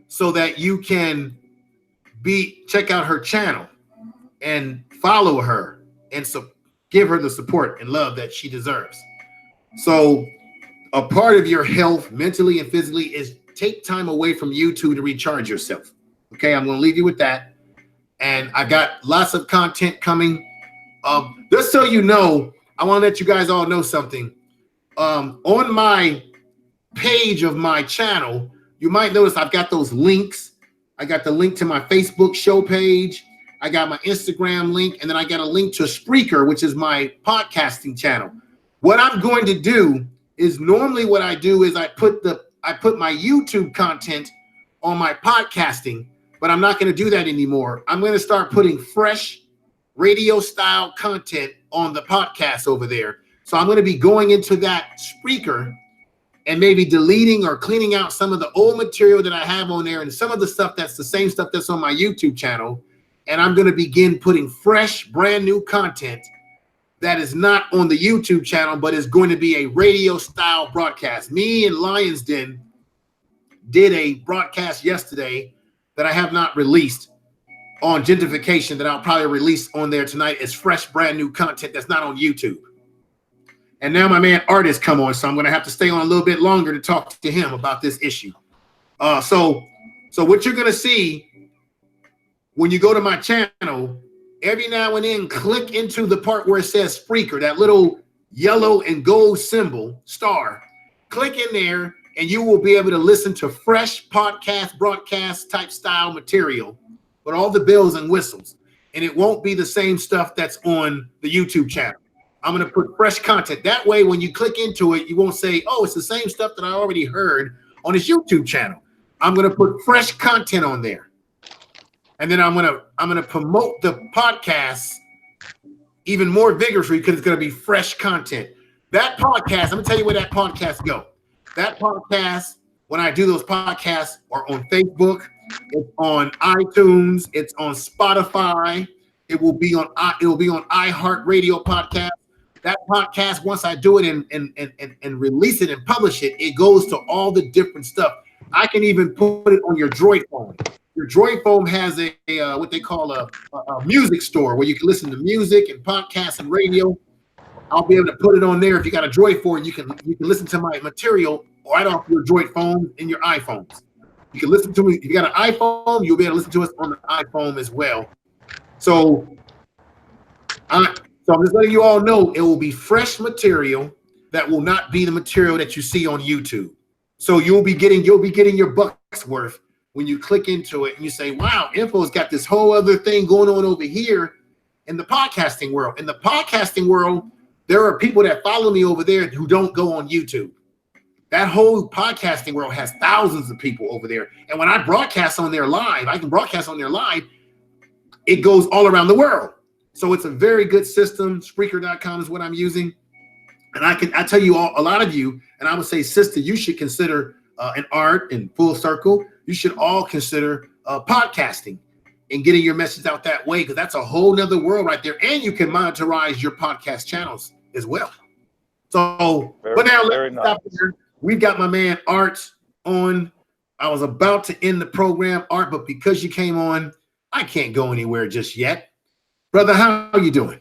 so that you can check out her channel and follow her and give her the support and love that she deserves. So a part of your health mentally and physically is take time away from YouTube to recharge yourself. Okay, I'm going to leave you with that. And I got lots of content coming. Just so you know, I want to let you guys all know something. On my page of my channel, you might notice I've got those links. I got the link to my Facebook show page. I got my Instagram link, and then I got a link to Spreaker, which is my podcasting channel. What I'm going to do is, normally what I do is I put my YouTube content on my podcasting, but I'm not going to do that anymore. I'm going to start putting fresh radio style content on the podcast over there. So I'm going to be going into that Spreaker and maybe deleting or cleaning out some of the old material that I have on there and some of the stuff that's the same stuff that's on my YouTube channel. And I'm going to begin putting fresh, brand new content that is not on the YouTube channel, but is going to be a radio style broadcast. Me and Lions Den did a broadcast yesterday that I have not released on gentrification, that I'll probably release on there tonight as fresh, brand new content that's not on YouTube. And now my man Artist come on, so I'm going to have to stay on a little bit longer to talk to him about this issue. So what you're going to see when you go to my channel, every now and then click into the part where it says Spreaker, that little yellow and gold symbol, star. Click in there and you will be able to listen to fresh podcast, broadcast type style material with all the bells and whistles. And it won't be the same stuff that's on the YouTube channel. I'm going to put fresh content. That way, when you click into it, you won't say, oh, it's the same stuff that I already heard on his YouTube channel. I'm going to put fresh content on there. And then I'm going to promote the podcast even more vigorously because it's going to be fresh content. That podcast, I'm going to tell you where that podcast go. That podcast, when I do those podcasts, are on Facebook, it's on iTunes, it's on Spotify, it will be on iHeartRadio podcast. That podcast, once I do it and release it and publish it, it goes to all the different stuff. I can even put it on your Droid phone. Your Droid phone has a what they call a music store where you can listen to music and podcasts and radio. I'll be able to put it on there. If you got a Droid phone, you can listen to my material right off your Droid phone and your iPhones. You can listen to me. If you got an iPhone, you'll be able to listen to us on the iPhone as well. So I'm just letting you all know it will be fresh material that will not be the material that you see on YouTube. So you'll be getting your buck's worth when you click into it and you say, wow, Info's got this whole other thing going on over here in the podcasting world. In the podcasting world, there are people that follow me over there who don't go on YouTube. That whole podcasting world has thousands of people over there. And when I broadcast on there live, I can broadcast on there live. It goes all around the world. So it's a very good system. Spreaker.com is what I'm using. And I tell you all, a lot of you, and I would say, sister, you should consider an art in full circle. You should all consider podcasting and getting your message out that way, because that's a whole nother world right there. And you can monetize your podcast channels as well. So, but now let's stop here. We've got my man Art on. I was about to end the program, Art, but because you came on, I can't go anywhere just yet. Brother, how are you doing?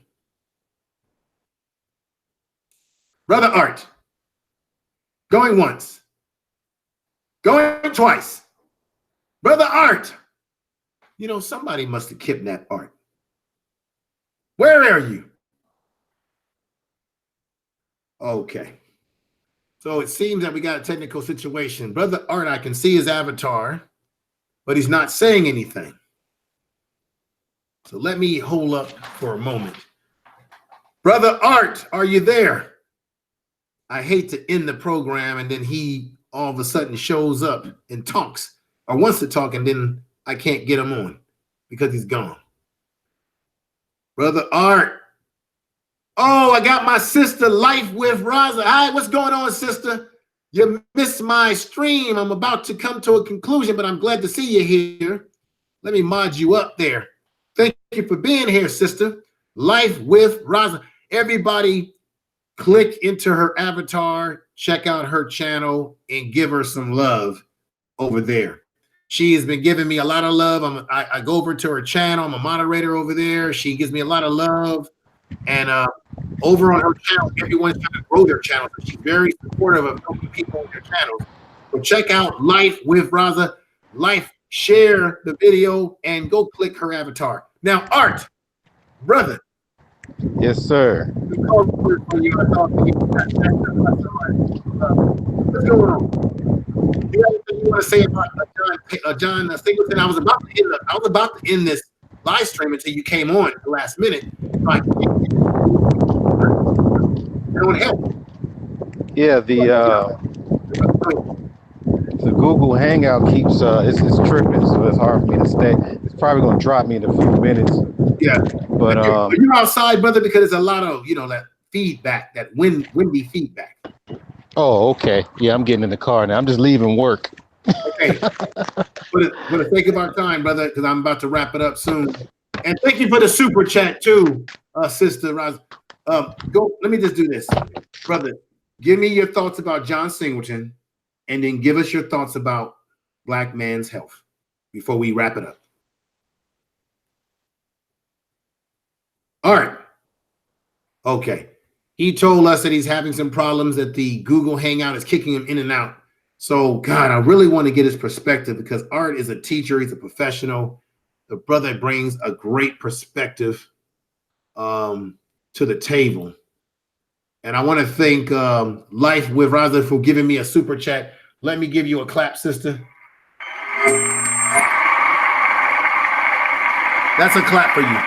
Brother Art, going once, going twice. Brother Art, you know, somebody must have kidnapped Art. Where are you? Okay. So it seems that we got a technical situation. Brother Art, I can see his avatar, but he's not saying anything. So let me hold up for a moment. Brother Art, are you there? I hate to end the program and then he all of a sudden shows up and talks or wants to talk, and then I can't get him on because he's gone. Brother Art. Oh, I got my sister Life with Raza. Hi, what's going on, sister? You missed my stream. I'm about to come to a conclusion, but I'm glad to see you here. Let me mod you up there. Thank you for being here, sister. Life with Raza. Everybody click into her avatar, check out her channel, and give her some love over there. She has been giving me a lot of love. I go over to her channel. I'm a moderator over there. She gives me a lot of love. And over on her channel, everyone's trying to grow their channels. She's very supportive of helping people on their channels. So check out Life with Raza. Life, share the video, and go click her avatar. Now, Art, brother. Yes, sir. What's going on? You have anything you want to say about John Singleton? I was about to end this live stream until you came on at the last minute. Yeah, the Google Hangout keeps it's tripping, so it's hard for me to stay. It's probably going to drop me in a few minutes. Yeah, but you're outside, brother, because there's a lot of that feedback, that windy feedback. Oh, okay. Yeah, I'm getting in the car now. I'm just leaving work. Okay. For the sake of our time, brother, because I'm about to wrap it up soon. And thank you for the super chat too, sister Roz. Let me just do this, brother. Give me your thoughts about John Singleton, and then give us your thoughts about Black Man's Health before we wrap it up. All right. Okay. He told us that he's having some problems, that the Google Hangout is kicking him in and out. So, God, I really want to get his perspective, because Art is a teacher. He's a professional. The brother brings a great perspective to the table. And I want to thank Life with Raza for giving me a super chat. Let me give you a clap, sister. That's a clap for you.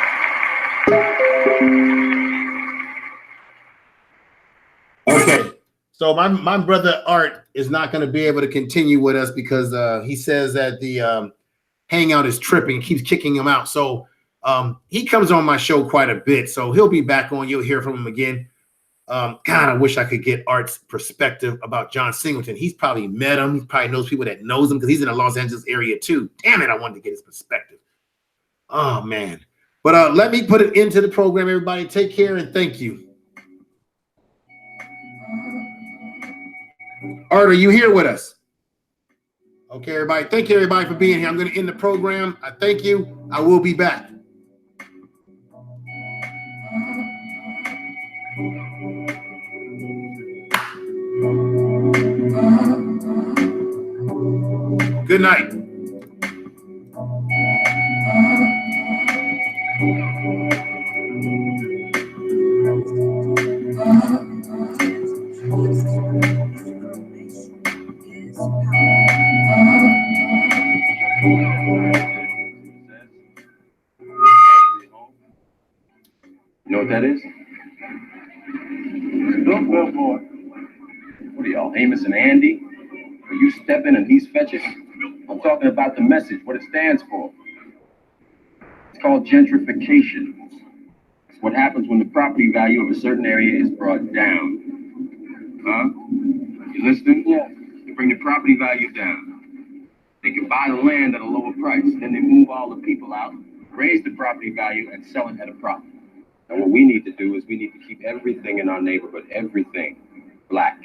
Okay, so my brother Art is not going to be able to continue with us because he says that the Hangout is tripping, keeps kicking him out. So he comes on my show quite a bit, so he'll be back on. You'll hear from him again. God, I wish I could get Art's perspective about John Singleton. He's probably met him. He probably knows people that knows him because he's in the Los Angeles area too. Damn it, I wanted to get his perspective. Oh, man. But let me put it into the program, everybody. Take care and thank you. Art, are you here with us? Okay, everybody. Thank you, everybody, for being here. I'm going to end the program. I thank you. I will be back. Good night. You know what that is? Built billboard. What are y'all, Amos and Andy? Are you stepping and he's fetching? I'm talking about the message, what it stands for. It's called gentrification. It's what happens when the property value of a certain area is brought down. Huh? You listening? Yeah. They bring the property value down. They can buy the land at a lower price. Then they move all the people out, raise the property value, and sell it at a profit. And what we need to do is we need to keep everything in our neighborhood, everything, black.